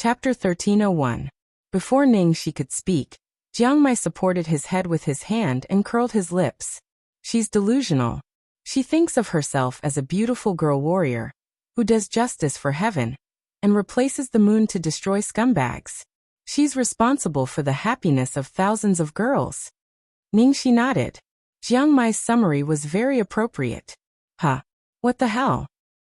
Chapter 1301. Before Ningxi could speak, Jiang Mai supported his head with his hand and curled his lips. She's delusional. She thinks of herself as a beautiful girl warrior, who does justice for heaven, and replaces the moon to destroy scumbags. She's responsible for the happiness of thousands of girls. Ningxi nodded. Jiang Mai's summary was very appropriate. Huh? What the hell?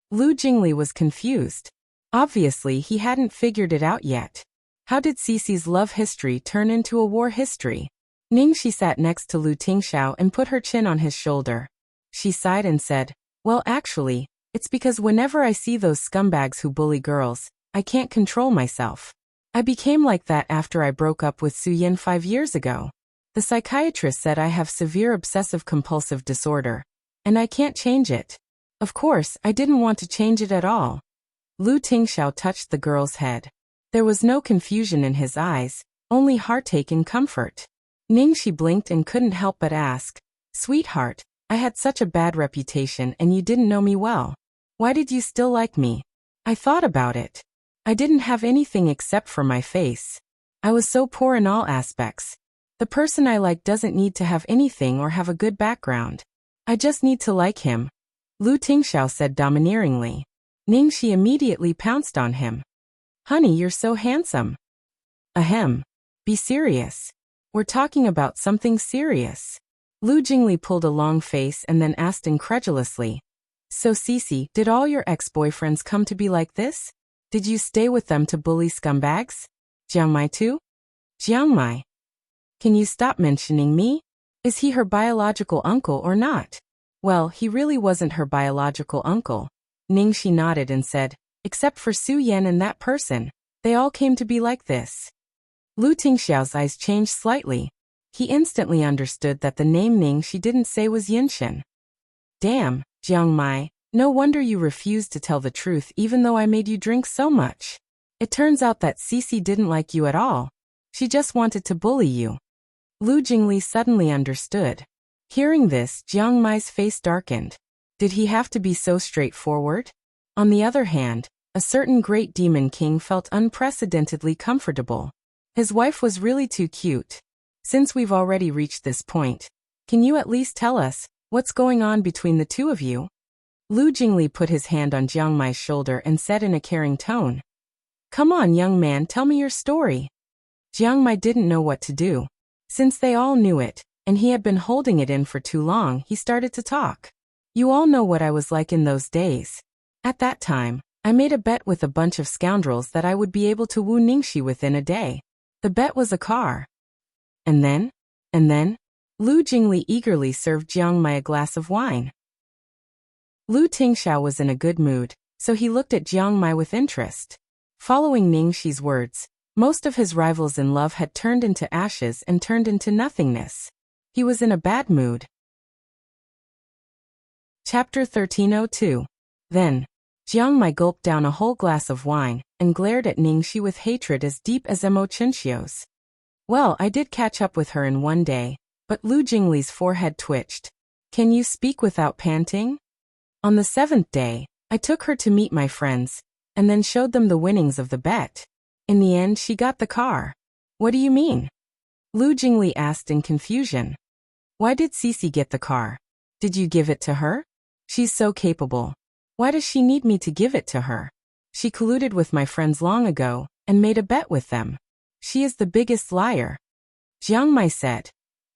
Lu Jingli was confused. Obviously he hadn't figured it out yet. How did Cici's love history turn into a war history? Ningxi sat next to Lu Tingxiao and put her chin on his shoulder. She sighed and said, well actually, it's because whenever I see those scumbags who bully girls, I can't control myself. I became like that after I broke up with Su Yin 5 years ago. The psychiatrist said I have severe obsessive-compulsive disorder, and I can't change it. Of course, I didn't want to change it at all. Lu Tingxiao touched the girl's head. There was no confusion in his eyes, only heartache and comfort. Ningxi blinked and couldn't help but ask, sweetheart, I had such a bad reputation and you didn't know me well. Why did you still like me? I thought about it. I didn't have anything except for my face. I was so poor in all aspects. The person I like doesn't need to have anything or have a good background. I just need to like him. Lu Tingxiao said domineeringly. Ningxi immediately pounced on him. Honey, you're so handsome. Ahem. Be serious. We're talking about something serious. Lu Jingli pulled a long face and then asked incredulously. So Cici, did all your ex-boyfriends come to be like this? Did you stay with them to bully scumbags? Jiang Mai too? Jiang Mai. Can you stop mentioning me? Is he her biological uncle or not? Well, he really wasn't her biological uncle. Ningxi nodded and said, except for Su Yan and that person. They all came to be like this. Lu Tingxiao's eyes changed slightly. He instantly understood that the name Ningxi didn't say was Yinshen. Damn, Jiang Mai, no wonder you refused to tell the truth even though I made you drink so much. It turns out that Cici didn't like you at all. She just wanted to bully you. Lu Jingli suddenly understood. Hearing this, Jiang Mai's face darkened. Did he have to be so straightforward? On the other hand, a certain great demon king felt unprecedentedly comfortable. His wife was really too cute. Since we've already reached this point, can you at least tell us what's going on between the two of you? Lu Jingli put his hand on Jiang Mai's shoulder and said in a caring tone. Come on, young man, tell me your story. Jiang Mai didn't know what to do. Since they all knew it, and he had been holding it in for too long, he started to talk. You all know what I was like in those days. At that time, I made a bet with a bunch of scoundrels that I would be able to woo Ningxi within a day. The bet was a car. And then? Lu Jingli eagerly served Jiang Mai a glass of wine. Lu Tingxiao was in a good mood, so he looked at Jiang Mai with interest. Following Ningxi's words, most of his rivals in love had turned into ashes and turned into nothingness. He was in a bad mood. Chapter 1302. Then, Jiang Mai gulped down a whole glass of wine and glared at Ningxi with hatred as deep as Mo Chinchio's. Well, I did catch up with her in one day, but Lu Jingli's forehead twitched. Can you speak without panting? On the 7th day, I took her to meet my friends, and then showed them the winnings of the bet. In the end, she got the car. What do you mean? Lu Jingli asked in confusion. Why did Cici get the car? Did you give it to her? She's so capable. Why does she need me to give it to her? She colluded with my friends long ago, and made a bet with them. She is the biggest liar. Jiang Mai said.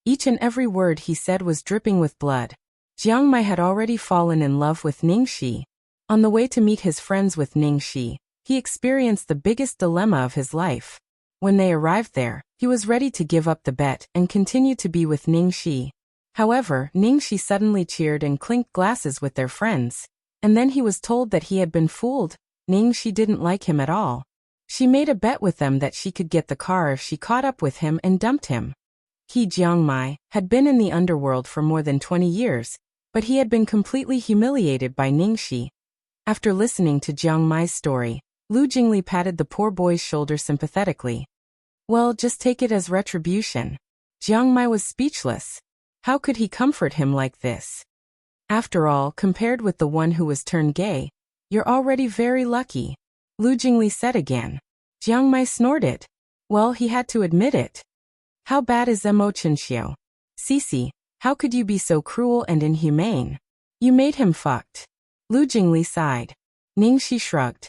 Each and every word he said was dripping with blood. Jiang Mai had already fallen in love with Ningxi. On the way to meet his friends with Ningxi, he experienced the biggest dilemma of his life. When they arrived there, he was ready to give up the bet and continue to be with Ningxi. However, Ningxi suddenly cheered and clinked glasses with their friends. And then he was told that he had been fooled. Ningxi didn't like him at all. She made a bet with them that she could get the car if she caught up with him and dumped him. He, Jiang Mai, had been in the underworld for more than 20 years, but he had been completely humiliated by Ningxi. After listening to Jiang Mai's story, Lu Jingli patted the poor boy's shoulder sympathetically. Well, just take it as retribution. Jiang Mai was speechless. How could he comfort him like this? After all, compared with the one who was turned gay, you're already very lucky, Lu Jingli said again. Jiang Mai snorted. Well, he had to admit it. How bad is Swordsmanship? Cici, how could you be so cruel and inhumane? You made him fucked. Lu Jingli sighed. Ningxi shrugged.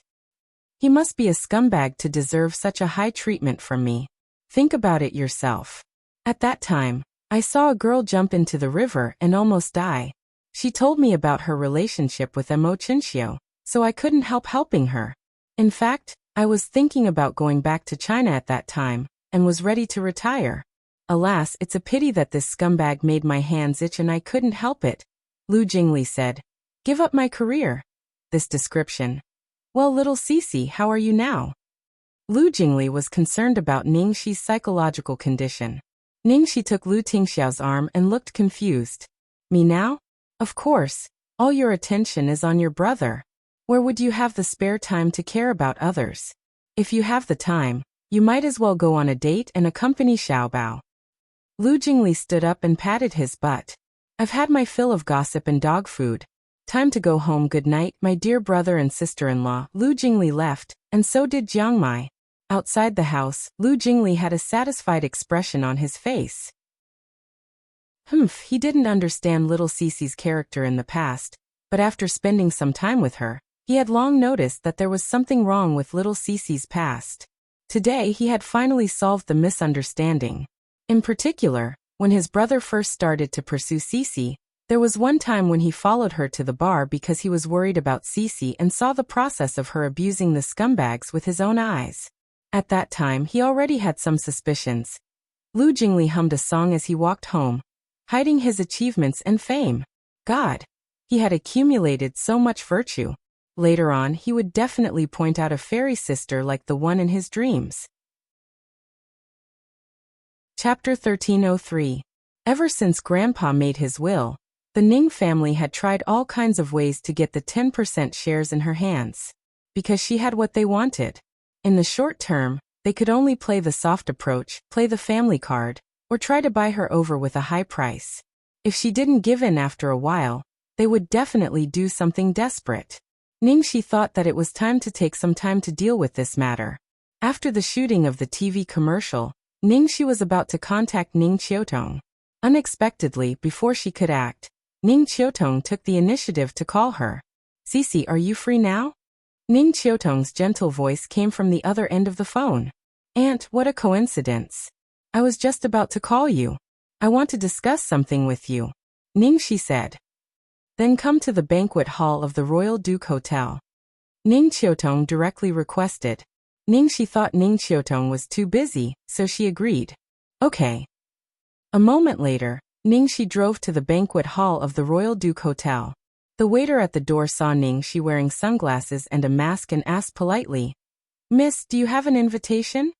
He must be a scumbag to deserve such a high treatment from me. Think about it yourself. At that time, I saw a girl jump into the river and almost die. She told me about her relationship with Swordsmanship, so I couldn't help helping her. In fact, I was thinking about going back to China at that time, and was ready to retire. Alas, it's a pity that this scumbag made my hands itch and I couldn't help it. Lu Jingli said. Give up my career. This description. Well, little Cici, how are you now? Lu Jingli was concerned about Ningxi's psychological condition. Ningxi took Lu Tingxiao's arm and looked confused. Me now? Of course, all your attention is on your brother. Where would you have the spare time to care about others? If you have the time, you might as well go on a date and accompany Xiaobao. Lu Jingli stood up and patted his butt. I've had my fill of gossip and dog food. Time to go home. Good night, my dear brother and sister-in-law. Lu Jingli left, and so did Jiang Mai. Outside the house, Lu Jingli had a satisfied expression on his face. He didn't understand little Cici's character in the past, but after spending some time with her, he had long noticed that there was something wrong with little Cici's past. Today he had finally solved the misunderstanding. In particular, when his brother first started to pursue Cici, there was one time when he followed her to the bar because he was worried about Cici and saw the process of her abusing the scumbags with his own eyes. At that time he already had some suspicions. Lu Jingli hummed a song as he walked home, hiding his achievements and fame. God! He had accumulated so much virtue. Later on he would definitely point out a fairy sister like the one in his dreams. Chapter 1303. Ever since Grandpa made his will, the Ning family had tried all kinds of ways to get the 10% shares in her hands. Because she had what they wanted. In the short term, they could only play the soft approach, play the family card, or try to buy her over with a high price. If she didn't give in after a while, they would definitely do something desperate. Ningxi thought that it was time to take some time to deal with this matter. After the shooting of the TV commercial, Ningxi was about to contact Ning Qiutong. Unexpectedly, before she could act, Ning Qiutong took the initiative to call her. Cici, are you free now? Ning Qiutong's gentle voice came from the other end of the phone. Aunt, what a coincidence. I was just about to call you. I want to discuss something with you. Ningxi said. Then come to the banquet hall of the Royal Duke Hotel. Ning Qiutong directly requested. Ningxi thought Ning Qiutong was too busy, so she agreed. Okay. A moment later, Ningxi drove to the banquet hall of the Royal Duke Hotel. The waiter at the door saw Ningxi wearing sunglasses and a mask and asked politely, Miss, do you have an invitation?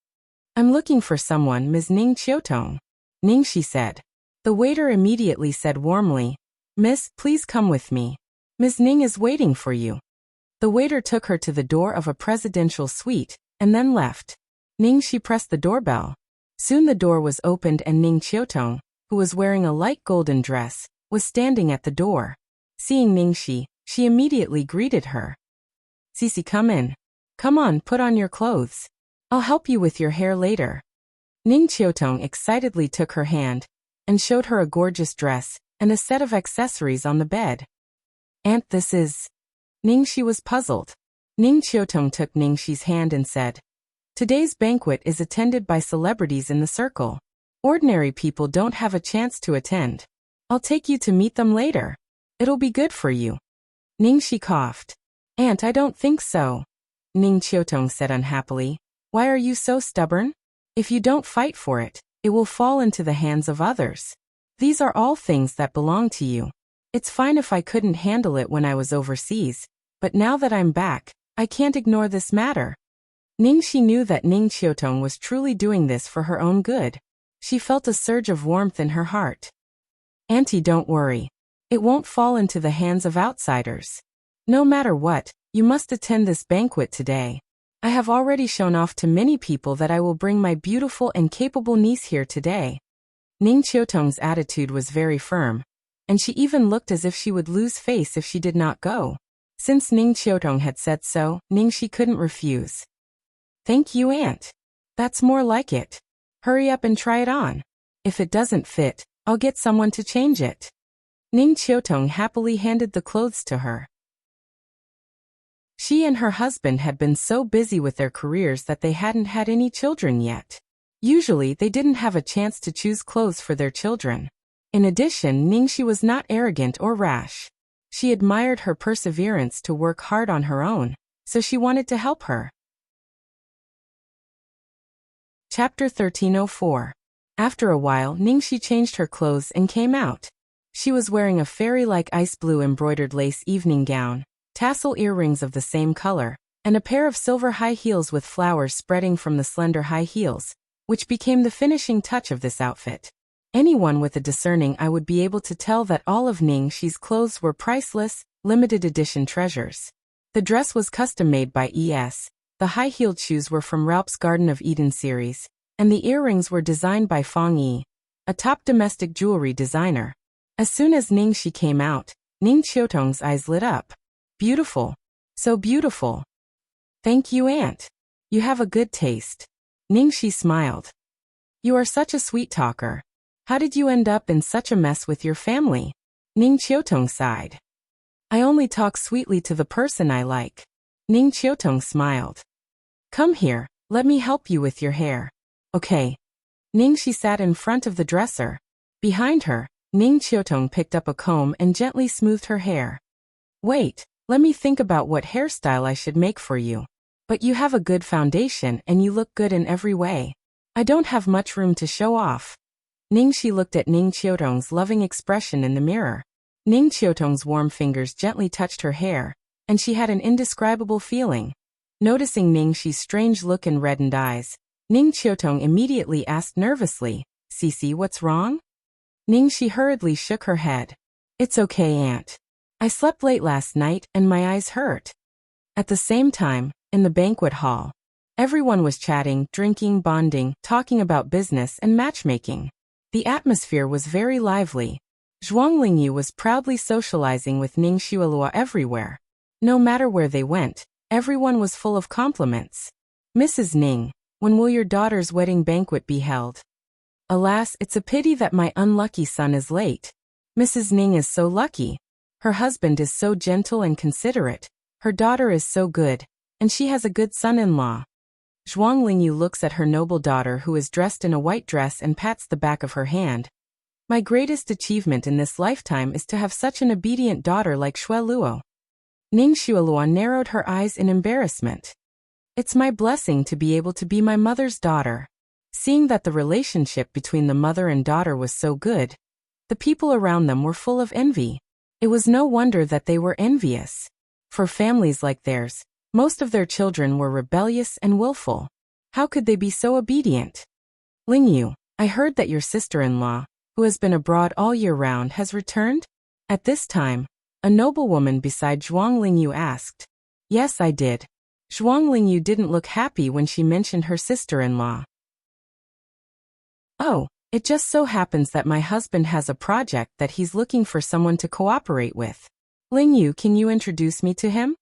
I'm looking for someone, Ms. Ning Qiutong. Ningxi said. The waiter immediately said warmly, Miss, please come with me. Ms. Ning is waiting for you. The waiter took her to the door of a presidential suite, and then left. Ningxi pressed the doorbell. Soon the door was opened and Ning Qiutong, who was wearing a light golden dress, was standing at the door. Seeing Ningxi, she immediately greeted her. Cici, come in. Come on, put on your clothes. I'll help you with your hair later. Ning Qiutong excitedly took her hand, and showed her a gorgeous dress, and a set of accessories on the bed. Aunt, this is... Ningxi was puzzled. Ning Qiutong took Ningxi's hand and said, Today's banquet is attended by celebrities in the circle. Ordinary people don't have a chance to attend. I'll take you to meet them later. It'll be good for you. Ningxi coughed. Aunt, I don't think so. Ning Qiutong said unhappily. Why are you so stubborn? If you don't fight for it, it will fall into the hands of others. These are all things that belong to you. It's fine if I couldn't handle it when I was overseas, but now that I'm back, I can't ignore this matter. Ningxi knew that Ning Qiutong was truly doing this for her own good. She felt a surge of warmth in her heart. Auntie, don't worry. It won't fall into the hands of outsiders. No matter what, you must attend this banquet today. I have already shown off to many people that I will bring my beautiful and capable niece here today. Ning Qiutong's attitude was very firm, and she even looked as if she would lose face if she did not go. Since Ning Qiutong had said so, Ningxi couldn't refuse. Thank you, Aunt. That's more like it. Hurry up and try it on. If it doesn't fit, I'll get someone to change it. Ning Qiutong happily handed the clothes to her. She and her husband had been so busy with their careers that they hadn't had any children yet. Usually, they didn't have a chance to choose clothes for their children. In addition, Ningxi was not arrogant or rash. She admired her perseverance to work hard on her own, so she wanted to help her. Chapter 1304. After a while, Ningxi changed her clothes and came out. She was wearing a fairy-like ice blue embroidered lace evening gown, tassel earrings of the same color, and a pair of silver high heels with flowers spreading from the slender high heels, which became the finishing touch of this outfit. Anyone with a discerning eye would be able to tell that all of Ningxi's clothes were priceless, limited edition treasures. The dress was custom-made by E.S., the high-heeled shoes were from Ralph's Garden of Eden series, and the earrings were designed by Fang Yi, a top domestic jewelry designer. As soon as Ningxi came out, Ning Qiutong's eyes lit up. Beautiful. So beautiful. Thank you, Aunt. You have a good taste. Ningxi smiled. You are such a sweet talker. How did you end up in such a mess with your family? Ning Qiutong sighed. I only talk sweetly to the person I like. Ning Qiutong smiled. Come here, let me help you with your hair. Okay. Ningxi sat in front of the dresser. Behind her, Ning Qiutong picked up a comb and gently smoothed her hair. Wait, let me think about what hairstyle I should make for you. But you have a good foundation and you look good in every way. I don't have much room to show off. Ningxi looked at Ning Qiutong's loving expression in the mirror. Ning Qiutong's warm fingers gently touched her hair, and she had an indescribable feeling. Noticing Ningxi's strange look and reddened eyes, Ning Qiutong immediately asked nervously, Cici, what's wrong? Ningxi hurriedly shook her head. It's okay, Aunt. I slept late last night and my eyes hurt. At the same time, in the banquet hall, everyone was chatting, drinking, bonding, talking about business and matchmaking. The atmosphere was very lively. Zhuang Lingyu was proudly socializing with Ning Xuelua everywhere. No matter where they went, everyone was full of compliments. Mrs. Ning, when will your daughter's wedding banquet be held? Alas, it's a pity that my unlucky son is late. Mrs. Ning is so lucky. Her husband is so gentle and considerate. Her daughter is so good, and she has a good son-in-law. Zhuang Lingyu looks at her noble daughter who is dressed in a white dress and pats the back of her hand. My greatest achievement in this lifetime is to have such an obedient daughter like Xueluo. Ning Xuelua narrowed her eyes in embarrassment. It's my blessing to be able to be my mother's daughter. Seeing that the relationship between the mother and daughter was so good, the people around them were full of envy. It was no wonder that they were envious. For families like theirs, most of their children were rebellious and willful. How could they be so obedient? Lingyu, I heard that your sister-in-law, who has been abroad all year round, has returned? At this time, a noblewoman beside Zhuang Lingyu asked. Yes, I did. Zhuang Lingyu didn't look happy when she mentioned her sister-in-law. Oh, it just so happens that my husband has a project that he's looking for someone to cooperate with. Lingyu, can you introduce me to him?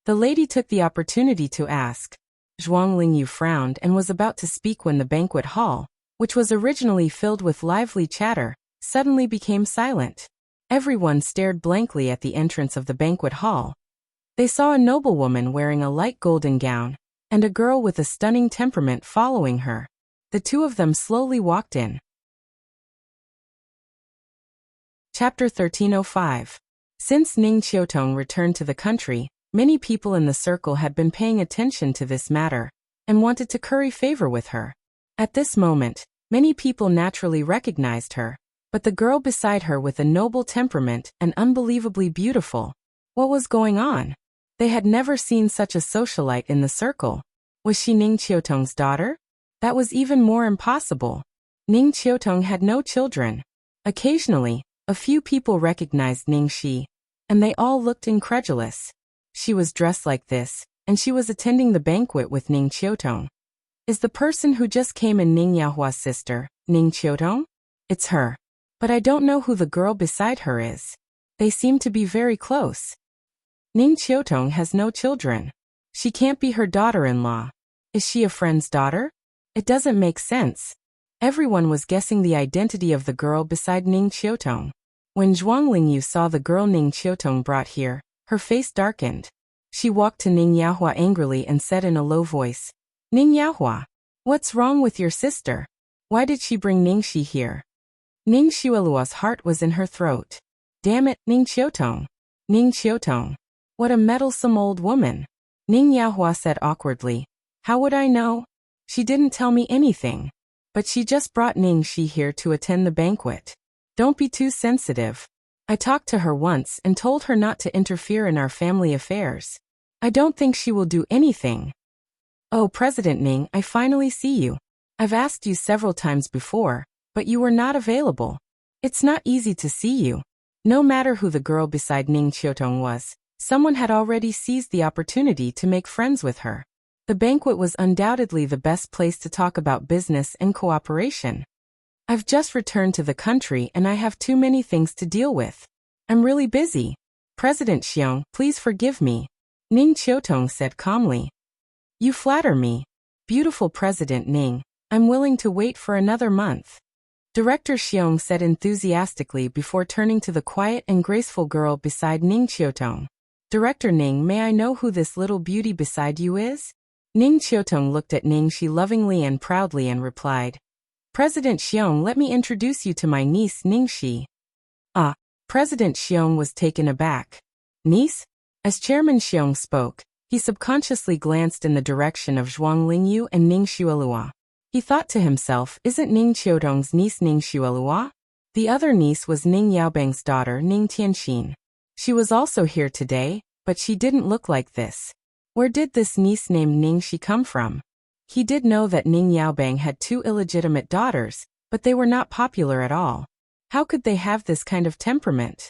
The lady took the opportunity to ask. Zhuang Lingyu frowned and was about to speak when the banquet hall, which was originally filled with lively chatter, suddenly became silent. Everyone stared blankly at the entrance of the banquet hall. They saw a noblewoman wearing a light golden gown, and a girl with a stunning temperament following her. The two of them slowly walked in. Chapter 1305. Since Ning Qiutong returned to the country, many people in the circle had been paying attention to this matter, and wanted to curry favor with her. At this moment, many people naturally recognized her, but the girl beside her with a noble temperament and unbelievably beautiful. What was going on? They had never seen such a socialite in the circle. Was she Ning Qiutong's daughter? That was even more impossible. Ning Qiutong had no children. Occasionally, a few people recognized Ningxi, and they all looked incredulous. She was dressed like this, and she was attending the banquet with Ning Qiutong. Is the person who just came in Ning Yahua's sister, Ning Qiutong? It's her. But I don't know who the girl beside her is. They seem to be very close. Ning Qiutong has no children. She can't be her daughter-in-law. Is she a friend's daughter? It doesn't make sense. Everyone was guessing the identity of the girl beside Ning Qiutong. When Zhuang Lingyu saw the girl Ning Qiutong brought here, her face darkened. She walked to Ning Yaohua angrily and said in a low voice, Ning Yaohua, what's wrong with your sister? Why did she bring Ningxi here? Ning Xuelua's heart was in her throat. Damn it, Ning Qiutong. Ning Qiutong. What a meddlesome old woman. Ning Yaohua said awkwardly. How would I know? She didn't tell me anything. But she just brought Ningxi here to attend the banquet. Don't be too sensitive. I talked to her once and told her not to interfere in our family affairs. I don't think she will do anything. Oh, President Ning, I finally see you. I've asked you several times before, but you were not available. It's not easy to see you. No matter who the girl beside Ning Qiutong was, someone had already seized the opportunity to make friends with her. The banquet was undoubtedly the best place to talk about business and cooperation. I've just returned to the country and I have too many things to deal with. I'm really busy. President Xiong, please forgive me. Ning Qiutong said calmly. You flatter me. Beautiful President Ning, I'm willing to wait for another month. Director Xiong said enthusiastically before turning to the quiet and graceful girl beside Ning Qiutong. Director Ning, may I know who this little beauty beside you is? Ning Qiutong looked at Ningxi lovingly and proudly and replied, President Xiong, let me introduce you to my niece Ningxi. Ah, President Xiong was taken aback. Niece? As Chairman Xiong spoke, he subconsciously glanced in the direction of Zhuang Lingyu and Ning Xuelua. He thought to himself, isn't Ning Qiutong's niece Ning Xuelua? The other niece was Ning Yaobang's daughter Ning Tianxin. She was also here today, but she didn't look like this. Where did this niece named Ningxi come from? He did know that Ning Yaobang had two illegitimate daughters, but they were not popular at all. How could they have this kind of temperament?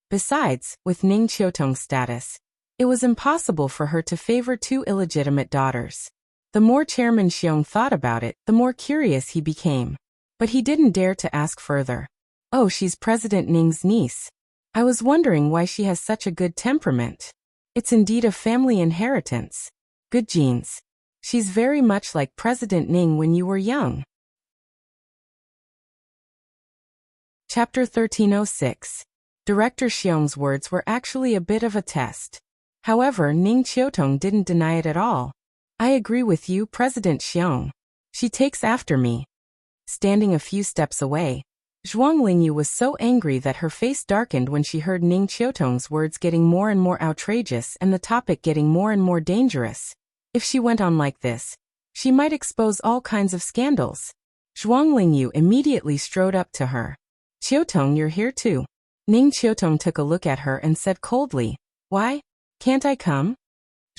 Besides, with Ning Qiutong's status, it was impossible for her to favor two illegitimate daughters. The more Chairman Xiong thought about it, the more curious he became. But he didn't dare to ask further. Oh, she's President Ning's niece. I was wondering why she has such a good temperament. It's indeed a family inheritance. Good genes. She's very much like President Ning when you were young. Chapter 1306. Director Xiong's words were actually a bit of a test. However, Ning Qiutong didn't deny it at all. I agree with you, President Xiong. She takes after me. Standing a few steps away, Zhuang Lingyu was so angry that her face darkened when she heard Ning Qiutong's words getting more and more outrageous and the topic getting more and more dangerous. If she went on like this, she might expose all kinds of scandals. Zhuang Lingyu immediately strode up to her. Qiutong, you're here too. Ning Qiutong took a look at her and said coldly, Why? Can't I come?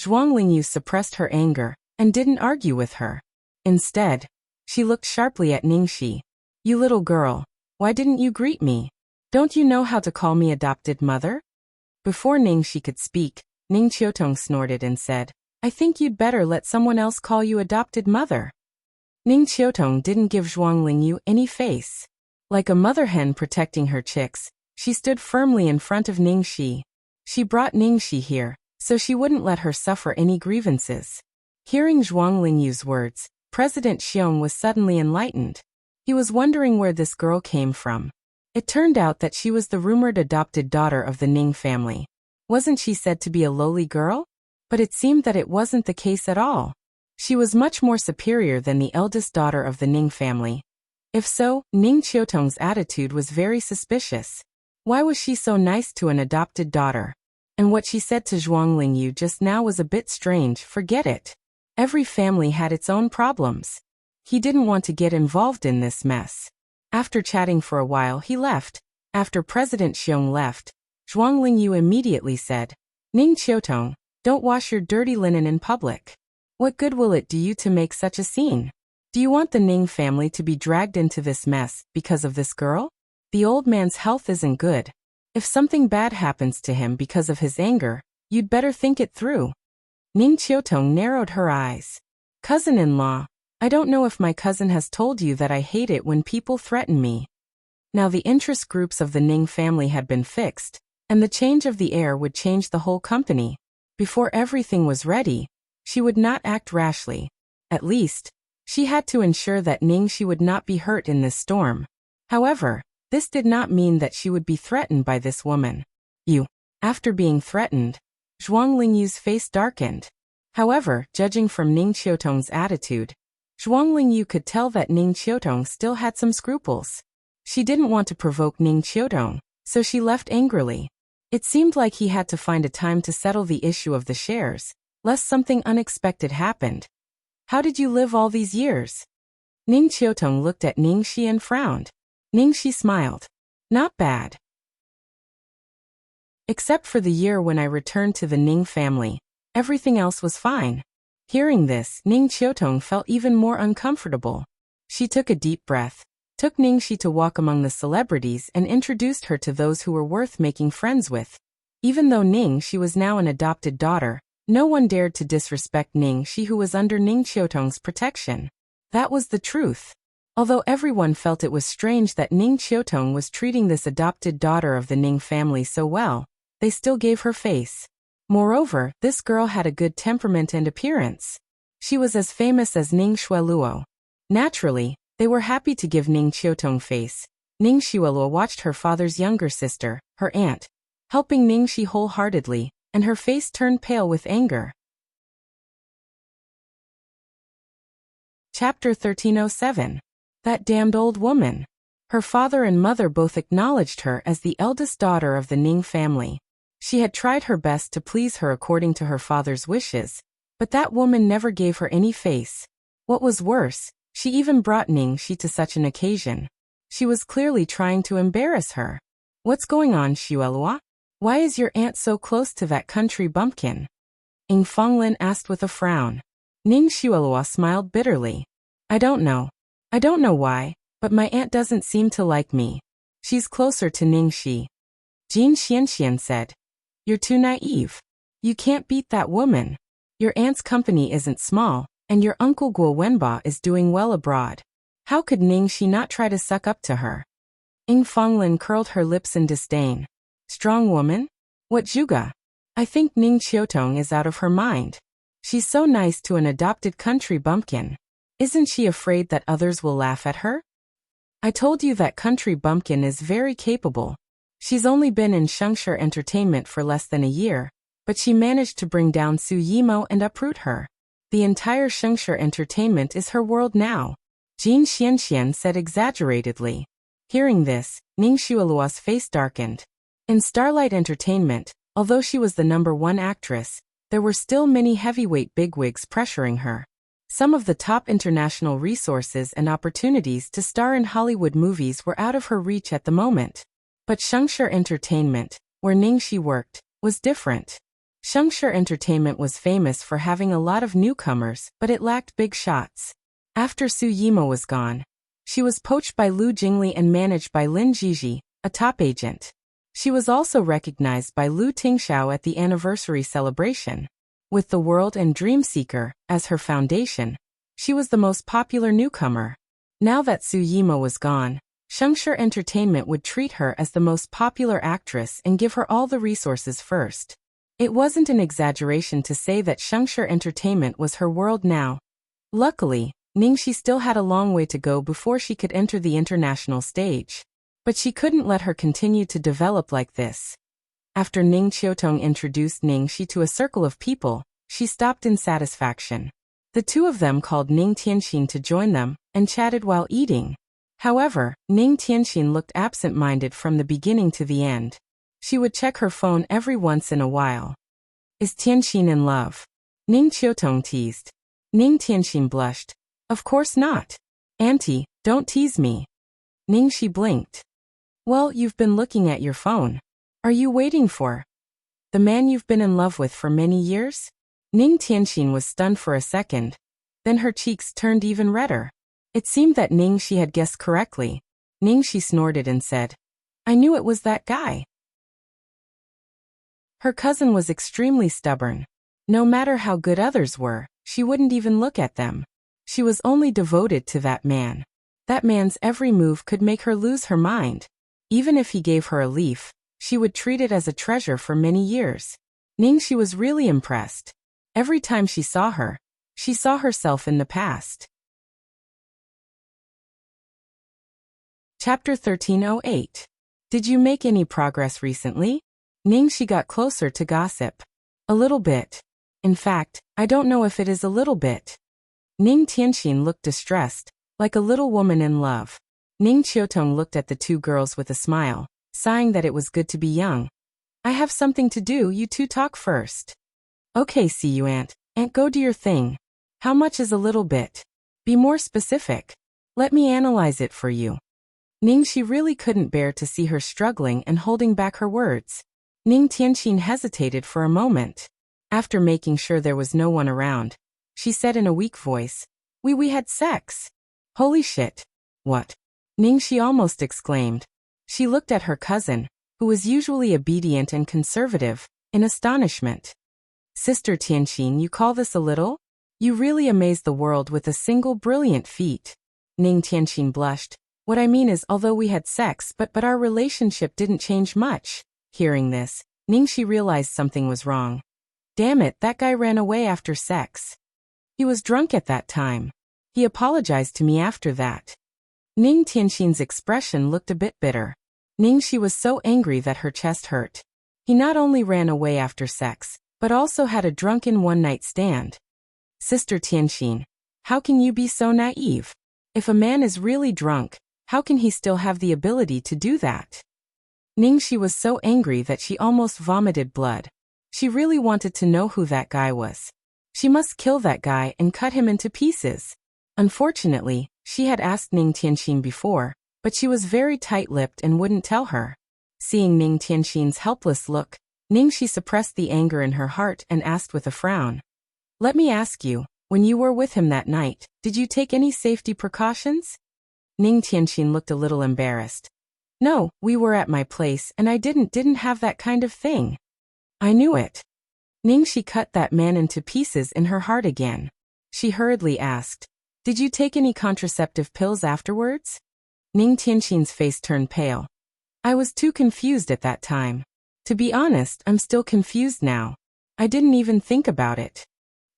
Zhuang Lingyu suppressed her anger and didn't argue with her. Instead, she looked sharply at Ningxi. You little girl, why didn't you greet me? Don't you know how to call me adopted mother? Before Ningxi could speak, Ning Qiutong snorted and said, I think you'd better let someone else call you adopted mother. Ning Qiutong didn't give Zhuang Lingyu any face. Like a mother hen protecting her chicks, she stood firmly in front of Ningxi. She brought Ningxi here, so she wouldn't let her suffer any grievances. Hearing Zhuang Lingyu's words, President Xiong was suddenly enlightened. He was wondering where this girl came from. It turned out that she was the rumored adopted daughter of the Ning family. Wasn't she said to be a lowly girl? But it seemed that it wasn't the case at all. She was much more superior than the eldest daughter of the Ning family. If so, Ning Qiutong's attitude was very suspicious. Why was she so nice to an adopted daughter? And what she said to Zhuang Lingyu just now was a bit strange. Forget it. Every family had its own problems. He didn't want to get involved in this mess. After chatting for a while, he left. After President Xiong left, Zhuang Lingyu immediately said, Ning Qiutong, don't wash your dirty linen in public. What good will it do you to make such a scene? Do you want the Ning family to be dragged into this mess because of this girl? The old man's health isn't good. If something bad happens to him because of his anger, you'd better think it through. Ning Qiutong narrowed her eyes. Cousin-in-law, I don't know if my cousin has told you that I hate it when people threaten me. Now the interest groups of the Ning family had been fixed, and the change of the heir would change the whole company. Before everything was ready, She would not act rashly. At least, she had to ensure that Ningxi would not be hurt in this storm. However, this did not mean that she would be threatened by this woman. You. After being threatened, Zhuang Lingyu's face darkened. However, judging from Ning Qiutong's attitude, Zhuang Lingyu could tell that Ning Qiutong still had some scruples. She didn't want to provoke Ning Qiutong, so she left angrily. It seemed like he had to find a time to settle the issue of the shares, lest something unexpected happened. How did you live all these years? Ning Qiutong looked at Ningxi and frowned. Ningxi smiled. Not bad. Except for the year when I returned to the Ning family, everything else was fine. Hearing this, Ning Qiutong felt even more uncomfortable. She took a deep breath, took Ningxi to walk among the celebrities and introduced her to those who were worth making friends with. Even though Ningxi was now an adopted daughter, no one dared to disrespect Ningxi, who was under Ning Qiutong's protection. That was the truth. Although everyone felt it was strange that Ning Qiutong was treating this adopted daughter of the Ning family so well, they still gave her face. Moreover, this girl had a good temperament and appearance. She was as famous as Ning Shueluo. Naturally, they were happy to give Ning Qiutong face. Ning Shueluo watched her father's younger sister, her aunt, helping Ningxi wholeheartedly, and her face turned pale with anger. Chapter 1307. That damned old woman. Her father and mother both acknowledged her as the eldest daughter of the Ning family. She had tried her best to please her according to her father's wishes, but that woman never gave her any face. What was worse, she even brought Ningxi to such an occasion. She was clearly trying to embarrass her. What's going on, Xuelua? Why is your aunt so close to that country bumpkin? Ying Fenglin asked with a frown. Ning Xuelua smiled bitterly. I don't know. I don't know why, but my aunt doesn't seem to like me. She's closer to Ningxi. Jin Xianxian said. You're too naive. You can't beat that woman. Your aunt's company isn't small, and your uncle Guo Wenba is doing well abroad. How could Ningxi not try to suck up to her? Ying Fenglin curled her lips in disdain. Strong woman? What juga? I think Ning Qiutong is out of her mind. She's so nice to an adopted country bumpkin. Isn't she afraid that others will laugh at her? I told you that country bumpkin is very capable. She's only been in Shengshi Entertainment for less than a year, but she managed to bring down Su Yimo and uproot her. The entire Shengshi Entertainment is her world now. Jin Xianxian said exaggeratedly. Hearing this, Ning Xuelua's face darkened. In Starlight Entertainment, although she was the #1 actress, there were still many heavyweight bigwigs pressuring her. Some of the top international resources and opportunities to star in Hollywood movies were out of her reach at the moment. But Shengshi Entertainment, where Ningxi worked, was different. Shengshi Entertainment was famous for having a lot of newcomers, but it lacked big shots. After Su Yimo was gone, she was poached by Lu Jingli and managed by Lin Jiji, a top agent. She was also recognized by Lu Tingxiao at the anniversary celebration. With the World and Dream Seeker as her foundation, she was the most popular newcomer. Now that Su Yimo was gone, Shengshi Entertainment would treat her as the most popular actress and give her all the resources first. It wasn't an exaggeration to say that Shengshi Entertainment was her world now. Luckily, Ningxi still had a long way to go before she could enter the international stage. But she couldn't let her continue to develop like this. After Ning Qiutong introduced Ningxi to a circle of people, she stopped in satisfaction. The two of them called Ning Tianxin to join them, and chatted while eating. However, Ning Tianxin looked absent-minded from the beginning to the end. She would check her phone every once in a while. Is Tianxin in love? Ning Qiutong teased. Ning Tianxin blushed. Of course not. Auntie, don't tease me. Ningxi blinked. Well, you've been looking at your phone. Are you waiting for the man you've been in love with for many years? Ning Tianxin was stunned for a second. Then her cheeks turned even redder. It seemed that Ningxi had guessed correctly. Ningxi snorted and said, I knew it was that guy. Her cousin was extremely stubborn. No matter how good others were, she wouldn't even look at them. She was only devoted to that man. That man's every move could make her lose her mind. Even if he gave her a leaf, she would treat it as a treasure for many years. Ningxi was really impressed. Every time she saw her, she saw herself in the past. Chapter 1308. Did you make any progress recently? Ningxi got closer to gossip. A little bit. In fact, I don't know if it is a little bit. Ning Tianxin looked distressed, like a little woman in love. Ning Qiutong looked at the two girls with a smile, sighing that it was good to be young. I have something to do, you two talk first. Okay, see you, Aunt. Aunt, go do your thing. How much is a little bit? Be more specific. Let me analyze it for you. Ningxi really couldn't bear to see her struggling and holding back her words. Ning Tianxin hesitated for a moment. After making sure there was no one around, she said in a weak voice, We had sex. Holy shit. What? Ningxi almost exclaimed. She looked at her cousin, who was usually obedient and conservative, in astonishment. Sister Tianxin, you call this a little? You really amaze the world with a single brilliant feat. Ning Tianxin blushed. What I mean is, although we had sex, but our relationship didn't change much. Hearing this, Ningxi realized something was wrong. Damn it, that guy ran away after sex. He was drunk at that time. He apologized to me after that. Ning Tianxin's expression looked a bit bitter. Ningxi was so angry that her chest hurt. He not only ran away after sex, but also had a drunken one-night stand. Sister Tianxin, how can you be so naive? If a man is really drunk, how can he still have the ability to do that? Ningxi was so angry that she almost vomited blood. She really wanted to know who that guy was. She must kill that guy and cut him into pieces. Unfortunately, she had asked Ning Tianxin before, but she was very tight-lipped and wouldn't tell her. Seeing Ning Tianxin's helpless look, Ningxi suppressed the anger in her heart and asked with a frown. Let me ask you, when you were with him that night, did you take any safety precautions? Ning Tianxin looked a little embarrassed. No, we were at my place and I didn't have that kind of thing. I knew it. Ningxi cut that man into pieces in her heart again. She hurriedly asked, Did you take any contraceptive pills afterwards? Ning Tianxin's face turned pale. I was too confused at that time. To be honest, I'm still confused now. I didn't even think about it.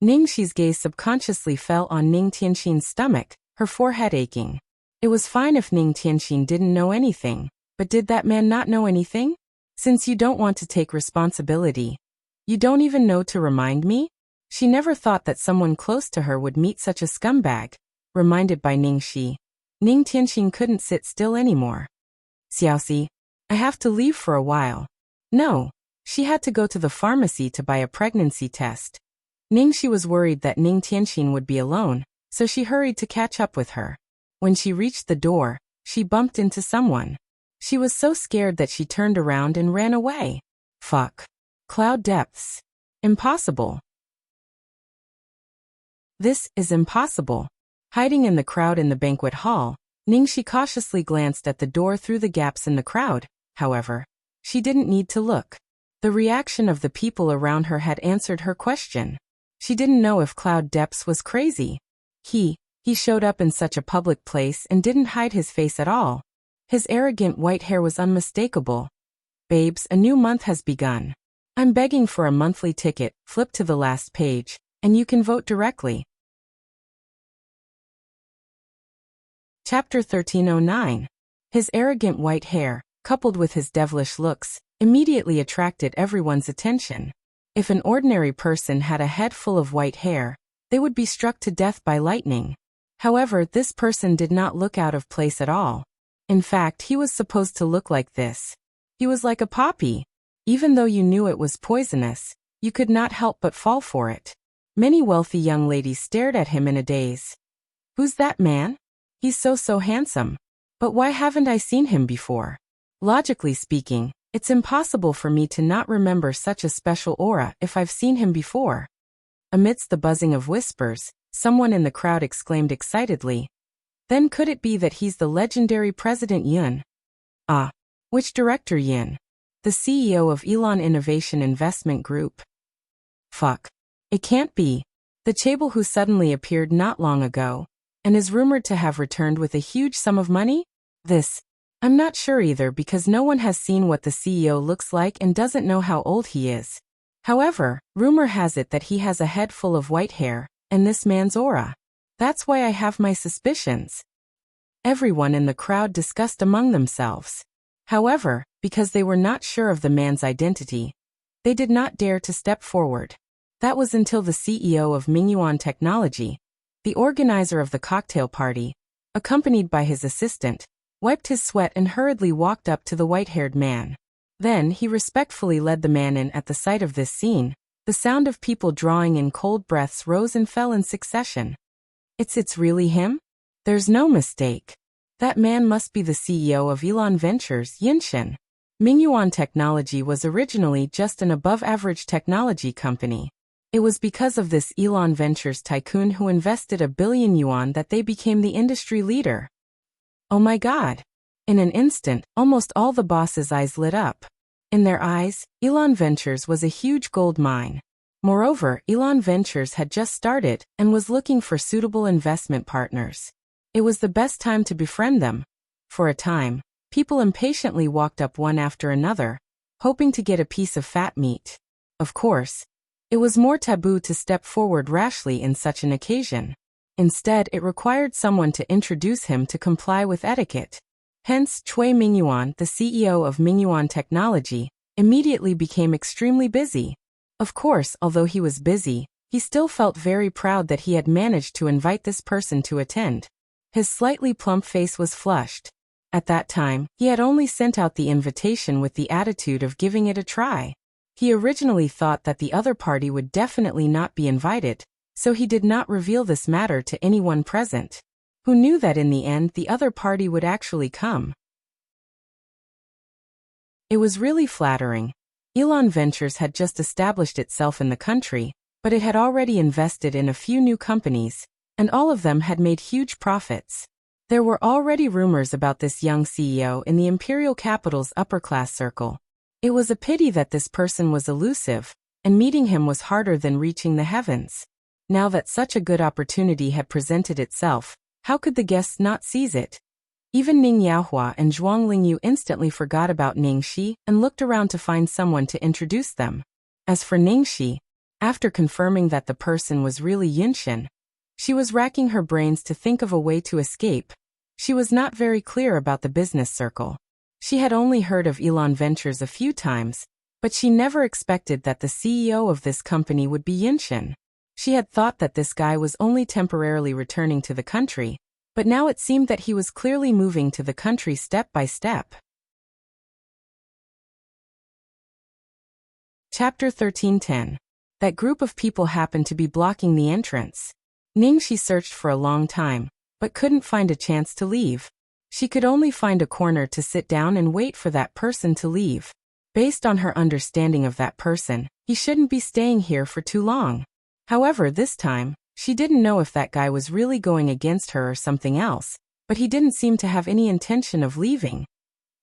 Ningxi's gaze subconsciously fell on Ning Tianxin's stomach, her forehead aching. It was fine if Ning Tianxin didn't know anything, but did that man not know anything? Since you don't want to take responsibility, you don't even know to remind me? She never thought that someone close to her would meet such a scumbag. Reminded by Ningxi, Ning Tianxin couldn't sit still anymore. Xiaoxi, I have to leave for a while. No, she had to go to the pharmacy to buy a pregnancy test. Ningxi was worried that Ning Tianxin would be alone, so she hurried to catch up with her. When she reached the door, she bumped into someone. She was so scared that she turned around and ran away. Fuck. Cloud depths. Impossible. This is impossible. Hiding in the crowd in the banquet hall, Ningxi cautiously glanced at the door through the gaps in the crowd. However, she didn't need to look. The reaction of the people around her had answered her question. She didn't know if Cloud Depths was crazy. He showed up in such a public place and didn't hide his face at all. His arrogant white hair was unmistakable. Babes, a new month has begun. I'm begging for a monthly ticket. Flip to the last page, and you can vote directly. Chapter 1309. His arrogant white hair, coupled with his devilish looks, immediately attracted everyone's attention. If an ordinary person had a head full of white hair, they would be struck to death by lightning. However, this person did not look out of place at all. In fact, he was supposed to look like this. He was like a poppy. Even though you knew it was poisonous, you could not help but fall for it. Many wealthy young ladies stared at him in a daze. Who's that man? He's so handsome. But why haven't I seen him before? Logically speaking, it's impossible for me to not remember such a special aura if I've seen him before. Amidst the buzzing of whispers, someone in the crowd exclaimed excitedly. Then could it be that he's the legendary President Yun? Ah, which director Yun? The CEO of Elon Innovation Investment Group. Fuck. It can't be. The chaebol who suddenly appeared not long ago, and is rumored to have returned with a huge sum of money? I'm not sure either because no one has seen what the CEO looks like and doesn't know how old he is. However, rumor has it that he has a head full of white hair, and this man's aura. That's why I have my suspicions. Everyone in the crowd discussed among themselves. However, because they were not sure of the man's identity, they did not dare to step forward. That was until the CEO of Mingyuan Technology, the organizer of the cocktail party, accompanied by his assistant, wiped his sweat and hurriedly walked up to the white-haired man. Then he respectfully led the man in. At the sight of this scene, the sound of people drawing in cold breaths rose and fell in succession. It's really him? There's no mistake. That man must be the CEO of Elon Ventures, Yunshin. Mingyuan Technology was originally just an above-average technology company. It was because of this Elon Ventures tycoon who invested $1 billion that they became the industry leader. Oh my God! In an instant, almost all the boss' eyes lit up. In their eyes, Elon Ventures was a huge gold mine. Moreover, Elon Ventures had just started and was looking for suitable investment partners. It was the best time to befriend them. For a time, people impatiently walked up one after another, hoping to get a piece of fat meat. Of course, it was more taboo to step forward rashly in such an occasion. Instead, it required someone to introduce him to comply with etiquette. Hence, Cui Mingyuan, the CEO of Mingyuan Technology, immediately became extremely busy. Of course, although he was busy, he still felt very proud that he had managed to invite this person to attend. His slightly plump face was flushed. At that time, he had only sent out the invitation with the attitude of giving it a try. He originally thought that the other party would definitely not be invited, so he did not reveal this matter to anyone present. Who knew that in the end the other party would actually come? It was really flattering. Elon Ventures had just established itself in the country, but it had already invested in a few new companies, and all of them had made huge profits. There were already rumors about this young CEO in the imperial capital's upper-class circle. It was a pity that this person was elusive, and meeting him was harder than reaching the heavens. Now that such a good opportunity had presented itself, how could the guests not seize it? Even Ning Yaohua and Zhuang Lingyu instantly forgot about Ning Shi and looked around to find someone to introduce them. As for Ning Shi, after confirming that the person was really Yunshin, she was racking her brains to think of a way to escape. She was not very clear about the business circle. She had only heard of Elon Ventures a few times, but she never expected that the CEO of this company would be Yunshin. She had thought that this guy was only temporarily returning to the country, but now it seemed that he was clearly moving to the country step by step. Chapter 13:10. That group of people happened to be blocking the entrance. Ning Shi searched for a long time, but couldn't find a chance to leave. She could only find a corner to sit down and wait for that person to leave. Based on her understanding of that person, he shouldn't be staying here for too long. However, this time, she didn't know if that guy was really going against her or something else, but he didn't seem to have any intention of leaving.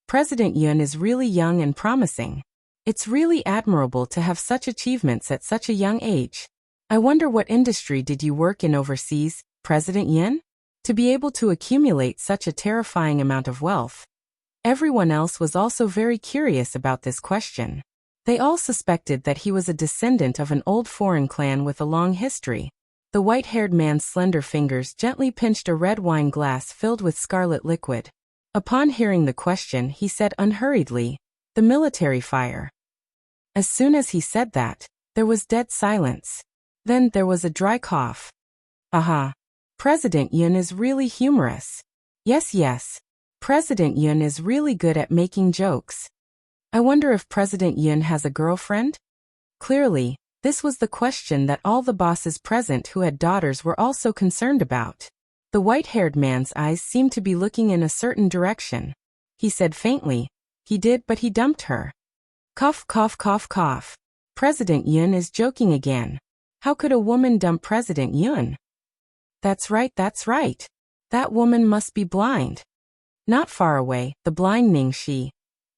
President Yun is really young and promising. It's really admirable to have such achievements at such a young age. I wonder what industry did you work in overseas, President Yun? To be able to accumulate such a terrifying amount of wealth. Everyone else was also very curious about this question. They all suspected that he was a descendant of an old foreign clan with a long history. The white-haired man's slender fingers gently pinched a red wine glass filled with scarlet liquid. Upon hearing the question, he said unhurriedly, "The military fire." As soon as he said that, there was dead silence. Then there was a dry cough. Aha! President Yun is really humorous. Yes. President Yun is really good at making jokes. I wonder if President Yun has a girlfriend? Clearly, this was the question that all the bosses present who had daughters were also concerned about. The white-haired man's eyes seemed to be looking in a certain direction. He said faintly, "He did, but he dumped her." Cough, cough, cough, cough. President Yun is joking again. How could a woman dump President Yun? That's right. That woman must be blind. Not far away, the blind Ning Shi.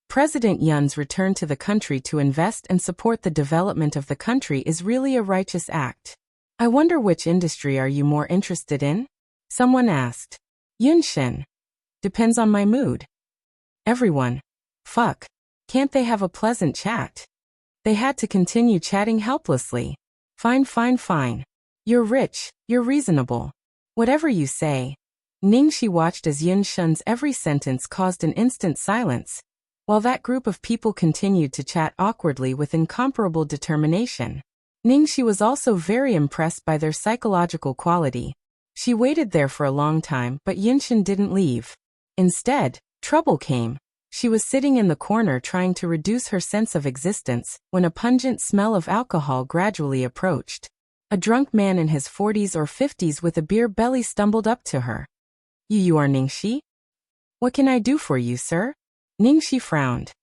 President Yun's return to the country to invest and support the development of the country is really a righteous act. I wonder which industry are you more interested in? Someone asked. Yunshin. Depends on my mood. Everyone. Fuck. Can't they have a pleasant chat? They had to continue chatting helplessly. Fine, fine, fine. You're rich, you're reasonable. Whatever you say. Ningxi watched as Yun Shun's every sentence caused an instant silence, while that group of people continued to chat awkwardly with incomparable determination. Ningxi was also very impressed by their psychological quality. She waited there for a long time, but Yunxin didn't leave. Instead, trouble came. She was sitting in the corner trying to reduce her sense of existence when a pungent smell of alcohol gradually approached. A drunk man in his 40s or 50s with a beer belly stumbled up to her. You are Ningxi? What can I do for you, sir? Ningxi frowned.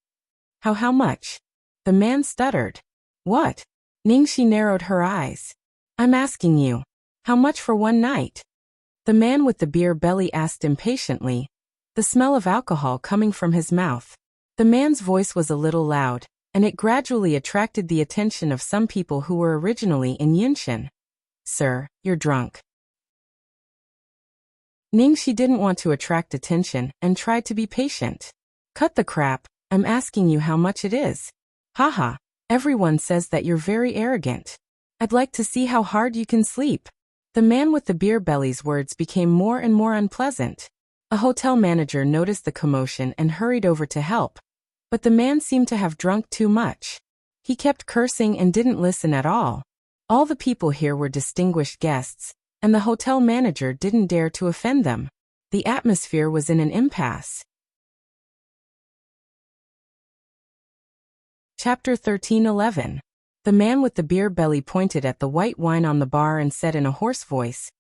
How much? The man stuttered. What? Ningxi narrowed her eyes. I'm asking you. How much for one night? The man with the beer belly asked impatiently, the smell of alcohol coming from his mouth. The man's voice was a little loud, and it gradually attracted the attention of some people who were originally in Yunshin. Sir, you're drunk. Ningxi didn't want to attract attention and tried to be patient. Cut the crap, I'm asking you how much it is. Haha, everyone says that you're very arrogant. I'd like to see how hard you can sleep. The man with the beer belly's words became more and more unpleasant. A hotel manager noticed the commotion and hurried over to help, but the man seemed to have drunk too much. He kept cursing and didn't listen at all. All the people here were distinguished guests, and the hotel manager didn't dare to offend them. The atmosphere was in an impasse. Chapter 13:11. The man with the beer belly pointed at the white wine on the bar and said in a hoarse voice,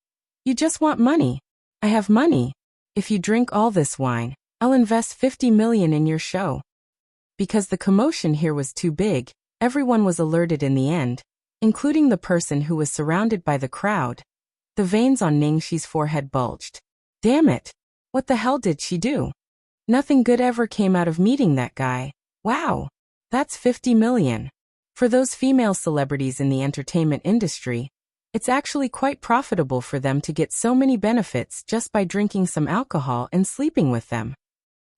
You just want money. I have money. If you drink all this wine, I'll invest 50 million in your show. Because the commotion here was too big, everyone was alerted in the end, including the person who was surrounded by the crowd. The veins on Ningxi's forehead bulged. Damn it! What the hell did she do? Nothing good ever came out of meeting that guy. Wow! That's 50 million. For those female celebrities in the entertainment industry, it's actually quite profitable for them to get so many benefits just by drinking some alcohol and sleeping with them.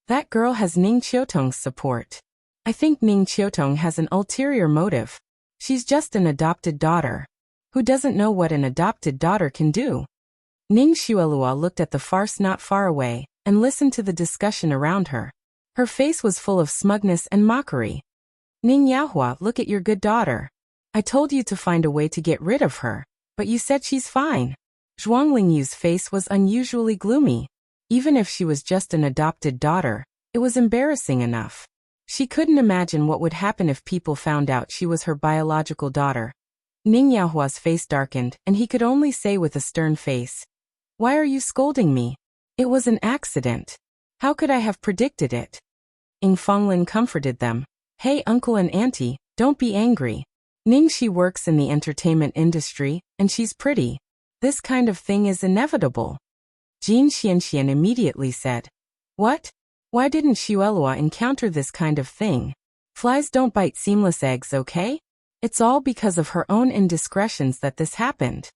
That girl has Ning Qiutong's support. I think Ning Qiutong has an ulterior motive. She's just an adopted daughter. Who doesn't know what an adopted daughter can do? Ning Xuelua looked at the farce not far away and listened to the discussion around her. Her face was full of smugness and mockery. Ning Yahua, look at your good daughter. I told you to find a way to get rid of her, but you said she's fine. Zhuang Lingyu's face was unusually gloomy. Even if she was just an adopted daughter, it was embarrassing enough. She couldn't imagine what would happen if people found out she was her biological daughter. Ning Yahua's face darkened, and he could only say with a stern face, Why are you scolding me? It was an accident. How could I have predicted it? Ing Fonglin comforted them. Hey uncle and auntie, don't be angry. Ningxi works in the entertainment industry, and she's pretty. This kind of thing is inevitable. Jin Xianxian immediately said, What? Why didn't Xuelua encounter this kind of thing? Flies don't bite seamless eggs, okay? It's all because of her own indiscretions that this happened.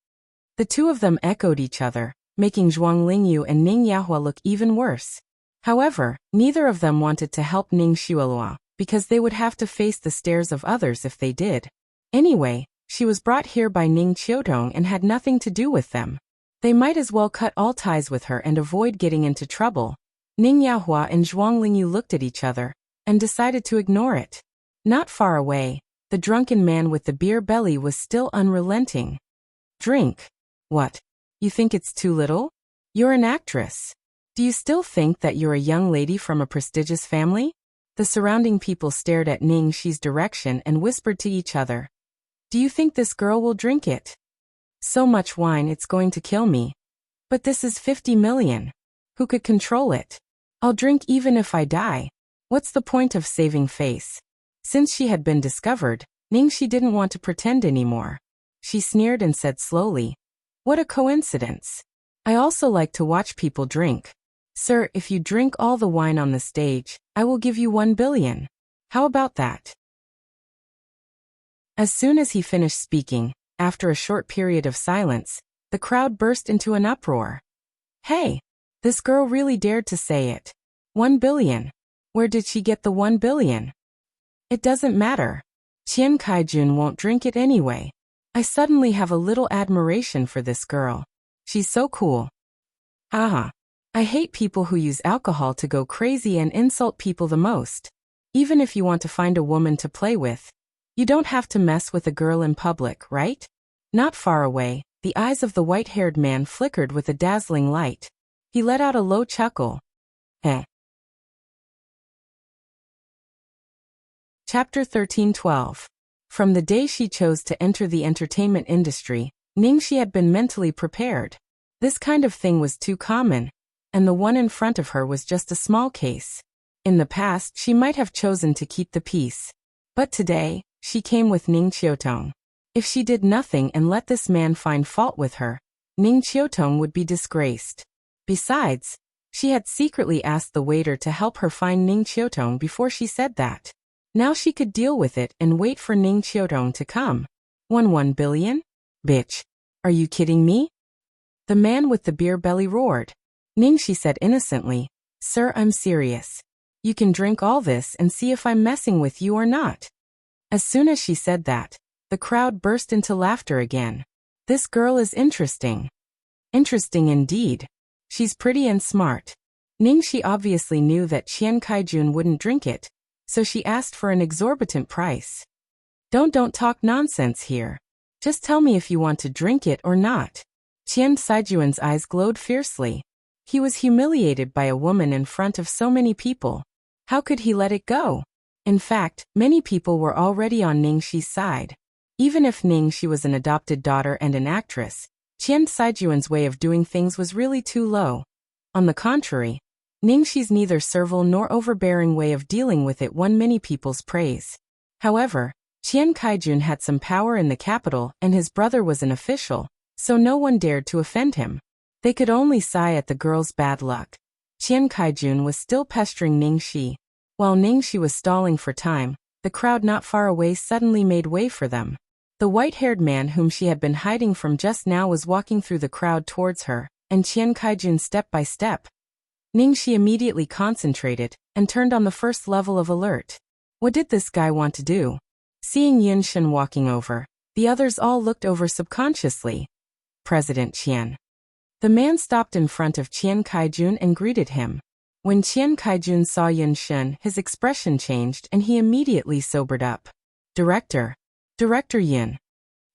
The two of them echoed each other, making Zhuang Lingyu and Ning Yahua look even worse. However, neither of them wanted to help Ning Xuelua, because they would have to face the stares of others if they did. Anyway, she was brought here by Ning Qiutong and had nothing to do with them. They might as well cut all ties with her and avoid getting into trouble. Ning Yahua and Zhuang Lingyu looked at each other and decided to ignore it. Not far away, the drunken man with the beer belly was still unrelenting. Drink. What? You think it's too little? You're an actress. Do you still think that you're a young lady from a prestigious family? The surrounding people stared at Ning Xi's direction and whispered to each other. Do you think this girl will drink it? So much wine it's going to kill me. But this is 50 million. Who could control it? I'll drink even if I die. What's the point of saving face? Since she had been discovered, Ningxi didn't want to pretend anymore. She sneered and said slowly, What a coincidence. I also like to watch people drink. Sir, if you drink all the wine on the stage, I will give you 1 billion. How about that? As soon as he finished speaking, after a short period of silence, the crowd burst into an uproar. Hey! This girl really dared to say it. 1 billion. Where did she get the 1 billion? It doesn't matter. Qian Kaijun won't drink it anyway. I suddenly have a little admiration for this girl. She's so cool. Haha. I hate people who use alcohol to go crazy and insult people the most. Even if you want to find a woman to play with, you don't have to mess with a girl in public, right? Not far away, the eyes of the white-haired man flickered with a dazzling light. He let out a low chuckle. Eh. Chapter 13:12. From the day she chose to enter the entertainment industry, Ningxi had been mentally prepared. This kind of thing was too common, and the one in front of her was just a small case. In the past, she might have chosen to keep the peace. But today, she came with Ning Qiutong. If she did nothing and let this man find fault with her, Ning Qiutong would be disgraced. Besides, she had secretly asked the waiter to help her find Ning Qiutong before she said that. Now she could deal with it and wait for Ning Qiutong to come. 1 billion? Bitch. Are you kidding me? The man with the beer belly roared. Ningxi said innocently, Sir, I'm serious. You can drink all this and see if I'm messing with you or not. As soon as she said that, the crowd burst into laughter again. This girl is interesting. Interesting indeed. She's pretty and smart. Ningxi obviously knew that Qian Kaijun wouldn't drink it, so she asked for an exorbitant price. Don't talk nonsense here. Just tell me if you want to drink it or not. Qian Saijuan's eyes glowed fiercely. He was humiliated by a woman in front of so many people. How could he let it go? In fact, many people were already on Ningxi's side. Even if Ningxi was an adopted daughter and an actress, Qian Saijuan's way of doing things was really too low. On the contrary, Ningxi's neither servile nor overbearing way of dealing with it won many people's praise. However, Qian Kaijun had some power in the capital and his brother was an official, so no one dared to offend him. They could only sigh at the girl's bad luck. Qian Kaijun was still pestering Ningxi. While Ningxi was stalling for time, the crowd not far away suddenly made way for them. The white-haired man whom she had been hiding from just now was walking through the crowd towards her, and Qian Kaijun step by step. Ningxi immediately concentrated and turned on the first level of alert. What did this guy want to do? Seeing Yunshen walking over, the others all looked over subconsciously. President Qian. The man stopped in front of Qian Kaijun and greeted him. When Qian Kaijun saw Yunshen, his expression changed and he immediately sobered up. Director Yun.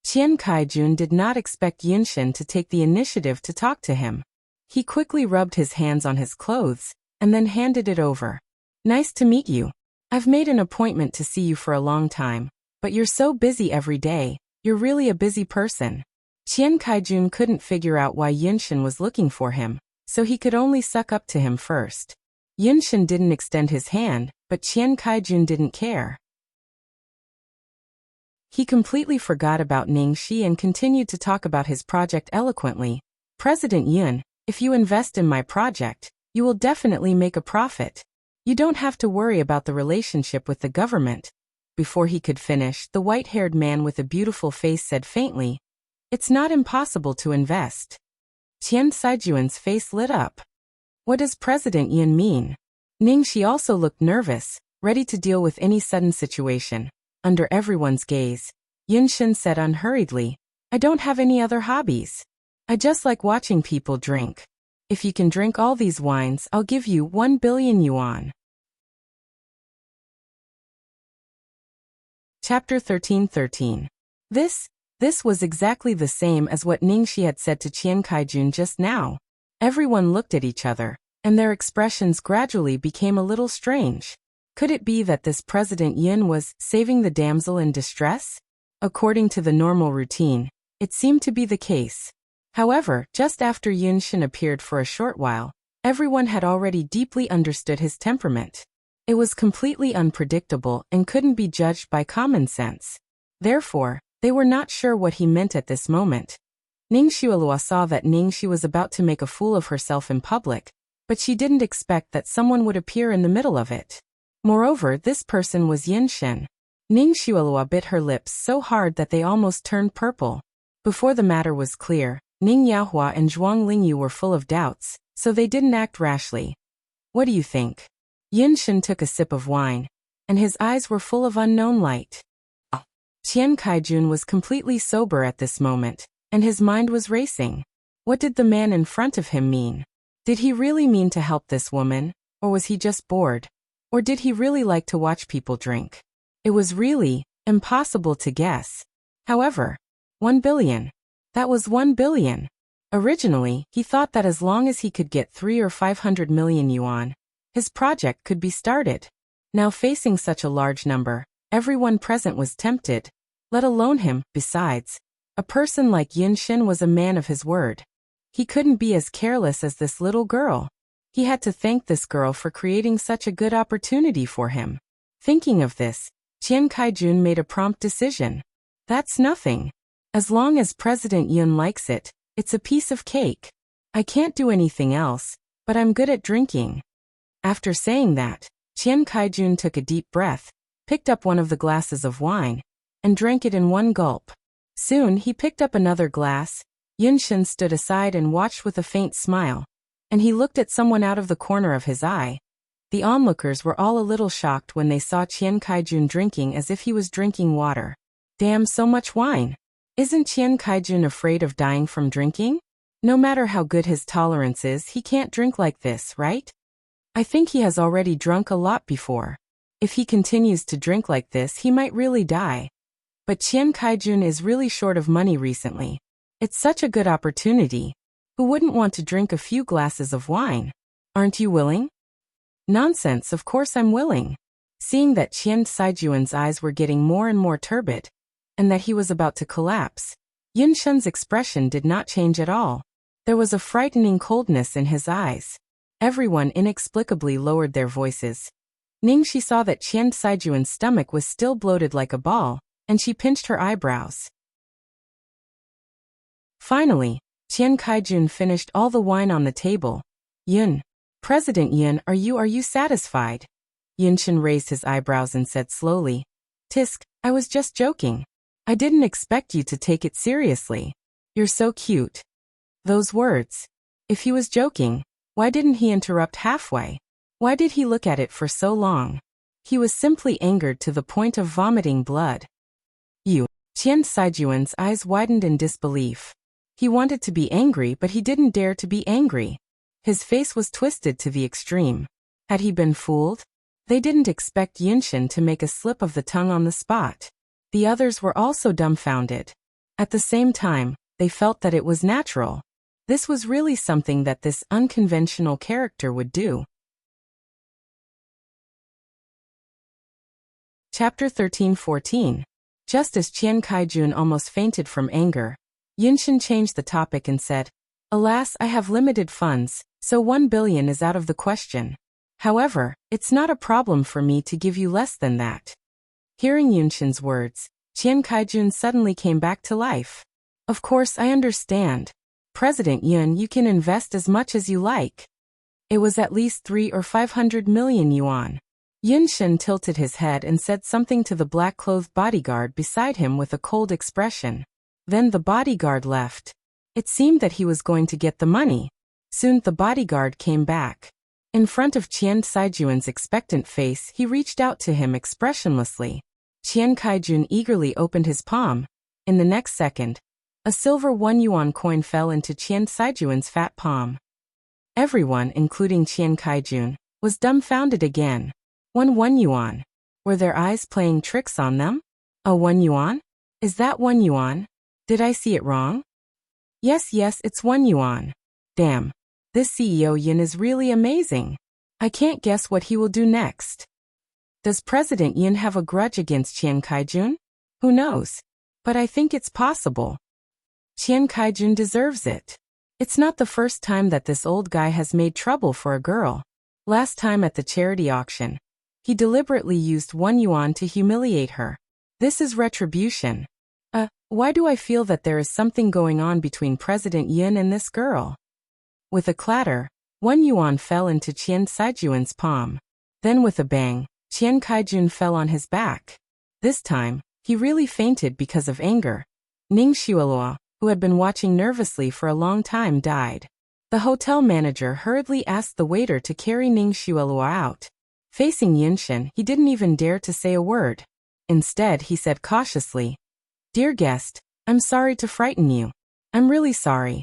Qian Kaijun did not expect Yunshen to take the initiative to talk to him. He quickly rubbed his hands on his clothes and then handed it over. Nice to meet you. I've made an appointment to see you for a long time, but you're so busy every day. You're really a busy person. Qian Kaijun couldn't figure out why Yunshen was looking for him, so he could only suck up to him first. Yunshen didn't extend his hand, but Qian Kaijun didn't care. He completely forgot about Ningxi and continued to talk about his project eloquently. President Yun, if you invest in my project, you will definitely make a profit. You don't have to worry about the relationship with the government. Before he could finish, the white-haired man with a beautiful face said faintly, It's not impossible to invest. Qian Saijuan's face lit up. What does President Yun mean? Ningxi also looked nervous, ready to deal with any sudden situation. Under everyone's gaze, Yunshen said unhurriedly, I don't have any other hobbies. I just like watching people drink. If you can drink all these wines, I'll give you 1 billion yuan. Chapter 13:13. This was exactly the same as what Ningxi had said to Qian Kaijun just now. Everyone looked at each other, and their expressions gradually became a little strange. Could it be that this President Yun was saving the damsel in distress? According to the normal routine, it seemed to be the case. However, just after Yunshen appeared for a short while, everyone had already deeply understood his temperament. It was completely unpredictable and couldn't be judged by common sense. Therefore, they were not sure what he meant at this moment. Ningxuelua saw that Ningxi was about to make a fool of herself in public, but she didn't expect that someone would appear in the middle of it. Moreover, this person was Yunshen. Ningxuelua bit her lips so hard that they almost turned purple. Before the matter was clear, Ning Yaohua and Zhuang Lingyu were full of doubts, so they didn't act rashly. What do you think? Yunshen took a sip of wine, and his eyes were full of unknown light. Qian Kaijun was completely sober at this moment, and his mind was racing. What did the man in front of him mean? Did he really mean to help this woman, or was he just bored? Or did he really like to watch people drink? It was really impossible to guess. However, 1 billion. That was 1 billion. Originally, he thought that as long as he could get 3 or 500 million yuan, his project could be started. Now facing such a large number, everyone present was tempted, let alone him. Besides, a person like Yunshin was a man of his word. He couldn't be as careless as this little girl. He had to thank this girl for creating such a good opportunity for him. Thinking of this, Qian Kaijun made a prompt decision. That's nothing. As long as President Yun likes it, it's a piece of cake. I can't do anything else, but I'm good at drinking. After saying that, Qian Kaijun took a deep breath, picked up one of the glasses of wine, and drank it in one gulp. Soon he picked up another glass. Yunshin stood aside and watched with a faint smile, and he looked at someone out of the corner of his eye. The onlookers were all a little shocked when they saw Qian Kaijun drinking as if he was drinking water. Damn, so much wine! Isn't Qian Kaijun afraid of dying from drinking? No matter how good his tolerance is, he can't drink like this, right? I think he has already drunk a lot before. If he continues to drink like this, he might really die. But Qian Kaijun is really short of money recently. It's such a good opportunity. Who wouldn't want to drink a few glasses of wine? Aren't you willing? Nonsense, of course I'm willing. Seeing that Qian Saijuan's eyes were getting more and more turbid, and that he was about to collapse, Yunshin's expression did not change at all. There was a frightening coldness in his eyes. Everyone inexplicably lowered their voices. Ningxi saw that Qian Saijuan's stomach was still bloated like a ball, and she pinched her eyebrows. Finally, Qian Kaijun finished all the wine on the table. Yun. President Yun, are you satisfied? Yunshin raised his eyebrows and said slowly, Tisk, I was just joking. I didn't expect you to take it seriously. You're so cute. Those words. If he was joking, why didn't he interrupt halfway? Why did he look at it for so long? He was simply angered to the point of vomiting blood. You. Qian Saijuan's eyes widened in disbelief. He wanted to be angry, but he didn't dare to be angry. His face was twisted to the extreme. Had he been fooled? They didn't expect Yunshin to make a slip of the tongue on the spot. The others were also dumbfounded. At the same time, they felt that it was natural. This was really something that this unconventional character would do. Chapter 13-14. Just as Qian Kaijun almost fainted from anger, Yunshin changed the topic and said, Alas, I have limited funds, so 1 billion is out of the question. However, it's not a problem for me to give you less than that. Hearing Yunshin's words, Qian Kaijun suddenly came back to life. Of course, I understand. President Yun, you can invest as much as you like. It was at least 3 or 500 million yuan. Yunshin tilted his head and said something to the black-clothed bodyguard beside him with a cold expression. Then the bodyguard left. It seemed that he was going to get the money. Soon the bodyguard came back. In front of Qian Saijuan's expectant face, he reached out to him expressionlessly. Qian Kaijun eagerly opened his palm. In the next second, a silver 1 yuan coin fell into Qian Saijuan's fat palm. Everyone, including Qian Kaijun, was dumbfounded again. 1 yuan. Were their eyes playing tricks on them? A 1 yuan? Is that 1 yuan? Did I see it wrong? Yes, it's 1 yuan. Damn. This CEO Yin is really amazing. I can't guess what he will do next. Does President Yin have a grudge against Qian Kaijun? Who knows? But I think it's possible. Qian Kaijun deserves it. It's not the first time that this old guy has made trouble for a girl. Last time at the charity auction, he deliberately used 1 yuan to humiliate her. This is retribution. Why do I feel that there is something going on between President Yin and this girl? With a clatter, 1 yuan fell into Qian Saijuan's palm. Then with a bang, Qian Kaijun fell on his back. This time, he really fainted because of anger. Ning Xuelua, who had been watching nervously for a long time, died. The hotel manager hurriedly asked the waiter to carry Ning Xuelua out. Facing Yunshin, he didn't even dare to say a word. Instead, he said cautiously, "Dear guest, I'm sorry to frighten you. I'm really sorry."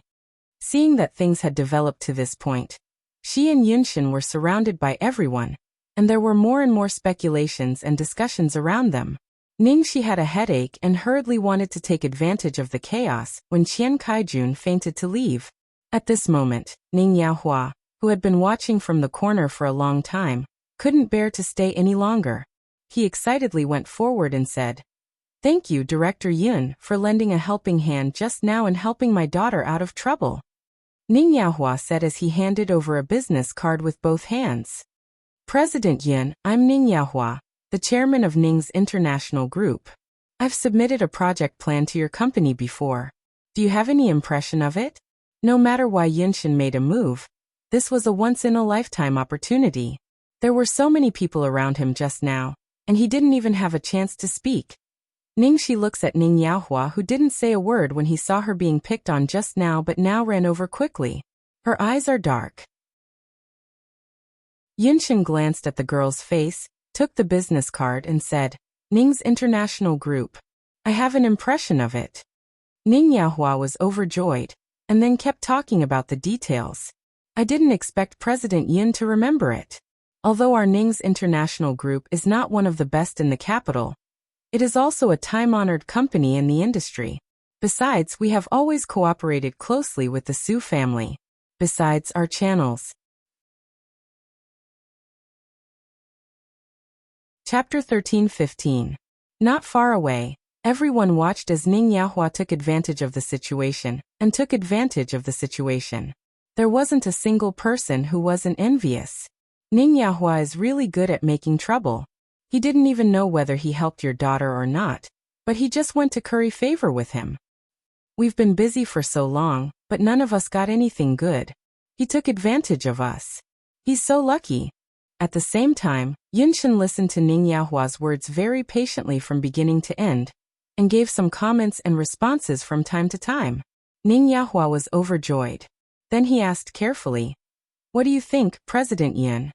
Seeing that things had developed to this point, she and Yunshin were surrounded by everyone, and there were more and more speculations and discussions around them. Ningxi had a headache and hurriedly wanted to take advantage of the chaos when Qian Kaijun fainted to leave. At this moment, Ning Yaohua, who had been watching from the corner for a long time, couldn't bear to stay any longer. He excitedly went forward and said, "Thank you, Director Yun, for lending a helping hand just now and helping my daughter out of trouble." Ning Yaohua said as he handed over a business card with both hands. "President Yun, I'm Ning Yaohua, the chairman of Ning's International Group. I've submitted a project plan to your company before. Do you have any impression of it?" No matter why Yunshin made a move, this was a once-in-a-lifetime opportunity. There were so many people around him just now, and he didn't even have a chance to speak. Ningxi looks at Ning Yaohua, who didn't say a word when he saw her being picked on just now but now ran over quickly. Her eyes are dark. Yunshin glanced at the girl's face, took the business card and said, "Ning's International Group. I have an impression of it." Ning Yaohua was overjoyed, and then kept talking about the details. "I didn't expect President Yun to remember it. Although our Ning's International Group is not one of the best in the capital, it is also a time-honored company in the industry. Besides, we have always cooperated closely with the Su family. Besides our channels." Chapter 13-15. Not far away, everyone watched as Ning Yaohua took advantage of the situation, and took advantage of the situation. There wasn't a single person who wasn't envious. Ning Yaohua is really good at making trouble. He didn't even know whether he helped your daughter or not, but he just went to curry favor with him. We've been busy for so long, but none of us got anything good. He took advantage of us. He's so lucky. At the same time, Yunshin listened to Ning Yaohua's words very patiently from beginning to end, and gave some comments and responses from time to time. Ning Yaohua was overjoyed. Then he asked carefully, "What do you think, President Yun?"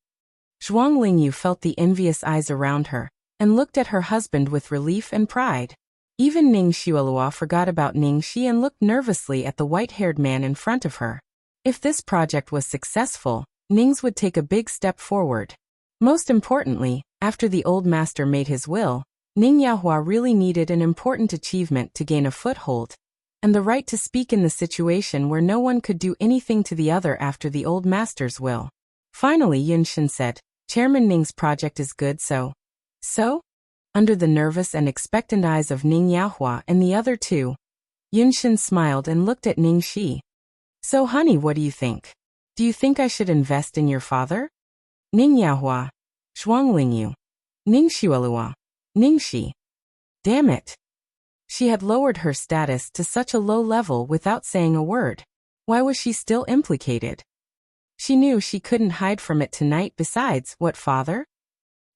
Zhuang Lingyu felt the envious eyes around her, and looked at her husband with relief and pride. Even Ning Xuelua forgot about Ningxi and looked nervously at the white-haired man in front of her. If this project was successful, Ning's would take a big step forward. Most importantly, after the old master made his will, Ning Yaohua really needed an important achievement to gain a foothold, and the right to speak in the situation where no one could do anything to the other after the old master's will. Finally, Yunshin said, "Chairman Ning's project is good, so?" Under the nervous and expectant eyes of Ning Yaohua and the other two, Yunshin smiled and looked at Ningxi. "So honey, what do you think? Do you think I should invest in your father?" Ning Yaohua, Zhuang Lingyu, Ning Xuelua, Ningxi. Damn it. She had lowered her status to such a low level without saying a word. Why was she still implicated? She knew she couldn't hide from it tonight. Besides, what father?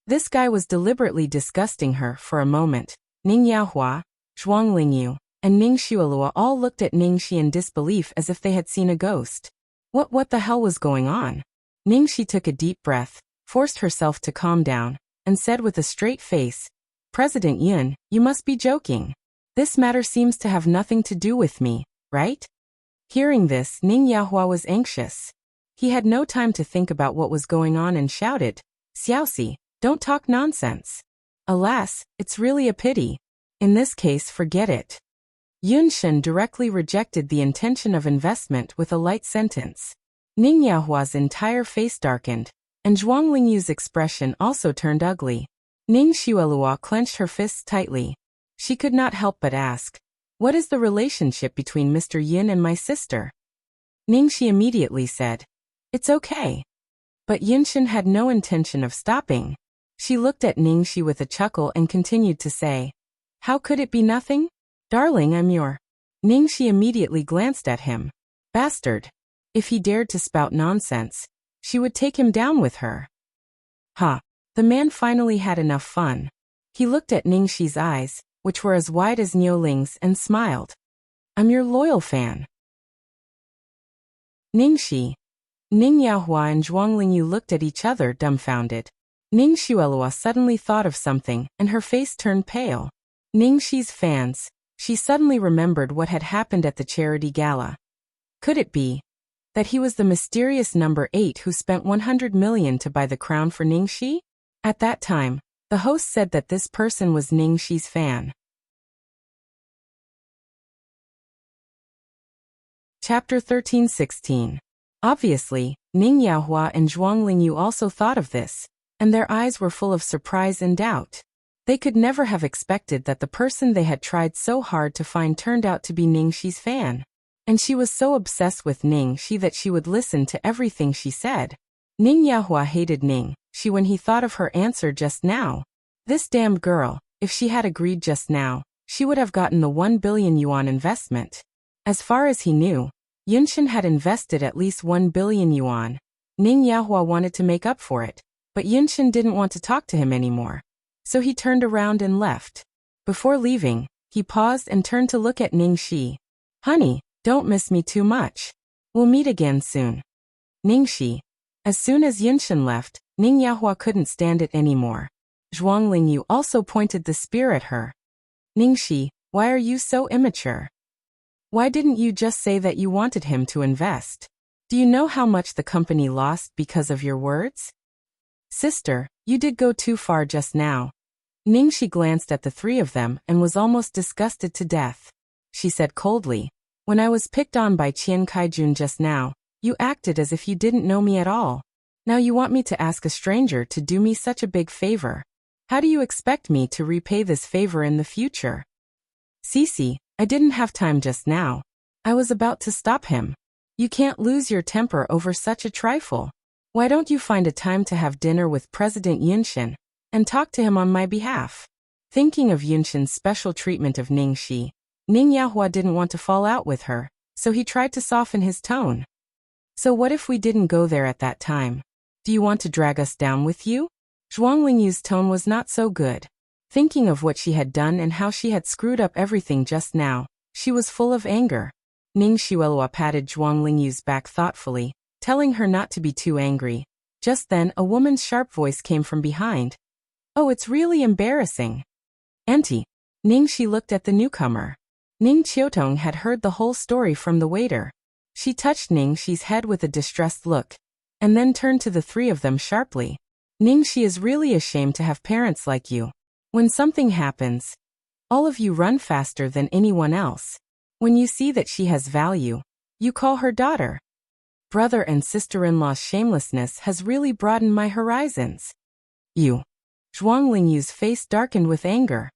This guy was deliberately disgusting her. For a moment, Ning Yaohua, Zhuang Lingyu, and Ning Xuelua all looked at Ningxi in disbelief as if they had seen a ghost. What the hell was going on? Ningxi took a deep breath, forced herself to calm down, and said with a straight face, "President Yun, you must be joking. This matter seems to have nothing to do with me, right?" Hearing this, Ning Yaohua was anxious. He had no time to think about what was going on and shouted, "Xiaoxi, don't talk nonsense. Alas, it's really a pity. In this case, forget it." Yunshin directly rejected the intention of investment with a light sentence. Ning Yaohua's entire face darkened, and Zhuang Lingyu's expression also turned ugly. Ning Xuelua clenched her fists tightly. She could not help but ask, "What is the relationship between Mr. Yin and my sister?" Ningxi immediately said, "It's okay." But Yunshin had no intention of stopping. She looked at Ningxi with a chuckle and continued to say, "How could it be nothing? Darling, I'm your..." Ningxi immediately glanced at him. Bastard. If he dared to spout nonsense, she would take him down with her. The man finally had enough fun. He looked at Ningxi's eyes, which were as wide as Niuling's, and smiled. "I'm your loyal fan." Ningxi, Ning Yaohua and Zhuang Lingyu looked at each other dumbfounded. Ning Xuelua suddenly thought of something, and her face turned pale. Ningxi's fans. She suddenly remembered what had happened at the charity gala. Could it be that he was the mysterious number 8 who spent 100 million to buy the crown for Ningxi? At that time, the host said that this person was Ningxi's fan. Chapter 13:16. Obviously, Ning Yaohua and Zhuang Lingyu also thought of this, and their eyes were full of surprise and doubt. They could never have expected that the person they had tried so hard to find turned out to be Ningxi's fan. And she was so obsessed with Ningxi that she would listen to everything she said. Ning Yaohua hated Ningxi when he thought of her answer just now. This damned girl, if she had agreed just now, she would have gotten the 1 billion yuan investment. As far as he knew, Yunshin had invested at least 1 billion yuan. Ning Yaohua wanted to make up for it, but Yunshin didn't want to talk to him anymore. So he turned around and left. Before leaving, he paused and turned to look at Ningxi. Honey, don't miss me too much. We'll meet again soon. Ningxi. As soon as Yunshin left, Ning Yaohua couldn't stand it anymore. Zhuang Lingyu also pointed the spear at her. Ningxi, why are you so immature? Why didn't you just say that you wanted him to invest? Do you know how much the company lost because of your words? Sister, you did go too far just now. Ningxi glanced at the three of them and was almost disgusted to death. She said coldly, when I was picked on by Qian Kaijun just now, you acted as if you didn't know me at all. Now you want me to ask a stranger to do me such a big favor. How do you expect me to repay this favor in the future? Cece, I didn't have time just now. I was about to stop him. You can't lose your temper over such a trifle. Why don't you find a time to have dinner with President Yunshin and talk to him on my behalf? Thinking of Yunshin's special treatment of Ningxi, Ning Yaohua didn't want to fall out with her, so he tried to soften his tone. So what if we didn't go there at that time? Do you want to drag us down with you? Zhuang Lingyu's tone was not so good. Thinking of what she had done and how she had screwed up everything just now, she was full of anger. Ning Xuelua patted Zhuang Lingyu's back thoughtfully, telling her not to be too angry. Just then a woman's sharp voice came from behind. Oh, it's really embarrassing. Auntie. Ningxi looked at the newcomer. Ning Qiutong had heard the whole story from the waiter. She touched Ningxi's head with a distressed look, and then turned to the three of them sharply. Ningxi is really ashamed to have parents like you. When something happens, all of you run faster than anyone else. When you see that she has value, you call her daughter. Brother and sister-in-law's shamelessness has really broadened my horizons. You. Zhuang Lingyu's face darkened with anger.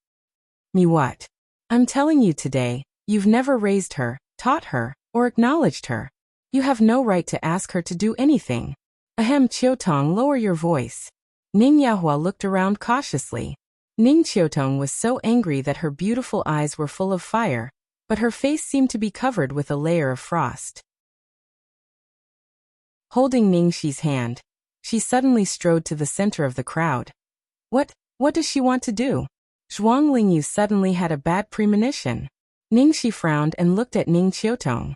Me what? I'm telling you today, you've never raised her, taught her, or acknowledged her. You have no right to ask her to do anything. Ahem, Qiutong, lower your voice. Ning Yaohua looked around cautiously. Ning Qiutong was so angry that her beautiful eyes were full of fire, but her face seemed to be covered with a layer of frost. Holding Ningxi's hand, she suddenly strode to the center of the crowd. What does she want to do? Zhuang Lingyu suddenly had a bad premonition. Ningxi frowned and looked at Ning Qiutong.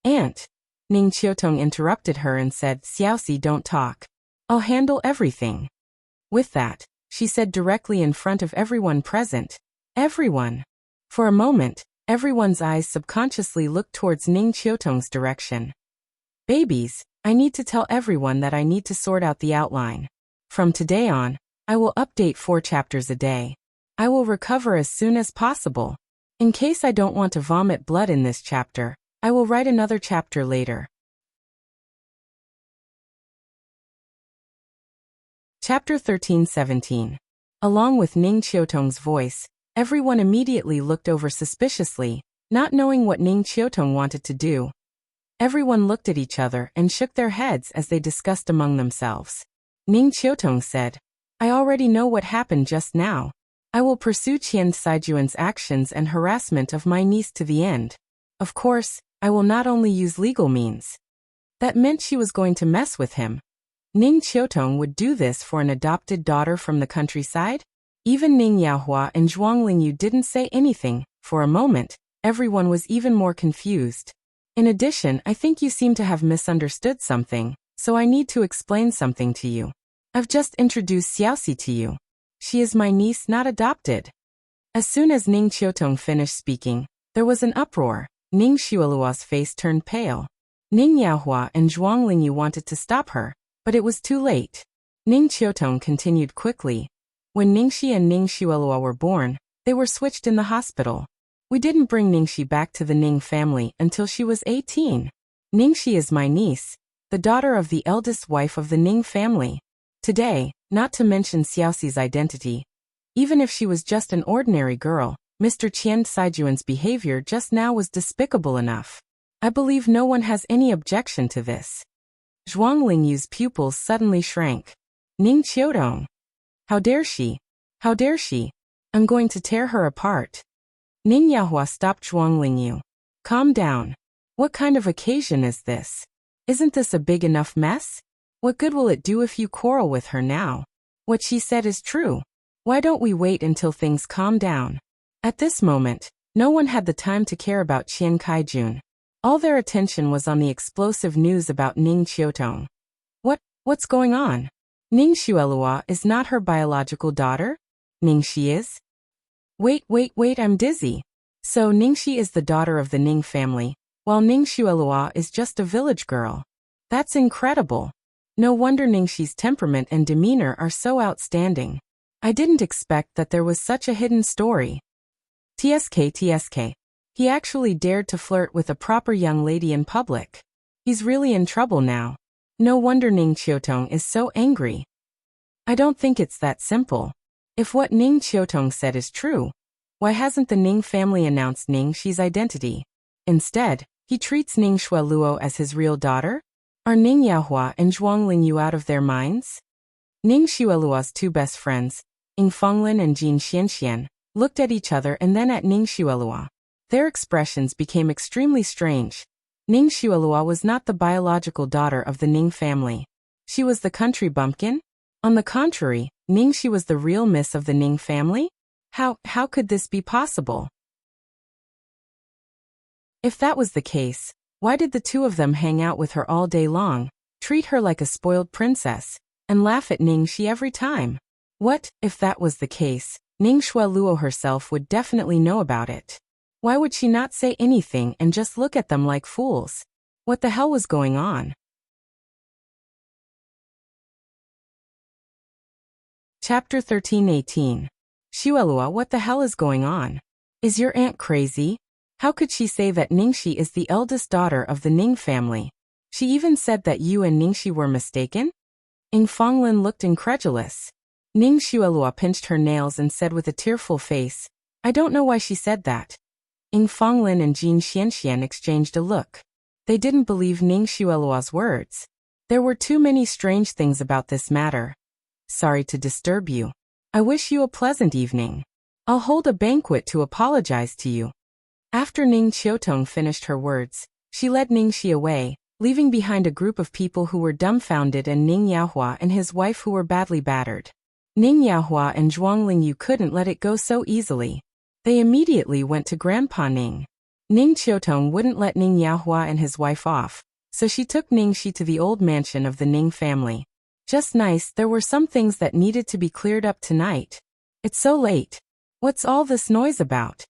Aunt. Ning Qiutong interrupted her and said, Xiaoxi, don't talk. I'll handle everything. With that, she said directly in front of everyone present. Everyone. For a moment, everyone's eyes subconsciously looked towards Ning Qiutong's direction. Babies, I need to tell everyone that I need to sort out the outline. From today on, I will update 4 chapters a day. I will recover as soon as possible. In case I don't want to vomit blood in this chapter, I will write another chapter later. Chapter 13:17. Along with Ning Qiutong's voice, everyone immediately looked over suspiciously, not knowing what Ning Qiutong wanted to do. Everyone looked at each other and shook their heads as they discussed among themselves. Ning Qiutong said, I already know what happened just now. I will pursue Qian Saijuan's actions and harassment of my niece to the end. Of course, I will not only use legal means. That meant she was going to mess with him. Ning Qiutong would do this for an adopted daughter from the countryside? Even Ning Yaohua and Zhuang Lingyu didn't say anything. For a moment, everyone was even more confused. In addition, I think you seem to have misunderstood something, so I need to explain something to you. I've just introduced Xiaoxi to you. She is my niece, not adopted. As soon as Ning Qiutong finished speaking, there was an uproar. Ning Xueluo's face turned pale. Ning Yaohua and Zhuang Lingyu wanted to stop her, but it was too late. Ning Qiutong continued quickly. When Ningxi and Ning Xueluo were born, they were switched in the hospital. We didn't bring Ningxi back to the Ning family until she was 18. Ningxi is my niece, the daughter of the eldest wife of the Ning family. Today, not to mention Xiaoxi's identity, even if she was just an ordinary girl, Mr. Qian Saijuan's behavior just now was despicable enough. I believe no one has any objection to this. Zhuang Lingyu's pupils suddenly shrank. Ning Qiutong. How dare she? How dare she? I'm going to tear her apart. Ning Yaohua stopped Zhuang Lingyu. Calm down. What kind of occasion is this? Isn't this a big enough mess? What good will it do if you quarrel with her now? What she said is true. Why don't we wait until things calm down? At this moment, no one had the time to care about Qian Kaijun. All their attention was on the explosive news about Ning Qiutong. What's going on? Ning Xueluo is not her biological daughter? Ningxi is? Wait, I'm dizzy. So Ningxi is the daughter of the Ning family, while Ning Xueluo is just a village girl. That's incredible. No wonder Ningxi's temperament and demeanor are so outstanding. I didn't expect that there was such a hidden story. TSK. He actually dared to flirt with a proper young lady in public. He's really in trouble now. No wonder Ning Qiutong is so angry. I don't think it's that simple. If what Ning Qiutong said is true, why hasn't the Ning family announced Ningxi's identity? Instead, he treats Ning Xueluo as his real daughter? Are Ning Yaohua and Zhuang Lingyu out of their minds? Ning Xueluo's two best friends, Ying Fenglin and Jin Xianxian, looked at each other and then at Ning Xueluo. Their expressions became extremely strange. Ning Xueluo was not the biological daughter of the Ning family. She was the country bumpkin? On the contrary, Ningxi was the real miss of the Ning family? How could this be possible? If that was the case, why did the two of them hang out with her all day long, treat her like a spoiled princess, and laugh at Ningxi every time? What, if that was the case, Ning Xueluo herself would definitely know about it. Why would she not say anything and just look at them like fools? What the hell was going on? Chapter 13:18. Xueluo, what the hell is going on? Is your aunt crazy? How could she say that Ningxi is the eldest daughter of the Ning family? She even said that you and Ningxi were mistaken? Ying Fenglin looked incredulous. Ning Xueluo pinched her nails and said with a tearful face, I don't know why she said that. Ying Fenglin and Jin Xianxian exchanged a look. They didn't believe Ning Xueluo's words. There were too many strange things about this matter. Sorry to disturb you. I wish you a pleasant evening. I'll hold a banquet to apologize to you. After Ning Qiutong finished her words, she led Ningxi away, leaving behind a group of people who were dumbfounded and Ning Yaohua and his wife who were badly battered. Ning Yaohua and Zhuang Lingyu couldn't let it go so easily. They immediately went to Grandpa Ning. Ning Qiutong wouldn't let Ning Yaohua and his wife off, so she took Ningxi to the old mansion of the Ning family. Just nice, there were some things that needed to be cleared up tonight. It's so late. What's all this noise about?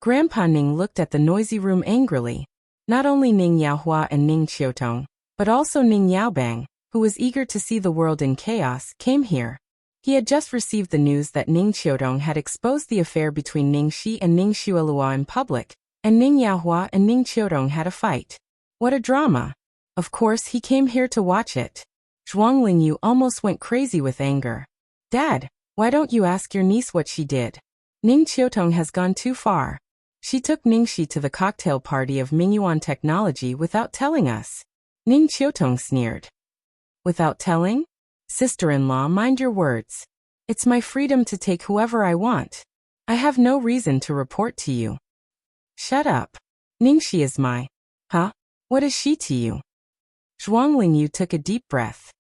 Grandpa Ning looked at the noisy room angrily. Not only Ning Yaohua and Ning Qiutong, but also Ning Yaobang, who was eager to see the world in chaos, came here. He had just received the news that Ning Qiutong had exposed the affair between Ningxi and Ning Xueluo in public, and Ning Yaohua and Ning Qiutong had a fight. What a drama! Of course he came here to watch it. Zhuang Lingyu almost went crazy with anger. Dad, why don't you ask your niece what she did? Ning Qiutong has gone too far. She took Ningxi to the cocktail party of Mingyuan Technology without telling us. Ning Qiutong sneered. Without telling? Sister-in-law, mind your words. It's my freedom to take whoever I want. I have no reason to report to you. Shut up. Ningxi is my... Huh? What is she to you? Zhuang Lingyu took a deep breath.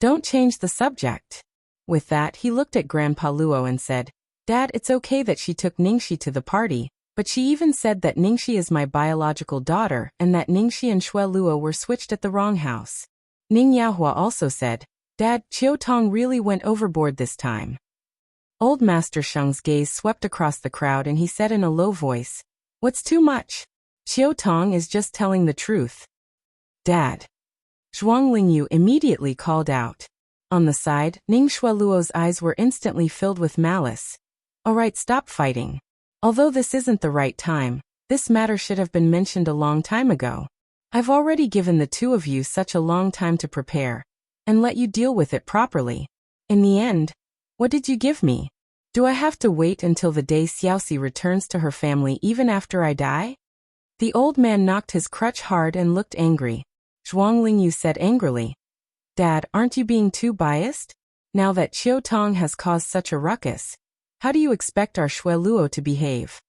Don't change the subject. With that, he looked at Grandpa Luo and said, Dad, it's okay that she took Ningxi to the party, but she even said that Ningxi is my biological daughter and that Ningxi and Shui Luo were switched at the wrong house. Ning Yaohua also said, Dad, Chiu Tong really went overboard this time. Old Master Sheng's gaze swept across the crowd and he said in a low voice, "What's too much? Chiu Tong is just telling the truth." Dad. Zhuang Lingyu immediately called out. On the side, Ning Shueluo's eyes were instantly filled with malice. "Alright, stop fighting. Although this isn't the right time, this matter should have been mentioned a long time ago. I've already given the two of you such a long time to prepare, and let you deal with it properly. In the end, what did you give me? Do I have to wait until the day Xiaoxi returns to her family even after I die?" The old man knocked his crutch hard and looked angry. Zhuang Lingyu said angrily, "Dad, aren't you being too biased? Now that Chiu Tong has caused such a ruckus, how do you expect our Shueluo to behave?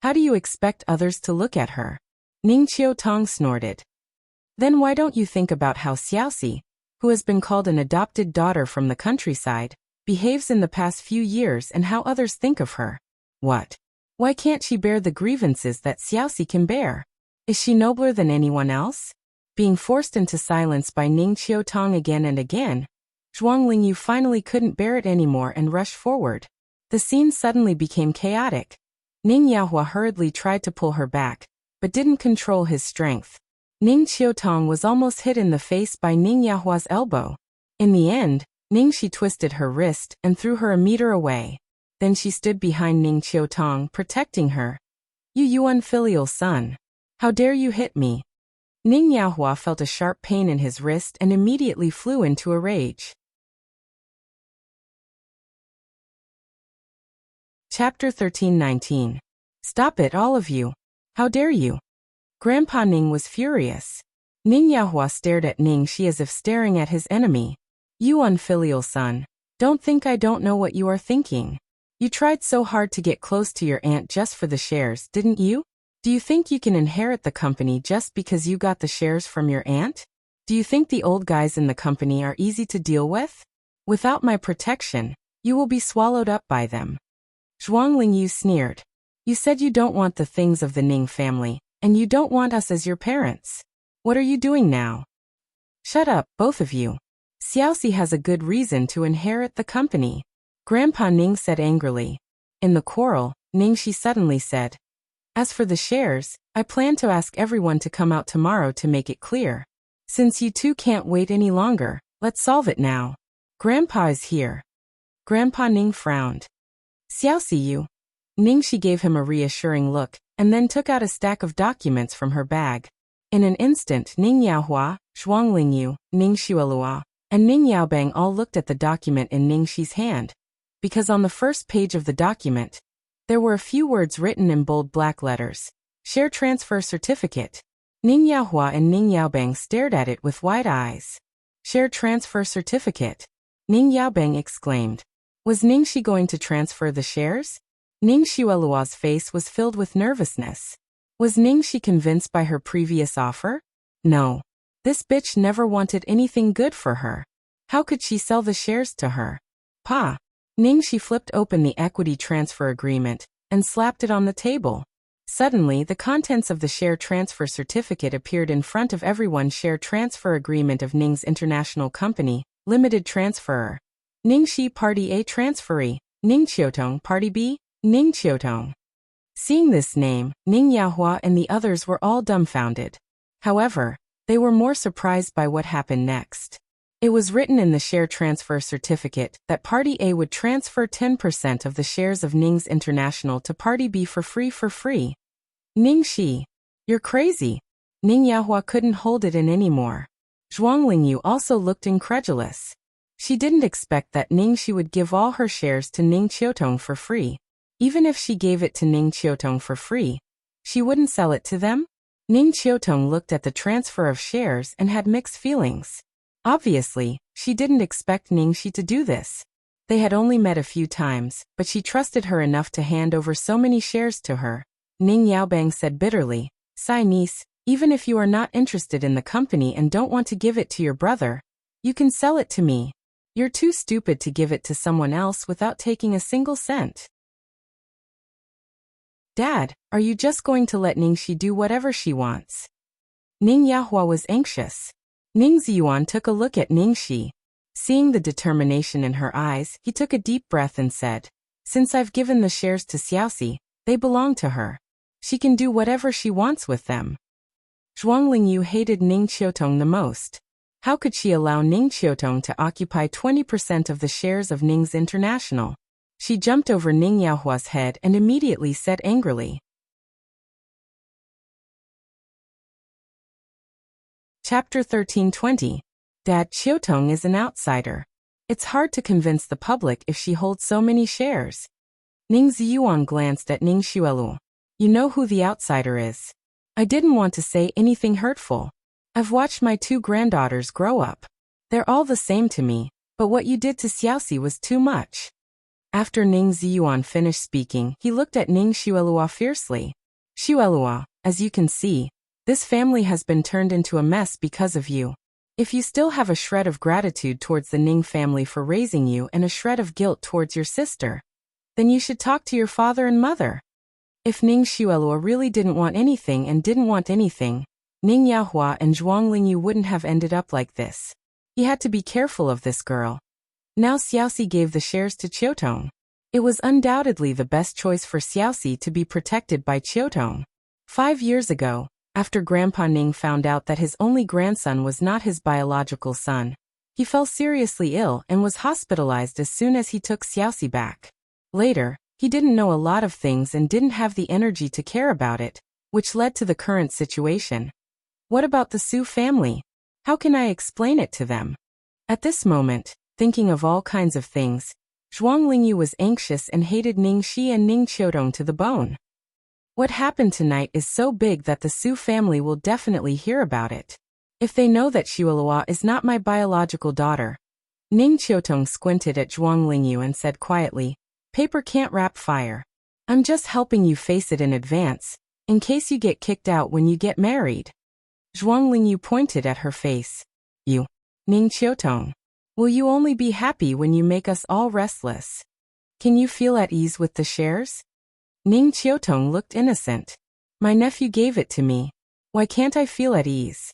How do you expect others to look at her?" Ning Chiu Tong snorted. "Then why don't you think about how Xiaoxi, who has been called an adopted daughter from the countryside, behaves in the past few years and how others think of her? What? Why can't she bear the grievances that Xiaoxi can bear? Is she nobler than anyone else?" Being forced into silence by Ning Chiu Tong again and again, Zhuang Lingyu finally couldn't bear it anymore and rushed forward. The scene suddenly became chaotic. Ning Yaohua hurriedly tried to pull her back, but didn't control his strength. Ning Chiu Tong was almost hit in the face by Ning Yaohua's elbow. In the end, Ning Shi twisted her wrist and threw her a meter away. Then she stood behind Ning Chiu Tong, protecting her. You unfilial son. How dare you hit me?" Ning Yaohua felt a sharp pain in his wrist and immediately flew into a rage. Chapter 13:19. "Stop it, all of you. How dare you?" Grandpa Ning was furious. Ning Yaohua stared at Ning Shi as if staring at his enemy. "You unfilial son. Don't think I don't know what you are thinking. You tried so hard to get close to your aunt just for the shares, didn't you? Do you think you can inherit the company just because you got the shares from your aunt? Do you think the old guys in the company are easy to deal with? Without my protection, you will be swallowed up by them." Zhuang Lingyu sneered. "You said you don't want the things of the Ning family, and you don't want us as your parents. What are you doing now?" "Shut up, both of you. Xiaoxi has a good reason to inherit the company," Grandpa Ning said angrily. In the quarrel, Ning Shi suddenly said, "As for the shares, I plan to ask everyone to come out tomorrow to make it clear. Since you two can't wait any longer, let's solve it now. Grandpa is here." Grandpa Ning frowned. "Xiaoxi, you." Ning Shi gave him a reassuring look, and then took out a stack of documents from her bag. In an instant, Ning Yaohua, Zhuang Lingyu, Ning Shuelua, and Ning Yaobang all looked at the document in Ning Shi's hand. Because on the first page of the document, there were a few words written in bold black letters. "Share transfer certificate." Ning Yaohua and Ning Yaobang stared at it with wide eyes. "Share transfer certificate?" Ning Yaobang exclaimed. Was Ning Shi going to transfer the shares? Ning Shuelua's face was filled with nervousness. Was Ning Shi convinced by her previous offer? No. This bitch never wanted anything good for her. How could she sell the shares to her? Pa! Ning Shi flipped open the equity transfer agreement and slapped it on the table. Suddenly, the contents of the share transfer certificate appeared in front of everyone. Share transfer agreement of Ning's International Company, Limited Transferor. Ning Shi Party A transferee, Ning Chiutong Party B, Ning Chiutong. Seeing this name, Ning Yaohua and the others were all dumbfounded. However, they were more surprised by what happened next. It was written in the share transfer certificate that Party A would transfer 10% of the shares of Ning's International to Party B for free. Ning Shi, you're crazy. Ning Yaohua couldn't hold it in anymore. Zhuang Lingyu also looked incredulous. She didn't expect that Ning Shi would give all her shares to Ning Chiutong for free. Even if she gave it to Ning Chiutong for free, she wouldn't sell it to them? Ning Chiutong looked at the transfer of shares and had mixed feelings. Obviously, she didn't expect Ning Shi to do this. They had only met a few times, but she trusted her enough to hand over so many shares to her. Ning Yaobang said bitterly, "Sai niece, even if you are not interested in the company and don't want to give it to your brother, you can sell it to me. You're too stupid to give it to someone else without taking a single cent." Dad, are you just going to let Ning Shi do whatever she wants? Ning Yaohua was anxious. Ning Ziyuan took a look at Ningxi. Seeing the determination in her eyes, he took a deep breath and said, "Since I've given the shares to Xiaoxi, they belong to her. She can do whatever she wants with them." Zhuang Lingyu hated Ning Qiutong the most. How could she allow Ning Qiutong to occupy 20% of the shares of Ning's International? She jumped over Ning Yaohua's head and immediately said angrily. Chapter 1320. Dad, Qiutong is an outsider. It's hard to convince the public if she holds so many shares. Ning Ziyuan glanced at Ning Xuelu. You know who the outsider is. I didn't want to say anything hurtful. I've watched my 2 granddaughters grow up. They're all the same to me, but what you did to Xiaoxi was too much. After Ning Ziyuan finished speaking, he looked at Ning Xuelua fiercely. Xuelua, as you can see, this family has been turned into a mess because of you. If you still have a shred of gratitude towards the Ning family for raising you and a shred of guilt towards your sister, then you should talk to your father and mother. If Ning Xuelua really didn't want anything and didn't want anything, Ning Yaohua and Zhuang Lingyu wouldn't have ended up like this. He had to be careful of this girl. Now Xiaoxi gave the shares to Qiutong. It was undoubtedly the best choice for Xiaoxi to be protected by Qiutong. 5 years ago, after Grandpa Ning found out that his only grandson was not his biological son, he fell seriously ill and was hospitalized as soon as he took Xiaoxi back. Later, he didn't know a lot of things and didn't have the energy to care about it, which led to the current situation. What about the Su family? How can I explain it to them? At this moment, thinking of all kinds of things, Zhuang Lingyu was anxious and hated Ning Shi and Ning Qiutong to the bone. What happened tonight is so big that the Su family will definitely hear about it. If they know that Xuelua is not my biological daughter. Ning Qiutong squinted at Zhuang Lingyu and said quietly, "Paper can't wrap fire. I'm just helping you face it in advance, in case you get kicked out when you get married." Zhuang Lingyu pointed at her face. "You, Ning Qiutong, will you only be happy when you make us all restless? Can you feel at ease with the shares?" Ning Qiutong looked innocent. "My nephew gave it to me. Why can't I feel at ease?"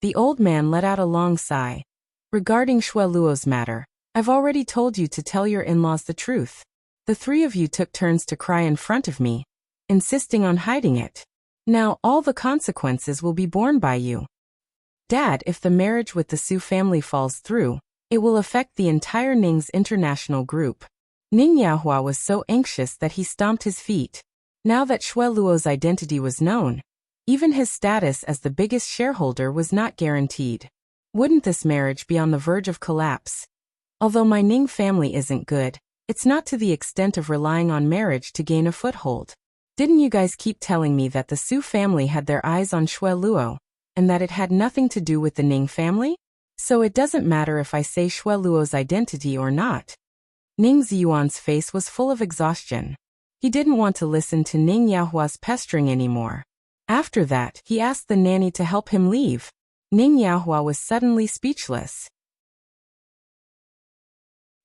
The old man let out a long sigh. "Regarding Xueluo's matter, I've already told you to tell your in-laws the truth. The 3 of you took turns to cry in front of me, insisting on hiding it. Now all the consequences will be borne by you. Dad, if the marriage with the Su family falls through, it will affect the entire Ning's international group." Ning Yaohua was so anxious that he stomped his feet. Now that Xueluo's identity was known, even his status as the biggest shareholder was not guaranteed. Wouldn't this marriage be on the verge of collapse? Although my Ning family isn't good, it's not to the extent of relying on marriage to gain a foothold. Didn't you guys keep telling me that the Su family had their eyes on Xueluo, and that it had nothing to do with the Ning family? So it doesn't matter if I say Xueluo's identity or not. Ning Ziyuan's face was full of exhaustion. He didn't want to listen to Ning Yaohua's pestering anymore. After that, he asked the nanny to help him leave. Ning Yaohua was suddenly speechless.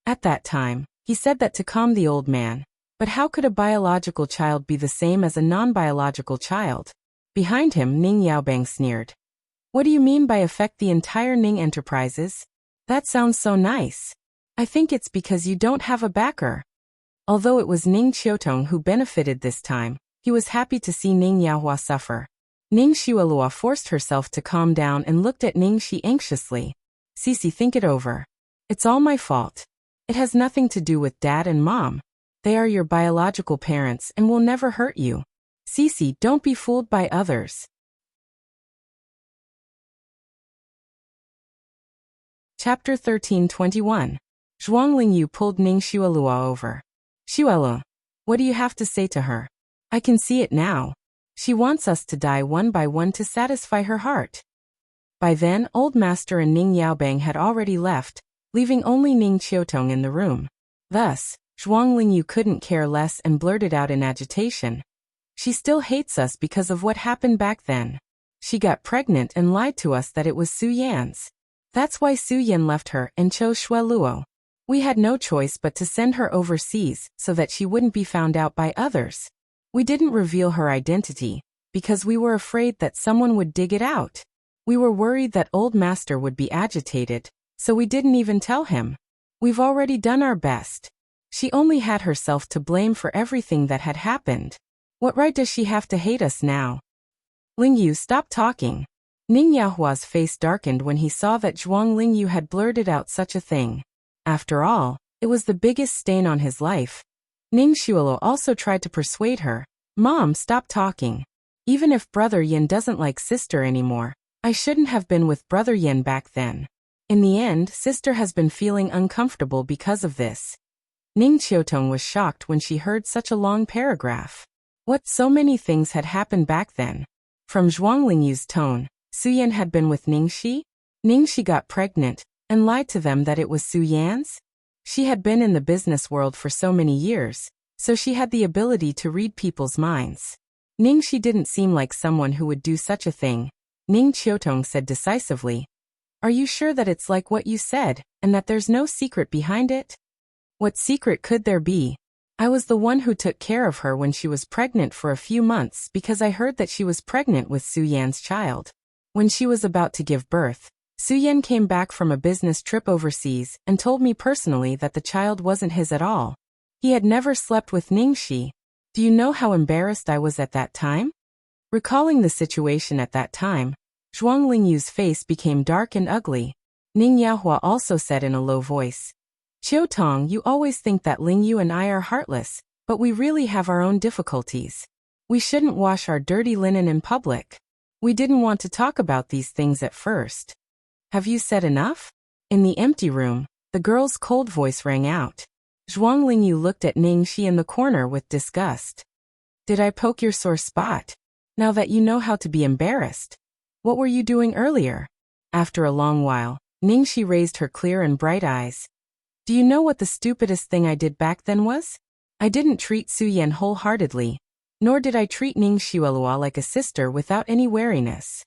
At that time, he said that to calm the old man. But how could a biological child be the same as a non-biological child? Behind him, Ning Yaobang sneered. "What do you mean by affect the entire Ning Enterprises? That sounds so nice. I think it's because you don't have a backer." Although it was Ning Qiutong who benefited this time, he was happy to see Ning Yaohua suffer. Ning Xuelua forced herself to calm down and looked at Ning Shi anxiously. "Cici, think it over. It's all my fault. It has nothing to do with Dad and Mom. They are your biological parents and will never hurt you. Cici, don't be fooled by others." Chapter 1321. Zhuang Lingyu pulled Ning Xuelua over. "Xuelu, what do you have to say to her? I can see it now. She wants us to die one by one to satisfy her heart." By then, Old Master and Ning Yaobang had already left, leaving only Ning Qiutong in the room. Thus, Zhuang Lingyu couldn't care less and blurted out in agitation. "She still hates us because of what happened back then. She got pregnant and lied to us that it was Su Yan's. That's why Su Yan left her and chose Xueluo. We had no choice but to send her overseas so that she wouldn't be found out by others. We didn't reveal her identity because we were afraid that someone would dig it out. We were worried that old master would be agitated, so we didn't even tell him. We've already done our best. She only had herself to blame for everything that had happened. What right does she have to hate us now? Lingyu, stop talking. Ning Yahua's face darkened when he saw that Zhuang Lingyu had blurted out such a thing. After all, it was the biggest stain on his life. Ning Xuelu also tried to persuade her. Mom, stop talking. Even if Brother Yin doesn't like sister anymore, I shouldn't have been with Brother Yin back then. In the end, sister has been feeling uncomfortable because of this. Ning Qiutong was shocked when she heard such a long paragraph. What, so many things had happened back then? From Zhuang Lingyu's tone, Su Yan had been with Ningxi? Ningxi got pregnant and lied to them that it was Su Yan's? She had been in the business world for so many years, so she had the ability to read people's minds. Ningxi didn't seem like someone who would do such a thing. Ning Qiutong said decisively, "Are you sure that it's like what you said, and that there's no secret behind it?" "What secret could there be? I was the one who took care of her when she was pregnant for a few months because I heard that she was pregnant with Su Yan's child. When she was about to give birth, Su Yan came back from a business trip overseas and told me personally that the child wasn't his at all. He had never slept with Ningxi. Do you know how embarrassed I was at that time?" Recalling the situation at that time, Zhuang Lingyu's face became dark and ugly. Ning Yahua also said in a low voice, "Qiutong, you always think that Lingyu and I are heartless, but we really have our own difficulties. We shouldn't wash our dirty linen in public. We didn't want to talk about these things at first." "Have you said enough?" In the empty room, the girl's cold voice rang out. Zhuang Lingyu looked at Ningxi in the corner with disgust. "Did I poke your sore spot? Now that you know how to be embarrassed. What were you doing earlier?" After a long while, Ningxi raised her clear and bright eyes. "Do you know what the stupidest thing I did back then was? I didn't treat Su Yan wholeheartedly, nor did I treat Ning Xuelua like a sister without any wariness.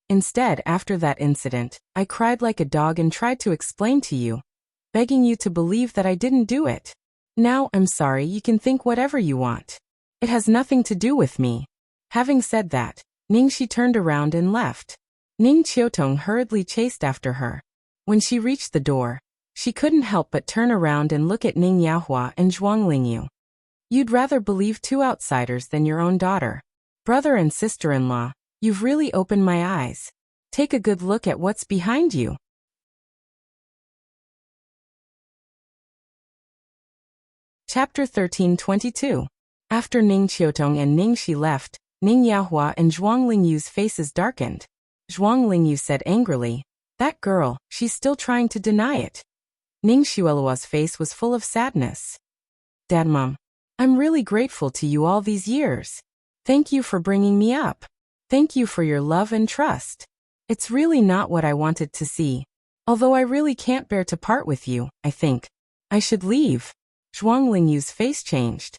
Instead, after that incident, I cried like a dog and tried to explain to you, begging you to believe that I didn't do it. Now, I'm sorry, you can think whatever you want. It has nothing to do with me." Having said that, Ningxi turned around and left. Ning Qiutong hurriedly chased after her. When she reached the door, she couldn't help but turn around and look at Ning Yahua and Zhuang Lingyu. "You'd rather believe two outsiders than your own daughter. Brother and sister-in-law, you've really opened my eyes. Take a good look at what's behind you." Chapter 13:22. After Ning Qiutong and Ningxi left, Ning Yahua and Zhuang Lingyu's faces darkened. Zhuang Lingyu said angrily, "That girl, she's still trying to deny it." Ning Xuelua's face was full of sadness. "Dad, Mom, I'm really grateful to you all these years. Thank you for bringing me up. Thank you for your love and trust. It's really not what I wanted to see. Although I really can't bear to part with you, I think I should leave." Zhuang Lingyu's face changed.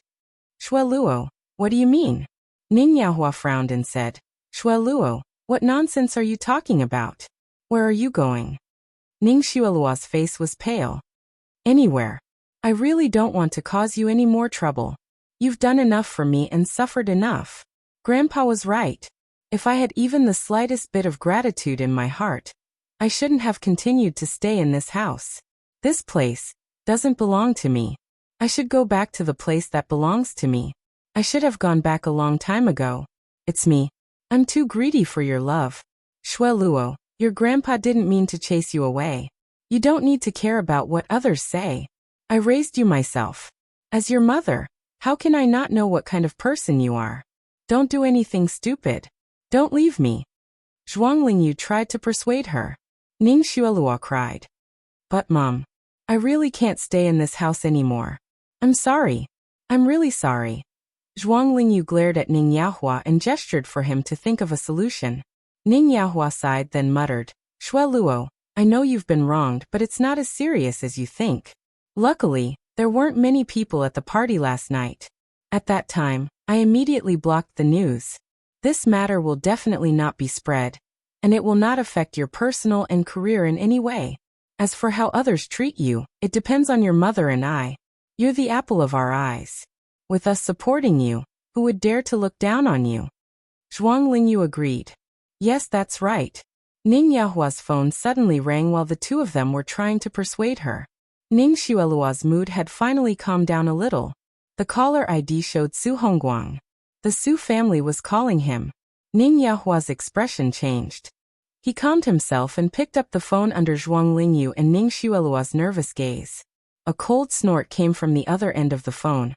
"Xueluo, what do you mean?" Ning Yahua frowned and said, "Xueluo, what nonsense are you talking about? Where are you going?" Ning Xuelua's face was pale. "Anywhere. I really don't want to cause you any more trouble. You've done enough for me and suffered enough. Grandpa was right. If I had even the slightest bit of gratitude in my heart, I shouldn't have continued to stay in this house. This place doesn't belong to me. I should go back to the place that belongs to me. I should have gone back a long time ago. It's me. I'm too greedy for your love. Xueluo, your grandpa didn't mean to chase you away. You don't need to care about what others say. I raised you myself. As your mother, how can I not know what kind of person you are? Don't do anything stupid. Don't leave me." Zhuang Lingyu tried to persuade her. Ning Xuelua cried, "But Mom, I really can't stay in this house anymore. I'm sorry. I'm really sorry." Zhuang Lingyu glared at Ning Yahua and gestured for him to think of a solution. Ning Yahua sighed, then muttered, "Xueluo, I know you've been wronged, but it's not as serious as you think. Luckily, there weren't many people at the party last night. At that time, I immediately blocked the news. This matter will definitely not be spread, and it will not affect your personal and career in any way. As for how others treat you, it depends on your mother and I. You're the apple of our eyes. With us supporting you, who would dare to look down on you?" Zhuang Lingyu agreed. Yes, that's right. Ning Yahua's phone suddenly rang while the two of them were trying to persuade her. Ning Xueluo's mood had finally calmed down a little. The caller ID showed Su Hongguang. The Su family was calling him. Ning Yahua's expression changed. He calmed himself and picked up the phone under Zhuang Lingyu and Ning Xueluo's nervous gaze. A cold snort came from the other end of the phone.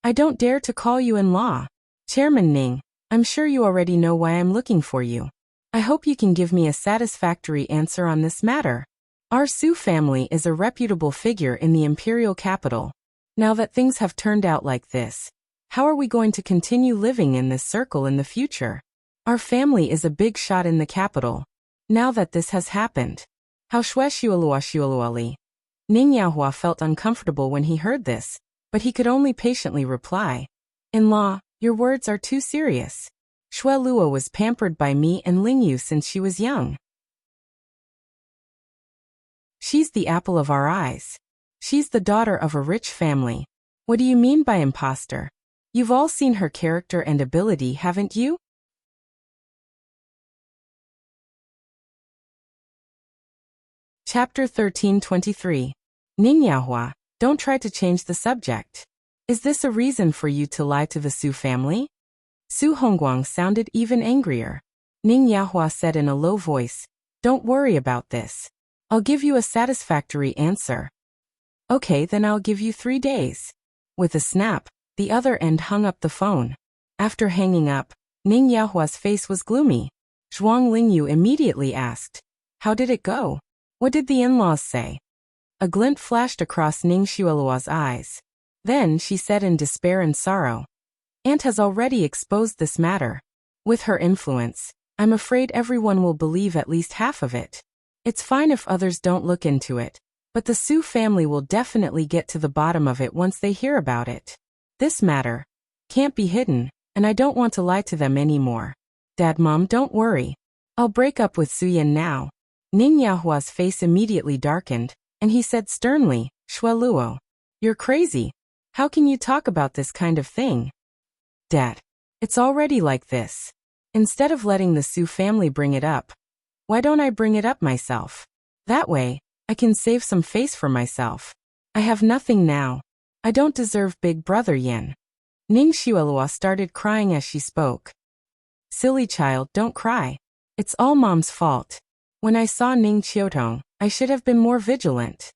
I don't dare to call you in-law. Chairman Ning, I'm sure you already know why I'm looking for you. I hope you can give me a satisfactory answer on this matter. Our Su family is a reputable figure in the imperial capital. Now that things have turned out like this, how are we going to continue living in this circle in the future? Our family is a big shot in the capital. Now that this has happened, how Xueluali? Ning Yahua felt uncomfortable when he heard this, but he could only patiently reply. In-law, your words are too serious. Xueluo was pampered by me and Lingyu since she was young. She's the apple of our eyes. She's the daughter of a rich family. What do you mean by imposter? You've all seen her character and ability, haven't you? Chapter 13:23. Ning Yahua, don't try to change the subject. Is this a reason for you to lie to the Su family? Su Hongguang sounded even angrier. Ning Yahua said in a low voice, don't worry about this. I'll give you a satisfactory answer. Okay, then I'll give you 3 days. With a snap, the other end hung up the phone. After hanging up, Ning Yahua's face was gloomy. Zhuang Lingyu immediately asked, how did it go? What did the in-laws say? A glint flashed across Ning Xueluo's eyes. Then she said in despair and sorrow, Aunt has already exposed this matter. With her influence, I'm afraid everyone will believe at least half of it. It's fine if others don't look into it, but the Su family will definitely get to the bottom of it once they hear about it. This matter can't be hidden, and I don't want to lie to them anymore. Dad, Mom, don't worry. I'll break up with Su Yan now. Ning Yahua's face immediately darkened, and he said sternly, Xueluo, you're crazy. How can you talk about this kind of thing? Dad, it's already like this. Instead of letting the Su family bring it up, why don't I bring it up myself? That way, I can save some face for myself. I have nothing now. I don't deserve Big Brother Yan. Ning Xuelua started crying as she spoke. Silly child, don't cry. It's all Mom's fault. When I saw Ning Qiutong, I should have been more vigilant.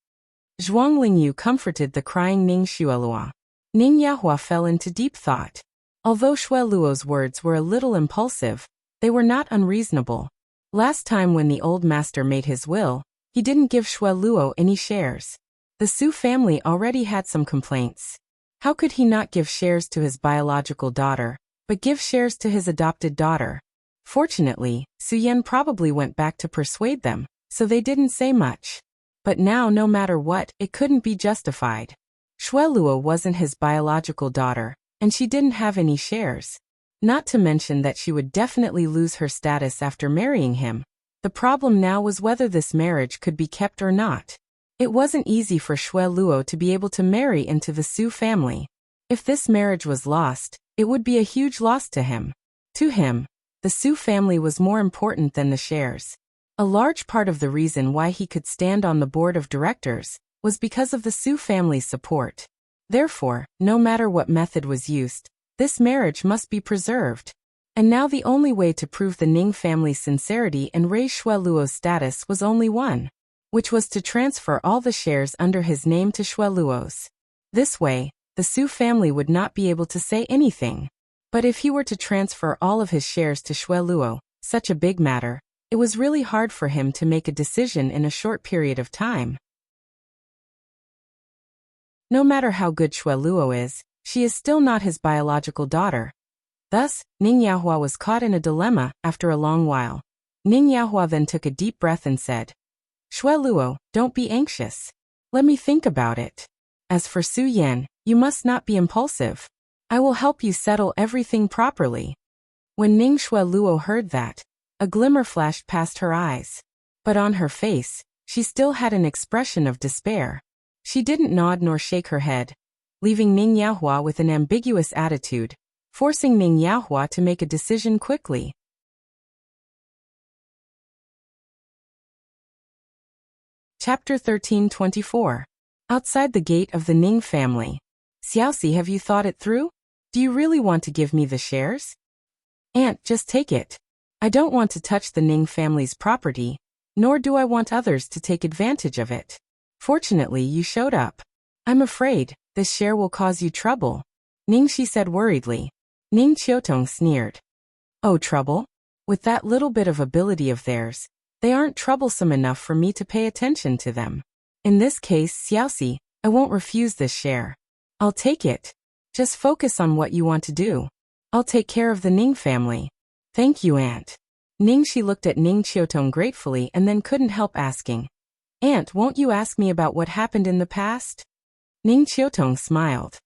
Zhuang Lingyu comforted the crying Ning Xuelua. Ning Yahua fell into deep thought. Although Xueluo's words were a little impulsive, they were not unreasonable. Last time when the old master made his will, he didn't give Xueluo any shares. The Su family already had some complaints. How could he not give shares to his biological daughter, but give shares to his adopted daughter? Fortunately, Su Yan probably went back to persuade them, so they didn't say much. But now no matter what, it couldn't be justified. Xueluo wasn't his biological daughter, and she didn't have any shares. Not to mention that she would definitely lose her status after marrying him. The problem now was whether this marriage could be kept or not. It wasn't easy for Xueluo to be able to marry into the Su family. If this marriage was lost, it would be a huge loss to him. To him, the Su family was more important than the shares. A large part of the reason why he could stand on the board of directors was because of the Su family's support. Therefore, no matter what method was used, this marriage must be preserved. And now the only way to prove the Ning family's sincerity and raise Xueluo's status was only one, which was to transfer all the shares under his name to Xueluo's. This way, the Su family would not be able to say anything. But if he were to transfer all of his shares to Xueluo, such a big matter, it was really hard for him to make a decision in a short period of time. No matter how good Xueluo is, she is still not his biological daughter. Thus, Ning Yahua was caught in a dilemma after a long while. Ning Yahua then took a deep breath and said, Xueluo, don't be anxious. Let me think about it. As for Su Yan, you must not be impulsive. I will help you settle everything properly. When Ning Xueluo heard that, a glimmer flashed past her eyes. But on her face, she still had an expression of despair. She didn't nod nor shake her head, leaving Ning Yahua with an ambiguous attitude. forcing Ning Yaohua to make a decision quickly. Chapter 13:24. Outside the gate of the Ning family. Xiaoxi, have you thought it through? Do you really want to give me the shares? Aunt, just take it. I don't want to touch the Ning family's property, nor do I want others to take advantage of it. Fortunately, you showed up. I'm afraid this share will cause you trouble, Ningxi said worriedly. Ning Qiutong sneered. Oh, trouble? With that little bit of ability of theirs, they aren't troublesome enough for me to pay attention to them. In this case, Xiaoxi, I won't refuse this share. I'll take it. Just focus on what you want to do. I'll take care of the Ning family. Thank you, Aunt. Ningxi looked at Ning Qiutong gratefully and then couldn't help asking, Aunt, won't you ask me about what happened in the past? Ning Qiutong smiled.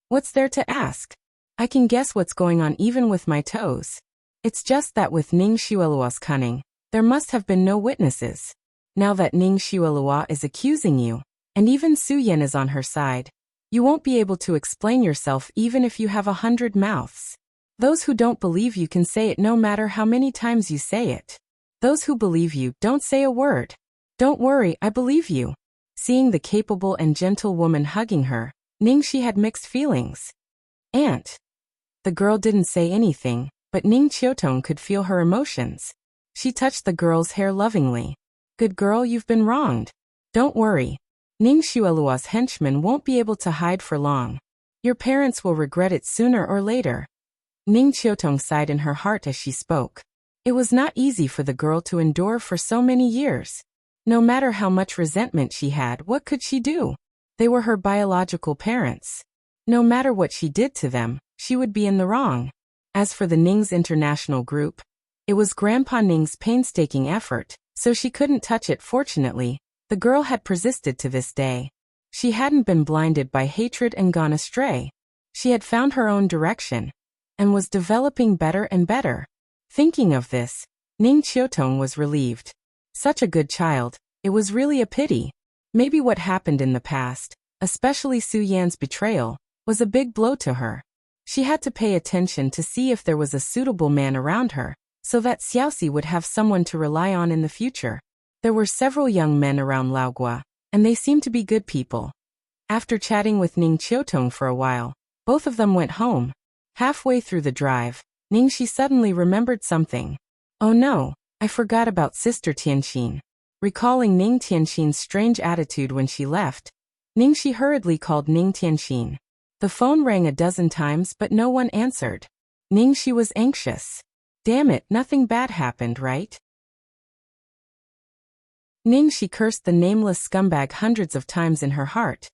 What's there to ask? I can guess what's going on even with my toes. It's just that with Ning Xuelua's cunning, there must have been no witnesses. Now that Ning Xuelua is accusing you, and even Su Yan is on her side, you won't be able to explain yourself even if you have 100 mouths. Those who don't believe you can say it no matter how many times you say it. Those who believe you don't say a word. Don't worry, I believe you. Seeing the capable and gentle woman hugging her, Ningxi had mixed feelings. Aunt. The girl didn't say anything, but Ning Qiutong could feel her emotions. She touched the girl's hair lovingly. Good girl, you've been wronged. Don't worry. Ning Xuelua's henchmen won't be able to hide for long. Your parents will regret it sooner or later. Ning Qiutong sighed in her heart as she spoke. It was not easy for the girl to endure for so many years. No matter how much resentment she had, what could she do? They were her biological parents. No matter what she did to them, she would be in the wrong. As for the Ning's international group, it was Grandpa Ning's painstaking effort, so she couldn't touch it. Fortunately, the girl had persisted to this day. She hadn't been blinded by hatred and gone astray. She had found her own direction, and was developing better and better. Thinking of this, Ning Qiutong was relieved. Such a good child, it was really a pity. Maybe what happened in the past, especially Su Yan's betrayal, was a big blow to her. She had to pay attention to see if there was a suitable man around her, so that Xiaoxi would have someone to rely on in the future. There were several young men around Laogua, and they seemed to be good people. After chatting with Ning Qiutong for a while, both of them went home. Halfway through the drive, Ningxi suddenly remembered something. Oh no, I forgot about Sister Tianxin. Recalling Ning Tianxin's strange attitude when she left, Ningxi hurriedly called Ning Tianxin. The phone rang a dozen times but no one answered. Ningxi was anxious. Damn it, nothing bad happened, right? Ningxi cursed the nameless scumbag hundreds of times in her heart,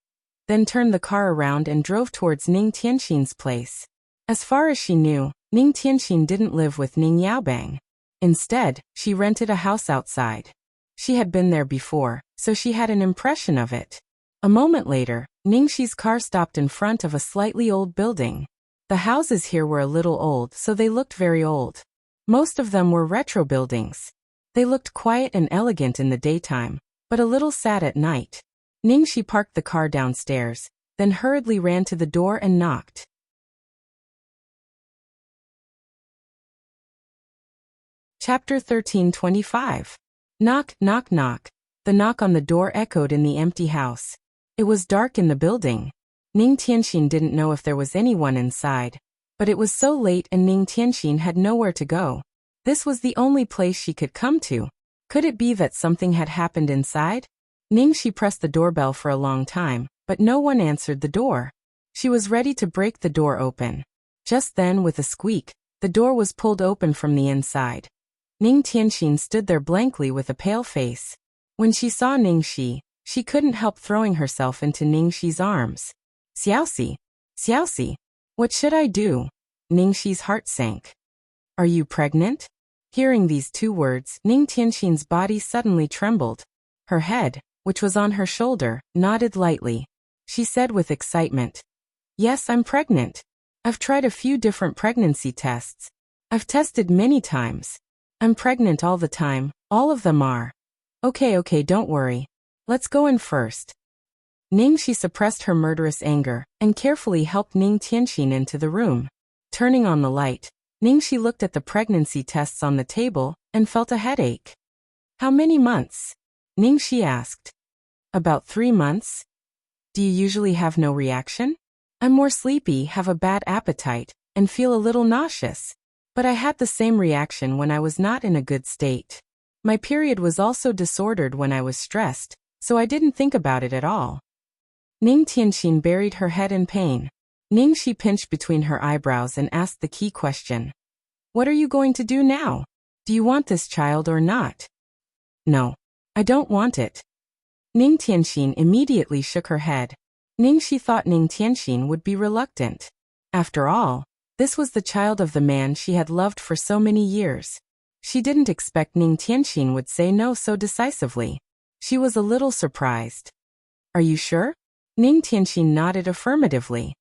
then turned the car around and drove towards Ning Tianxin's place. As far as she knew, Ning Tianxin didn't live with Ning Yaobang. Instead, she rented a house outside. She had been there before, so she had an impression of it. A moment later, Ningxi's car stopped in front of a slightly old building. The houses here were a little old, so they looked very old. Most of them were retro buildings. They looked quiet and elegant in the daytime, but a little sad at night. Ningxi parked the car downstairs, then hurriedly ran to the door and knocked. Chapter 13:25. Knock, knock, knock. The knock on the door echoed in the empty house. It was dark in the building. Ning Tianxin didn't know if there was anyone inside, but it was so late and Ning Tianxin had nowhere to go. This was the only place she could come to. Could it be that something had happened inside? Ningxi pressed the doorbell for a long time, but no one answered the door. She was ready to break the door open. Just then, with a squeak, the door was pulled open from the inside. Ning Tianxin stood there blankly with a pale face. When she saw Ningxi, she couldn't help throwing herself into Ningxi's arms. Xiaoxi, Xiaoxi, what should I do? Ningxi's heart sank. Are you pregnant? Hearing these two words, Ning Tianxin's body suddenly trembled. Her head, which was on her shoulder, nodded lightly. She said with excitement, Yes, I'm pregnant. I've tried a few different pregnancy tests. I've tested many times. I'm pregnant all the time, all of them are. Okay, don't worry. Let's go in first. Ningxi suppressed her murderous anger and carefully helped Ning Tianxin into the room. Turning on the light, Ningxi looked at the pregnancy tests on the table and felt a headache. How many months? Ningxi asked. About 3 months. Do you usually have no reaction? I'm more sleepy, have a bad appetite, and feel a little nauseous. But I had the same reaction when I was not in a good state. My period was also disordered when I was stressed, so I didn't think about it at all. Ning Tianxin buried her head in pain. Ningxi pinched between her eyebrows and asked the key question. What are you going to do now? Do you want this child or not? No. I don't want it. Ning Tianxin immediately shook her head. Ningxi thought Ning Tianxin would be reluctant. After all, this was the child of the man she had loved for so many years. She didn't expect Ning Tianxin would say no so decisively. She was a little surprised. Are you sure? Ning Tianxin nodded affirmatively.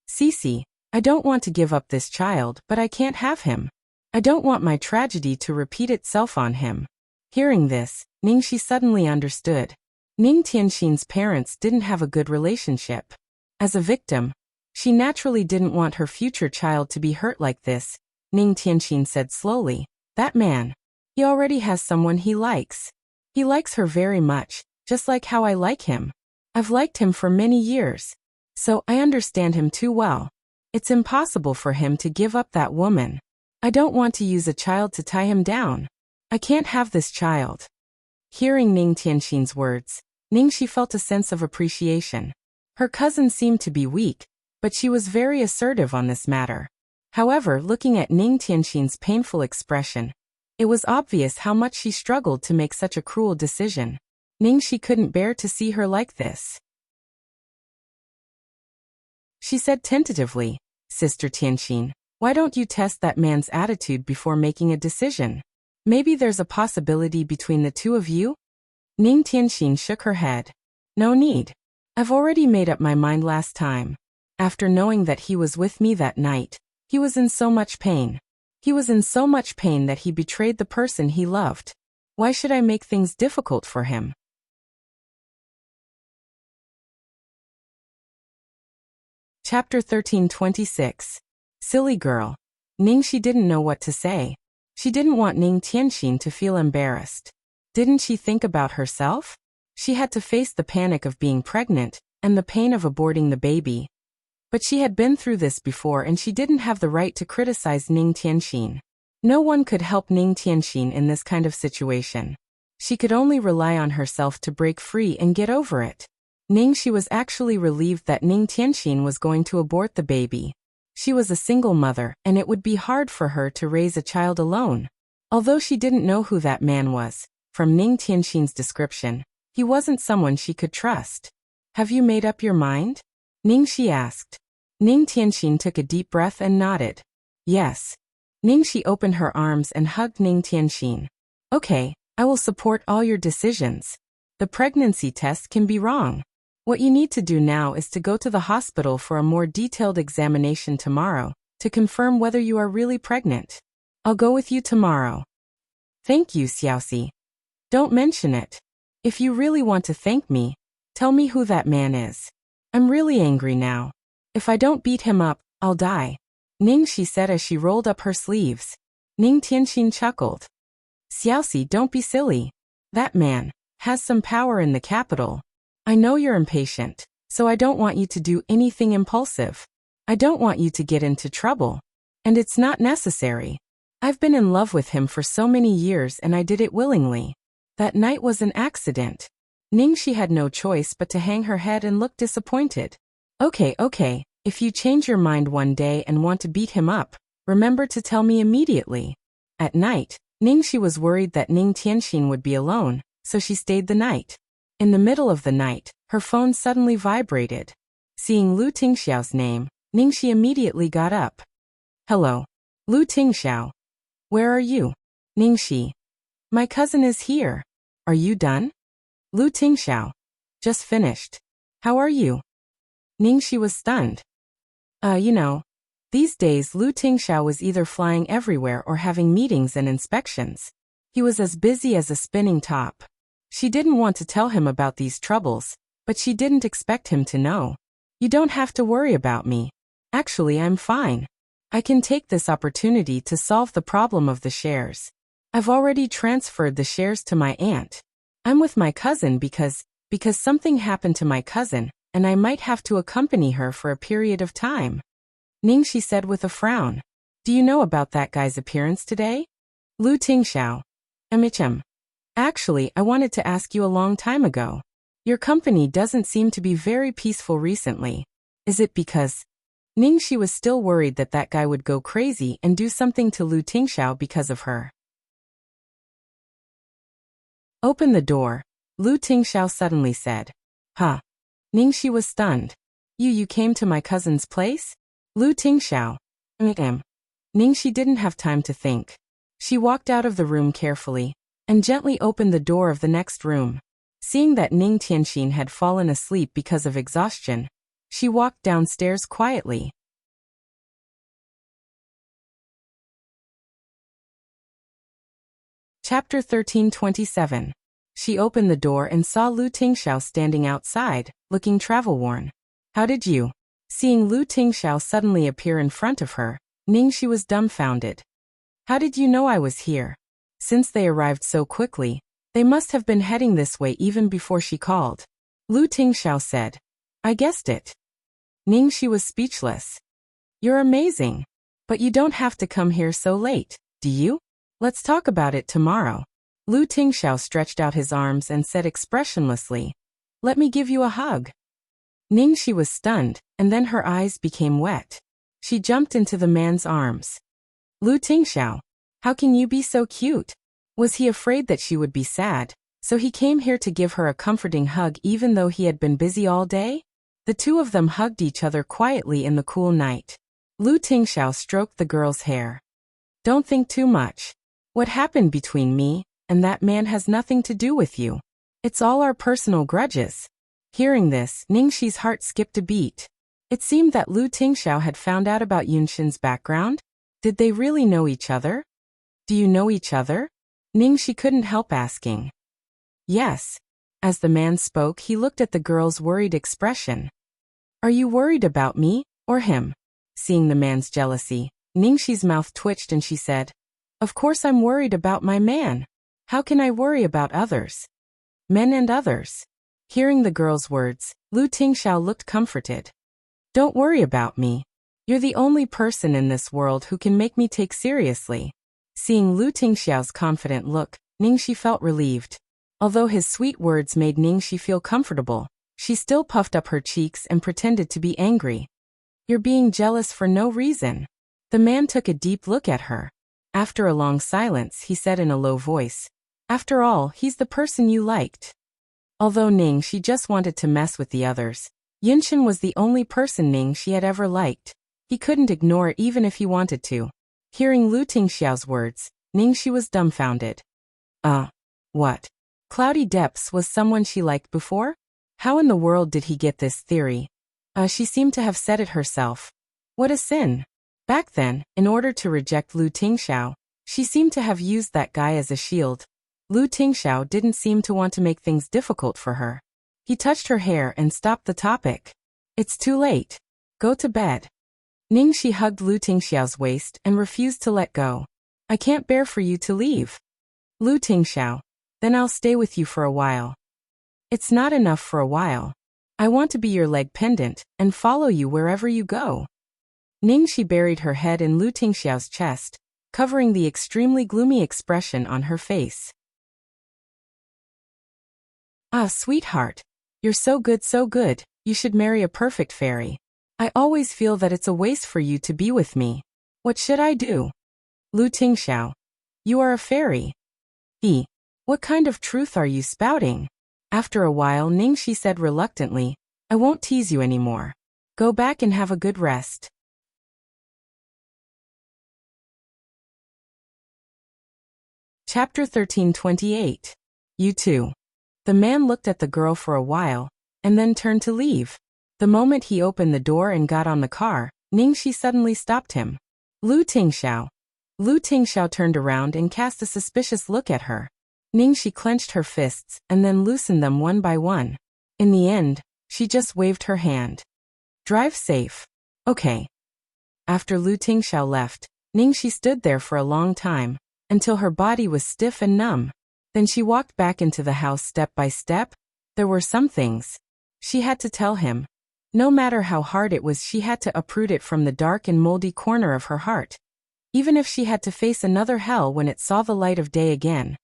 Cece, I don't want to give up this child, but I can't have him. I don't want my tragedy to repeat itself on him. Hearing this, Ningxi suddenly understood. Ning Tianxin's parents didn't have a good relationship. As a victim, she naturally didn't want her future child to be hurt like this. Ning Tianxin said slowly, that man. He already has someone he likes. He likes her very much, just like how I like him. I've liked him for many years. So I understand him too well. It's impossible for him to give up that woman. I don't want to use a child to tie him down. I can't have this child. Hearing Ning Tianxin's words, Ningxi felt a sense of appreciation. Her cousin seemed to be weak, but she was very assertive on this matter. However, looking at Ning Tianxin's painful expression, it was obvious how much she struggled to make such a cruel decision. Ningxi couldn't bear to see her like this. She said tentatively, Sister Tianxin, why don't you test that man's attitude before making a decision? Maybe there's a possibility between the two of you? Ning Tianxin shook her head. No need. I've already made up my mind last time. After knowing that he was with me that night, he was in so much pain. He was in so much pain that he betrayed the person he loved. Why should I make things difficult for him? Chapter 13:26. Silly girl. Ningxi didn't know what to say. She didn't want Ning Tianxin to feel embarrassed. Didn't she think about herself? She had to face the panic of being pregnant and the pain of aborting the baby. But she had been through this before and she didn't have the right to criticize Ning Tianxin. No one could help Ning Tianxin in this kind of situation. She could only rely on herself to break free and get over it. Ningxi was actually relieved that Ning Tianxin was going to abort the baby. She was a single mother and it would be hard for her to raise a child alone. Although she didn't know who that man was, from Ning Tianxin's description, he wasn't someone she could trust. Have you made up your mind? Ningxi asked. Ning Tianxin took a deep breath and nodded. Yes. Ningxi opened her arms and hugged Ning Tianxin. Okay, I will support all your decisions. The pregnancy test can be wrong. What you need to do now is to go to the hospital for a more detailed examination tomorrow, to confirm whether you are really pregnant. I'll go with you tomorrow. Thank you, Xiaoxi. Don't mention it. If you really want to thank me, tell me who that man is. I'm really angry now. If I don't beat him up, I'll die. Ningxi said as she rolled up her sleeves. Ning Tianxin chuckled. Xiaoxi, don't be silly. That man has some power in the capital. I know you're impatient, so I don't want you to do anything impulsive. I don't want you to get into trouble. And it's not necessary. I've been in love with him for so many years and I did it willingly. That night was an accident. Ningxi had no choice but to hang her head and look disappointed. Okay, if you change your mind one day and want to beat him up, remember to tell me immediately. At night, Ningxi was worried that Ning Tianxin would be alone, so she stayed the night. In the middle of the night, her phone suddenly vibrated. Seeing Lu Tingxiao's name, Ningxi immediately got up. Hello. Lu Tingxiao. Where are you? Ningxi. My cousin is here. Are you done? Lu Tingxiao. Just finished. How are you? Ningxi was stunned. These days Lu Tingxiao was either flying everywhere or having meetings and inspections. He was as busy as a spinning top. She didn't want to tell him about these troubles, but she didn't expect him to know. You don't have to worry about me. Actually, I'm fine. I can take this opportunity to solve the problem of the shares. I've already transferred the shares to my aunt. I'm with my cousin because something happened to my cousin, and I might have to accompany her for a period of time. Ningxi said with a frown. Do you know about that guy's appearance today? Lu Tingxiao. Actually, I wanted to ask you a long time ago. Your company doesn't seem to be very peaceful recently. Is it because... Ningxi was still worried that that guy would go crazy and do something to Lu Tingxiao because of her. Open the door, Lu Tingxiao suddenly said. Huh? Ningxi was stunned. You came to my cousin's place? Lu Tingxiao. Ningxi didn't have time to think. She walked out of the room carefully and gently opened the door of the next room. Seeing that Ning Tianxin had fallen asleep because of exhaustion, she walked downstairs quietly. Chapter 1327. She opened the door and saw Lu Tingxiao standing outside, looking travel-worn. How did you? Seeing Lu Tingxiao suddenly appear in front of her, Ningxi was dumbfounded. How did you know I was here? Since they arrived so quickly, they must have been heading this way even before she called. Lu Tingxiao said. I guessed it. Ningxi was speechless. You're amazing. But you don't have to come here so late, do you? Let's talk about it tomorrow. Lu Tingxiao stretched out his arms and said expressionlessly, Let me give you a hug. Ningxi was stunned, and then her eyes became wet. She jumped into the man's arms. Lu Tingxiao, how can you be so cute? Was he afraid that she would be sad, so he came here to give her a comforting hug even though he had been busy all day? The two of them hugged each other quietly in the cool night. Lu Tingxiao stroked the girl's hair. Don't think too much. What happened between me and that man has nothing to do with you. It's all our personal grudges. Hearing this, Ningxi's heart skipped a beat. It seemed that Lu Tingxiao had found out about Yunxin's background. Did they really know each other? Do you know each other? Ningxi couldn't help asking. Yes. As the man spoke, he looked at the girl's worried expression. Are you worried about me, or him? Seeing the man's jealousy, Ningxi's mouth twitched and she said, Of course I'm worried about my man. How can I worry about others? Men and others. Hearing the girl's words, Lu Tingxiao looked comforted. Don't worry about me. You're the only person in this world who can make me take seriously. Seeing Lu Tingxiao's confident look, Ningxi felt relieved. Although his sweet words made Ningxi feel comfortable, she still puffed up her cheeks and pretended to be angry. You're being jealous for no reason. The man took a deep look at her. After a long silence, he said in a low voice, After all, he's the person you liked. Although Ningxi just wanted to mess with the others, Yunxin was the only person Ningxi had ever liked. He couldn't ignore it even if he wanted to. Hearing Lu Tingxiao's words, Ningxi was dumbfounded. What? Cloudy Depths was someone she liked before? How in the world did he get this theory? She seemed to have said it herself. What a sin. Back then, in order to reject Lu Tingxiao, she seemed to have used that guy as a shield. Lu Tingxiao didn't seem to want to make things difficult for her. He touched her hair and stopped the topic. It's too late. Go to bed. Ningxi hugged Lu Tingxiao's waist and refused to let go. I can't bear for you to leave. Lu Tingxiao, then I'll stay with you for a while. It's not enough for a while. I want to be your leg pendant and follow you wherever you go. Ningxi buried her head in Lu Tingxiao's chest, covering the extremely gloomy expression on her face. Ah, sweetheart. You're so good, so good. You should marry a perfect fairy. I always feel that it's a waste for you to be with me. What should I do? Lu Tingxiao. You are a fairy. What kind of truth are you spouting? After a while, Ningxi said reluctantly, I won't tease you anymore. Go back and have a good rest. Chapter 1328. You too. The man looked at the girl for a while, and then turned to leave. The moment he opened the door and got on the car, Ningxi suddenly stopped him. Lu Tingxiao. Lu Tingxiao turned around and cast a suspicious look at her. Ningxi clenched her fists and then loosened them one by one. In the end, she just waved her hand. Drive safe. Okay. After Lu Tingxiao left, Ningxi stood there for a long time, until her body was stiff and numb. Then she walked back into the house step by step. There were some things she had to tell him. No matter how hard it was, she had to uproot it from the dark and moldy corner of her heart. Even if she had to face another hell when it saw the light of day again.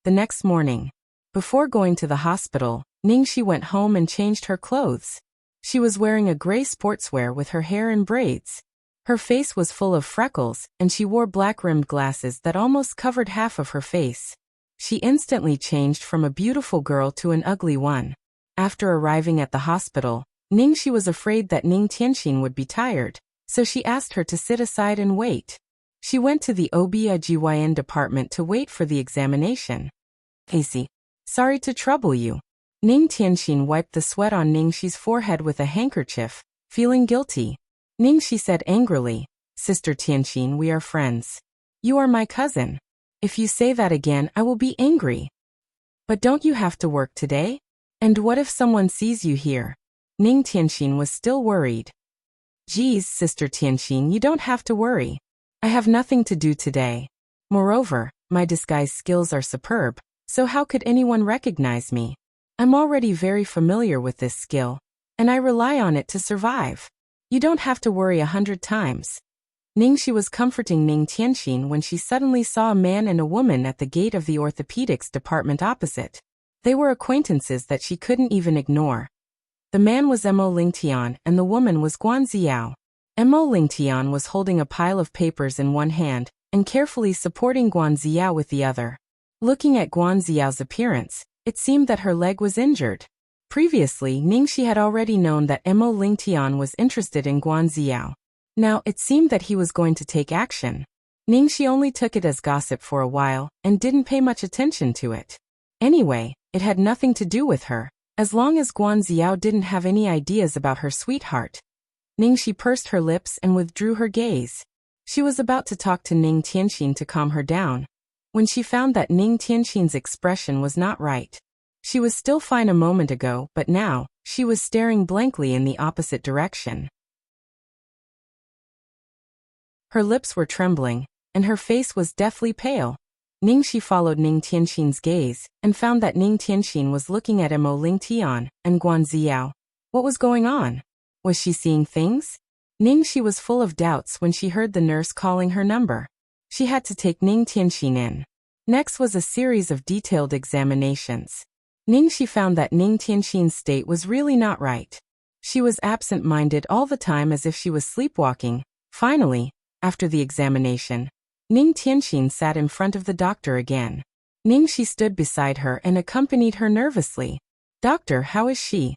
The next morning, before going to the hospital, Ningxi went home and changed her clothes. She was wearing a gray sportswear with her hair in braids. Her face was full of freckles, and she wore black-rimmed glasses that almost covered half of her face. She instantly changed from a beautiful girl to an ugly one. After arriving at the hospital, Ningxi was afraid that Ning Tianxin would be tired, so she asked her to sit aside and wait. She went to the OB/GYN department to wait for the examination. Casey, sorry to trouble you. Ning Tianxin wiped the sweat on Ningxi's forehead with a handkerchief, feeling guilty. Ningxi said angrily, Sister Tianxin, we are friends. You are my cousin. If you say that again, I will be angry. But don't you have to work today? And what if someone sees you here? Ning Tianxin was still worried. Geez, Sister Tianxin, you don't have to worry. I have nothing to do today. Moreover, my disguise skills are superb, so how could anyone recognize me? I'm already very familiar with this skill, and I rely on it to survive. You don't have to worry 100 times. Ningxi was comforting Ning Tianxin when she suddenly saw a man and a woman at the gate of the orthopedics department opposite. They were acquaintances that she couldn't even ignore. The man was Mo Lingtian and the woman was Guan Ziao. Mo Lingtian was holding a pile of papers in one hand and carefully supporting Guan Ziao with the other. Looking at Guan Ziao's appearance, it seemed that her leg was injured. Previously, Ningxi had already known that Mo Lingtian was interested in Guan Ziao. Now, it seemed that he was going to take action. Ningxi only took it as gossip for a while and didn't pay much attention to it. Anyway, it had nothing to do with her, as long as Guan Ziao didn't have any ideas about her sweetheart. Ningxi pursed her lips and withdrew her gaze. She was about to talk to Ning Tianxin to calm her down, when she found that Ning Tianxin's expression was not right. She was still fine a moment ago, but now, she was staring blankly in the opposite direction. Her lips were trembling, and her face was deathly pale. Ningxi followed Ning Tianxin's gaze, and found that Ning Tianxin was looking at Mo Lingtian and Guan Ziao. What was going on? Was she seeing things? Ningxi was full of doubts when she heard the nurse calling her number. She had to take Ning Tianxin in. Next was a series of detailed examinations. Ningxi found that Ning Tianxin's state was really not right. She was absent-minded all the time as if she was sleepwalking. Finally, after the examination, Ning Tianxin sat in front of the doctor again. Ningxi stood beside her and accompanied her nervously. Doctor, how is she?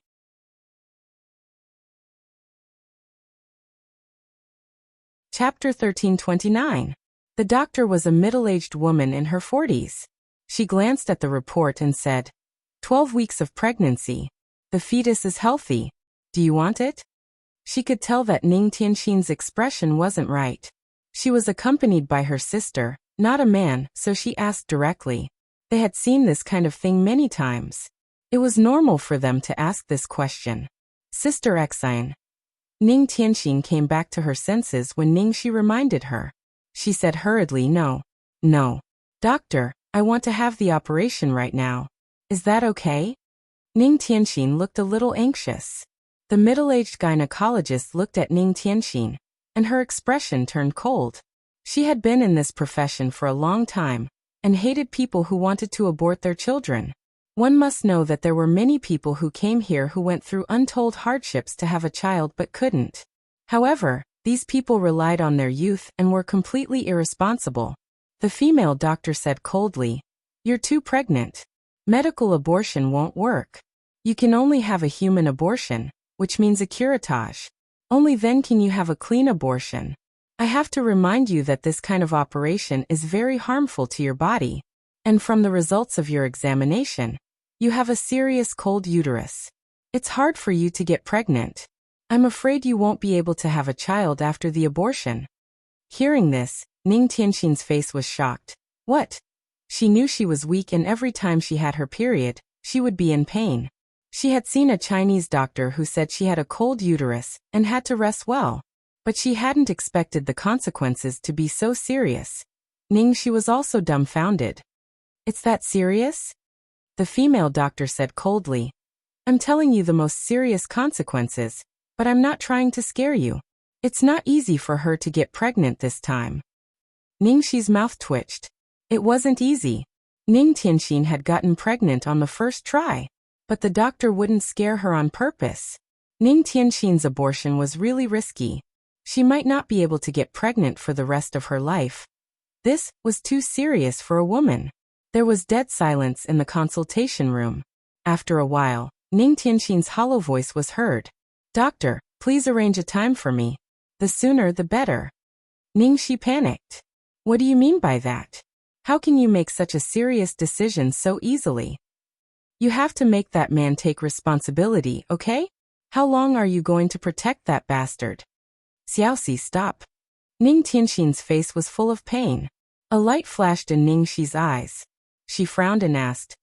Chapter 1329. The doctor was a middle-aged woman in her 40s. She glanced at the report and said, 12 weeks of pregnancy. The fetus is healthy. Do you want it? She could tell that Ning Tianxin's expression wasn't right. She was accompanied by her sister, not a man, so she asked directly. They had seen this kind of thing many times. It was normal for them to ask this question. Sister Exine. Ning Tianxin came back to her senses when Ningxi reminded her. She said hurriedly, No. Doctor, I want to have the operation right now. Is that okay? Ning Tianxin looked a little anxious. The middle-aged gynecologist looked at Ning Tianxin, and her expression turned cold. She had been in this profession for a long time, and hated people who wanted to abort their children. One must know that there were many people who came here who went through untold hardships to have a child but couldn't. However, these people relied on their youth and were completely irresponsible. The female doctor said coldly, You're too pregnant. Medical abortion won't work. You can only have a human abortion, which means a curettage. Only then can you have a clean abortion. I have to remind you that this kind of operation is very harmful to your body. And from the results of your examination, you have a serious cold uterus. It's hard for you to get pregnant. I'm afraid you won't be able to have a child after the abortion. Hearing this, Ning Tianxin's face was shocked. What? She knew she was weak and every time she had her period, she would be in pain. She had seen a Chinese doctor who said she had a cold uterus and had to rest well. But she hadn't expected the consequences to be so serious. Ning, she was also dumbfounded. It's that serious? The female doctor said coldly. I'm telling you the most serious consequences, but I'm not trying to scare you. It's not easy for her to get pregnant this time. Ningxi's mouth twitched. It wasn't easy. Ning Tianxin had gotten pregnant on the first try, but the doctor wouldn't scare her on purpose. Ning Tianxin's abortion was really risky. She might not be able to get pregnant for the rest of her life. This was too serious for a woman. There was dead silence in the consultation room. After a while, Ning Tianxin's hollow voice was heard. Doctor, please arrange a time for me. The sooner the better. Ningxi panicked. What do you mean by that? How can you make such a serious decision so easily? You have to make that man take responsibility, okay? How long are you going to protect that bastard? Xiaoxi, stop. Ning Tianxin's face was full of pain. A light flashed in Ningxi's eyes. She frowned and asked,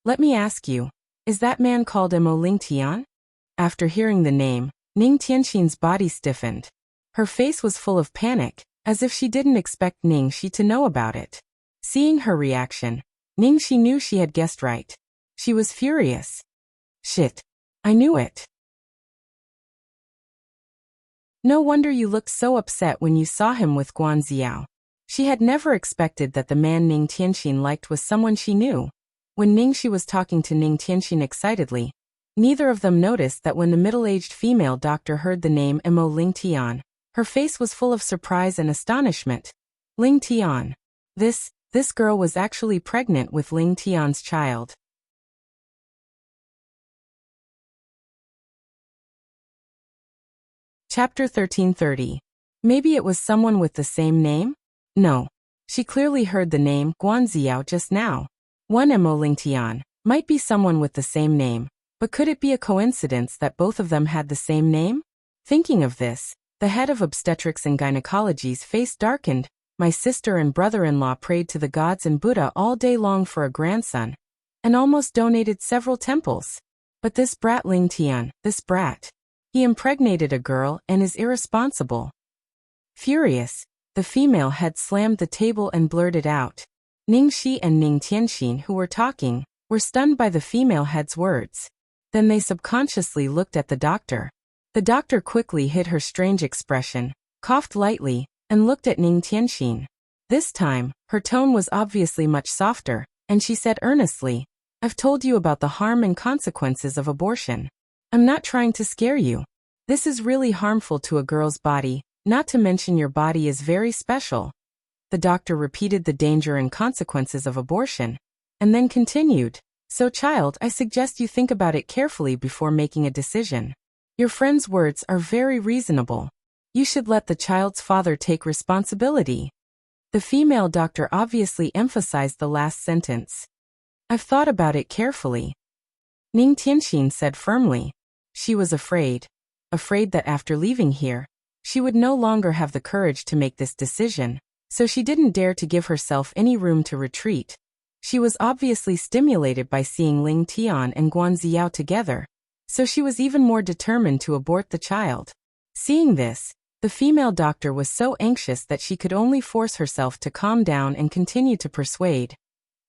let me ask you, is that man called Mo Lingtian? After hearing the name, Ning Tianxin's body stiffened. Her face was full of panic, as if she didn't expect Ningxi to know about it. Seeing her reaction, Ningxi knew she had guessed right. She was furious. Shit. I knew it. No wonder you looked so upset when you saw him with Guan Xiao. She had never expected that the man Ning Tianxin liked was someone she knew. When Ningxi was talking to Ning Tianxin excitedly, neither of them noticed that when the middle-aged female doctor heard the name Mo Lingtian, her face was full of surprise and astonishment. Ling Tian. This girl was actually pregnant with Ling Tian's child. Chapter 1330. Maybe it was someone with the same name? No. She clearly heard the name Guan Xiao just now. One Mo Lingtian might be someone with the same name, but could it be a coincidence that both of them had the same name? Thinking of this, the head of obstetrics and gynecology's face darkened. My sister and brother-in-law prayed to the gods and Buddha all day long for a grandson, and almost donated several temples. But this brat Ling Tian, this brat. He impregnated a girl and is irresponsible. Furious, the female head slammed the table and blurted out. Ningxi and Ning Tianxin, who were talking, were stunned by the female head's words. Then they subconsciously looked at the doctor. The doctor quickly hid her strange expression, coughed lightly, and looked at Ning Tianxin. This time, her tone was obviously much softer, and she said earnestly, I've told you about the harm and consequences of abortion. I'm not trying to scare you. This is really harmful to a girl's body, not to mention your body is very special. The doctor repeated the danger and consequences of abortion, and then continued, So child, I suggest you think about it carefully before making a decision. Your friend's words are very reasonable. You should let the child's father take responsibility. The female doctor obviously emphasized the last sentence. I've thought about it carefully. Ning Tianxin said firmly. She was afraid that after leaving here, she would no longer have the courage to make this decision, so she didn't dare to give herself any room to retreat. She was obviously stimulated by seeing Ling Tian and Guan Xiao together, so she was even more determined to abort the child. Seeing this, the female doctor was so anxious that she could only force herself to calm down and continue to persuade.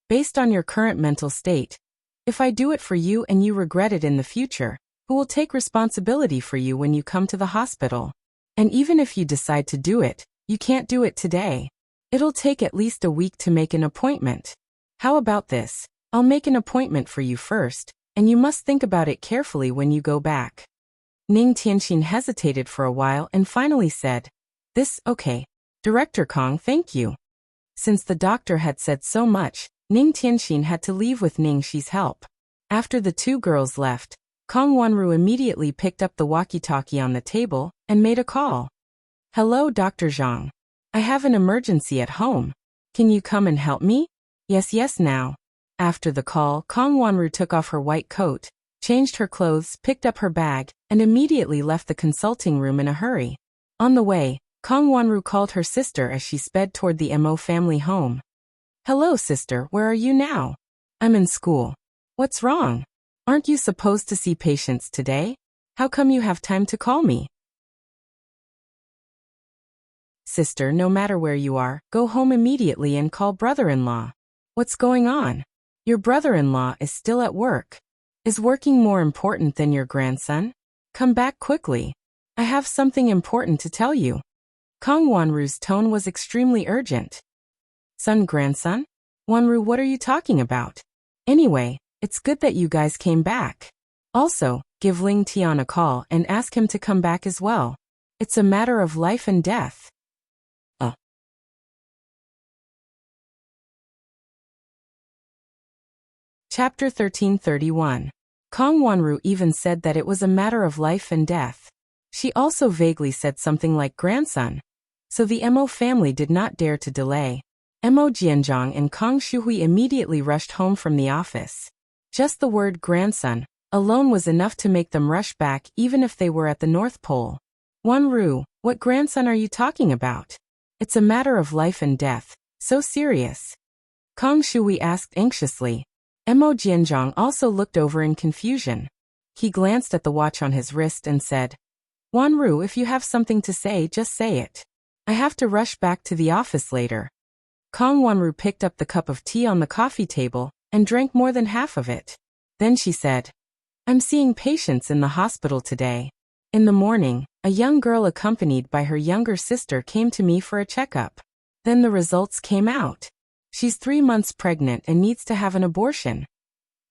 Based on your current mental state, if I do it for you and you regret it in the future, who will take responsibility for you when you come to the hospital? And even if you decide to do it, you can't do it today. It'll take at least a week to make an appointment. How about this? I'll make an appointment for you first, and you must think about it carefully when you go back. Ning Tianxin hesitated for a while and finally said, Okay. Director Kong, thank you. Since the doctor had said so much, Ning Tianxin had to leave with Ningxi's help. After the two girls left, Kong Wanru immediately picked up the walkie-talkie on the table and made a call. Hello, Dr. Zhang. I have an emergency at home. Can you come and help me? Yes now. After the call, Kong Wanru took off her white coat, changed her clothes, picked up her bag, and immediately left the consulting room in a hurry. On the way, Kong Wanru called her sister as she sped toward the Mo family home. Hello, sister, where are you now? I'm in school. What's wrong? Aren't you supposed to see patients today? How come you have time to call me? Sister, no matter where you are, go home immediately and call brother-in-law. What's going on? Your brother-in-law is still at work. Is working more important than your grandson? Come back quickly. I have something important to tell you. Kang Wanru's tone was extremely urgent. Son, grandson? Wanru, what are you talking about? Anyway, it's good that you guys came back. Also, give Ling Tian a call and ask him to come back as well. It's a matter of life and death. Chapter 1331. Kang Wanru even said that it was a matter of life and death. She also vaguely said something like grandson. So the Mo family did not dare to delay. Mo Jianzhang and Kang Shuhui immediately rushed home from the office. Just the word grandson alone was enough to make them rush back even if they were at the North Pole. Wanru, what grandson are you talking about? It's a matter of life and death. So serious. Kang Shuhui asked anxiously. Mo Jianzhang also looked over in confusion. He glanced at the watch on his wrist and said, Wanru, if you have something to say, just say it. I have to rush back to the office later. Kang Wanru picked up the cup of tea on the coffee table and drank more than half of it. Then she said, I'm seeing patients in the hospital today. In the morning, a young girl accompanied by her younger sister came to me for a checkup. Then the results came out. She's 3 months pregnant and needs to have an abortion.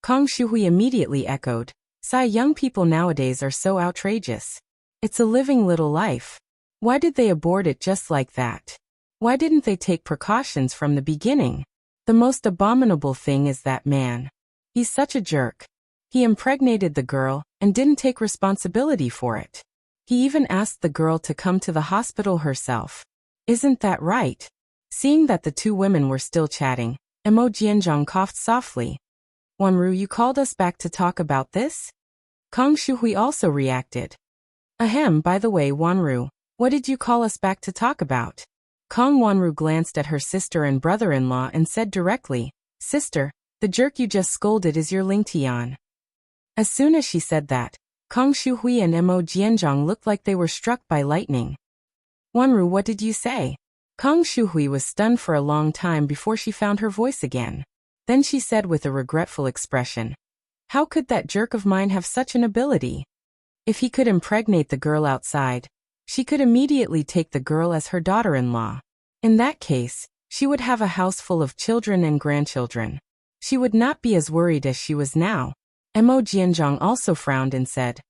Kang Shuhui immediately echoed, Sigh, young people nowadays are so outrageous. It's a living little life. Why did they abort it just like that? Why didn't they take precautions from the beginning? The most abominable thing is that man. He's such a jerk. He impregnated the girl and didn't take responsibility for it. He even asked the girl to come to the hospital herself. Isn't that right? Seeing that the two women were still chatting, Mo Jianzhang coughed softly. Wanru, you called us back to talk about this? Kang Shuhui also reacted. Ahem, by the way, Wanru, what did you call us back to talk about? Kang Wanru glanced at her sister and brother-in-law and said directly, Sister, the jerk you just scolded is your Ling Tian. As soon as she said that, Kang Shuhui and Mo Jianzhang looked like they were struck by lightning. Wanru, what did you say? Kang Shuhui was stunned for a long time before she found her voice again. Then she said with a regretful expression, How could that jerk of mine have such an ability? If he could impregnate the girl outside, she could immediately take the girl as her daughter-in-law. In that case, she would have a house full of children and grandchildren. She would not be as worried as she was now. Mo Jianzhang also frowned and said,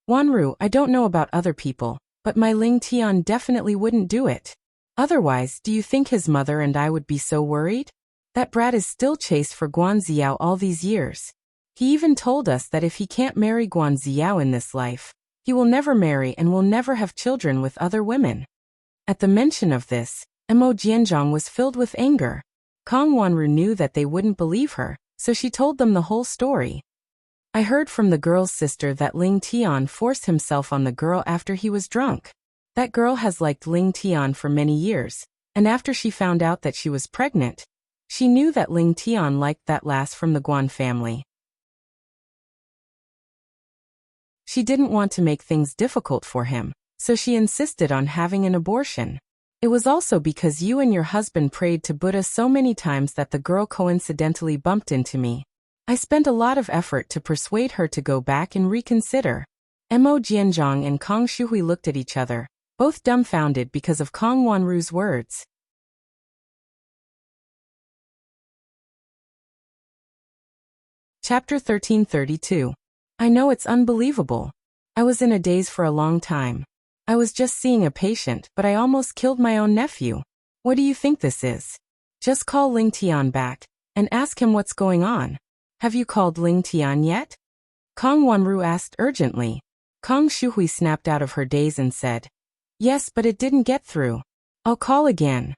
Wanru, I don't know about other people, but my Ling Tian definitely wouldn't do it. Otherwise, do you think his mother and I would be so worried? That brat is still chased for Guan Ziao all these years. He even told us that if he can't marry Guan Ziao in this life, he will never marry and will never have children with other women. At the mention of this, Mo Jianzhang was filled with anger. Kang Wanru knew that they wouldn't believe her, so she told them the whole story. I heard from the girl's sister that Ling Tian forced himself on the girl after he was drunk. That girl has liked Ling Tian for many years, and after she found out that she was pregnant, she knew that Ling Tian liked that lass from the Guan family. She didn't want to make things difficult for him, so she insisted on having an abortion. It was also because you and your husband prayed to Buddha so many times that the girl coincidentally bumped into me. I spent a lot of effort to persuade her to go back and reconsider. Mo Jianzhang and Kang Shuhui looked at each other, both dumbfounded because of Kang Wanru's words. Chapter 1332. I know it's unbelievable. I was in a daze for a long time. I was just seeing a patient, but I almost killed my own nephew. What do you think this is? Just call Ling Tian back and ask him what's going on. Have you called Ling Tian yet? Kang Wanru asked urgently. Kang Shuhui snapped out of her daze and said, Yes, but it didn't get through. I'll call again.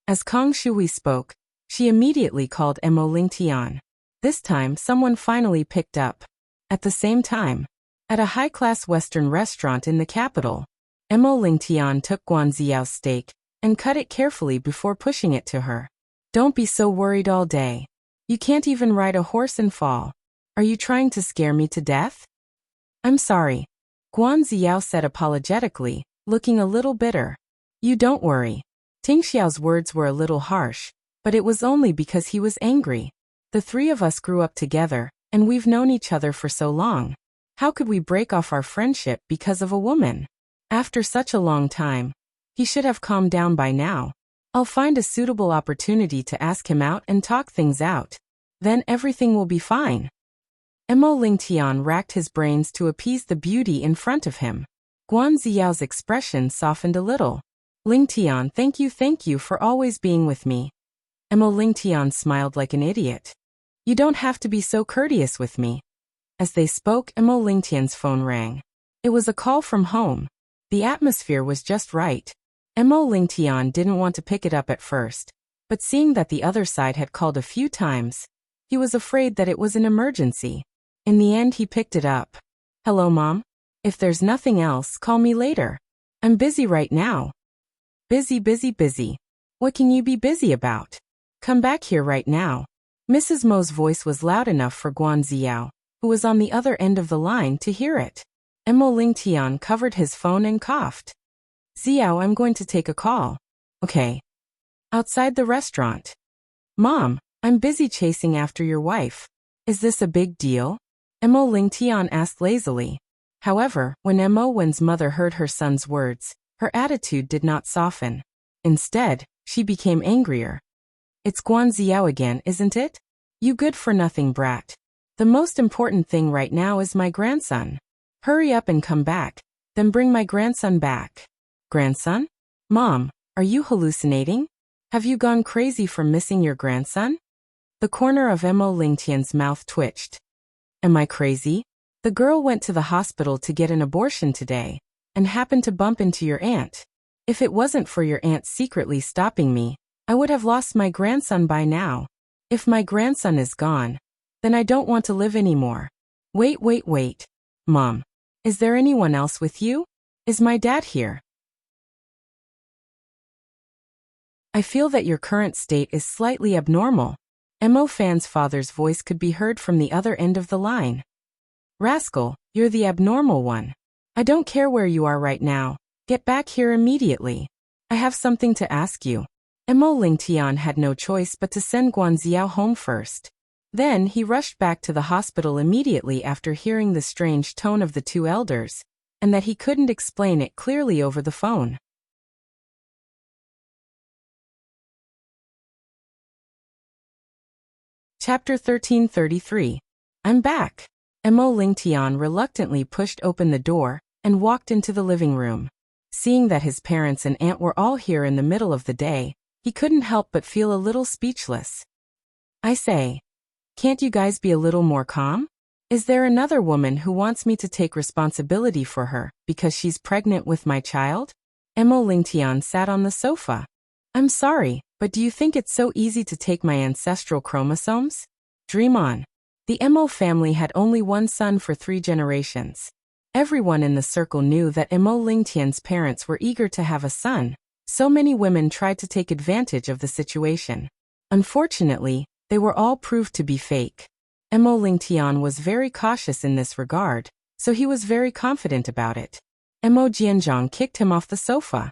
As Kang Shuhui spoke, she immediately called Mo Ling Tian. This time someone finally picked up. At the same time, at a high-class Western restaurant in the capital, Mo Ling Tian took Guan Ziao's steak and cut it carefully before pushing it to her. Don't be so worried all day. You can't even ride a horse and fall. Are you trying to scare me to death? I'm sorry, Guan Ziao said apologetically, looking a little bitter. You don't worry. Ting Xiao's words were a little harsh, but it was only because he was angry. The three of us grew up together, and we've known each other for so long. How could we break off our friendship because of a woman? After such a long time, he should have calmed down by now. I'll find a suitable opportunity to ask him out and talk things out. Then everything will be fine. Mo Lingtian racked his brains to appease the beauty in front of him. Guan Ziyao's expression softened a little. Lingtian, thank you for always being with me. Mo Lingtian smiled like an idiot. You don't have to be so courteous with me. As they spoke, Mo Lingtian's phone rang. It was a call from home. The atmosphere was just right. Mo Lingtian didn't want to pick it up at first, but seeing that the other side had called a few times, he was afraid that it was an emergency. In the end, he picked it up. Hello, Mom? If there's nothing else, call me later. I'm busy right now. Busy. What can you be busy about? Come back here right now. Mrs. Mo's voice was loud enough for Guan Ziyao, who was on the other end of the line, to hear it. Mo Lingtian covered his phone and coughed. Ziyao, I'm going to take a call. Okay. Outside the restaurant. Mom, I'm busy chasing after your wife. Is this a big deal? Mo Lingtian asked lazily. However, when Mo Wen's mother heard her son's words, her attitude did not soften. Instead, she became angrier. It's Guan Ziyao again, isn't it? You good-for-nothing brat. The most important thing right now is my grandson. Hurry up and come back, then bring my grandson back. Grandson? Mom, are you hallucinating? Have you gone crazy from missing your grandson? The corner of Mo Lingtian's mouth twitched. Am I crazy? The girl went to the hospital to get an abortion today, and happened to bump into your aunt. If it wasn't for your aunt secretly stopping me, I would have lost my grandson by now. If my grandson is gone, then I don't want to live anymore. Wait. Mom, is there anyone else with you? Is my dad here? I feel that your current state is slightly abnormal. Mo Fan's father's voice could be heard from the other end of the line. Rascal, you're the abnormal one. I don't care where you are right now. Get back here immediately. I have something to ask you. Mo Lingtian had no choice but to send Guan Ziyao home first. Then he rushed back to the hospital immediately after hearing the strange tone of the two elders, and that he couldn't explain it clearly over the phone. Chapter 1333. I'm back. Mo Lingtian reluctantly pushed open the door and walked into the living room. Seeing that his parents and aunt were all here in the middle of the day, he couldn't help but feel a little speechless. I say, can't you guys be a little more calm? Is there another woman who wants me to take responsibility for her because she's pregnant with my child? Mo Lingtian sat on the sofa. I'm sorry, but do you think it's so easy to take my ancestral chromosomes? Dream on. The Mo family had only one son for 3 generations. Everyone in the circle knew that Mo Lingtian's parents were eager to have a son. So many women tried to take advantage of the situation. Unfortunately, they were all proved to be fake. Mo Lingtian was very cautious in this regard, so he was very confident about it. Mo Jianzhong kicked him off the sofa.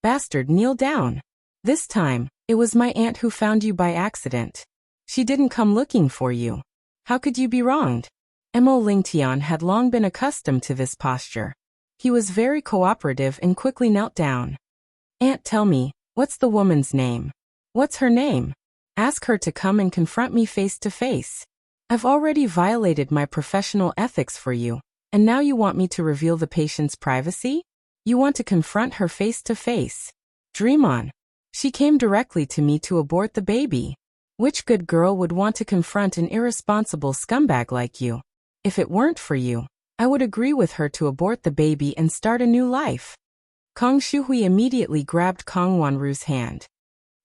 Bastard, kneel down. This time, it was my aunt who found you by accident. She didn't come looking for you. How could you be wronged? Mo Lingtian had long been accustomed to this posture. He was very cooperative and quickly knelt down. Aunt, tell me, what's the woman's name? What's her name? Ask her to come and confront me face to face. I've already violated my professional ethics for you, and now you want me to reveal the patient's privacy? You want to confront her face to face. Dream on. She came directly to me to abort the baby. Which good girl would want to confront an irresponsible scumbag like you? If it weren't for you, I would agree with her to abort the baby and start a new life. Kong Shuhui immediately grabbed Kong Wanru's hand.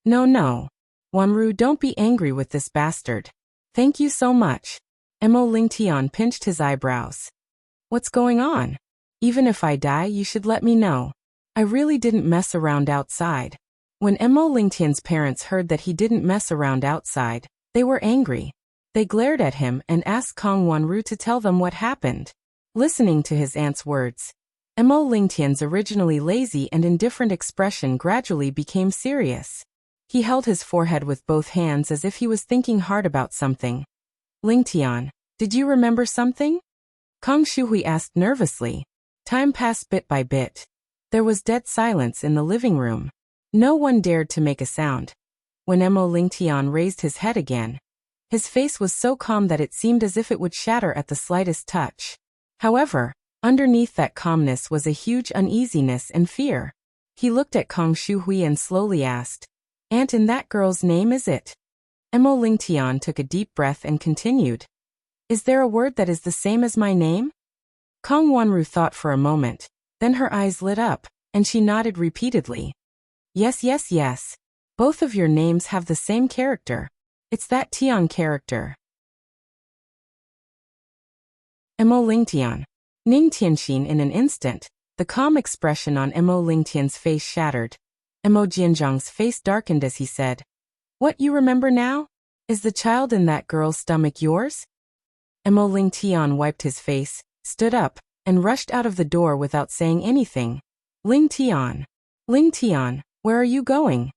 No. Wanru, don't be angry with this bastard. Thank you so much. Mo Lingtian pinched his eyebrows. What's going on? Even if I die, you should let me know. I really didn't mess around outside. When Mo Lingtian's parents heard that he didn't mess around outside, they were angry. They glared at him and asked Kong Wanru to tell them what happened. Listening to his aunt's words, Mo Lingtian's originally lazy and indifferent expression gradually became serious. He held his forehead with both hands as if he was thinking hard about something. Lingtian, did you remember something? Kang Shuhui asked nervously. Time passed bit by bit. There was dead silence in the living room. No one dared to make a sound. When Mo Lingtian raised his head again, his face was so calm that it seemed as if it would shatter at the slightest touch. However, underneath that calmness was a huge uneasiness and fear. He looked at Kang Shuhui and slowly asked, "Aunt, and that girl's name is it?" Mo Lingtian took a deep breath and continued, "Is there a word that is the same as my name?" Kang Wanru thought for a moment, then her eyes lit up, and she nodded repeatedly. Yes, yes, yes. Both of your names have the same character. It's that Tian character." Mo Lingtian. Ning Tianxin in an instant, the calm expression on Mo Lingtian's face shattered. Mo Jianzhang's face darkened as he said, "What, you remember now? Is the child in that girl's stomach yours?" Mo Lingtian wiped his face, stood up, and rushed out of the door without saying anything. Lingtian, where are you going?"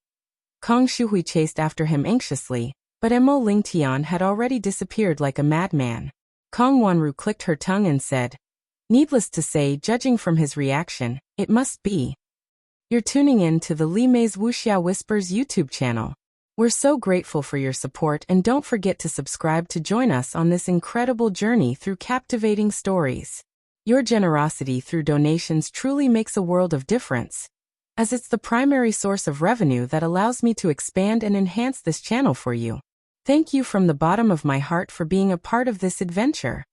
Kang Shuhui chased after him anxiously, but Mo Lingtian had already disappeared like a madman. Kang Wanru clicked her tongue and said, "Needless to say, judging from his reaction, it must be." You're tuning in to the Li Mei's Wuxia Whispers YouTube channel. We're so grateful for your support, and don't forget to subscribe to join us on this incredible journey through captivating stories. Your generosity through donations truly makes a world of difference, as it's the primary source of revenue that allows me to expand and enhance this channel for you. Thank you from the bottom of my heart for being a part of this adventure.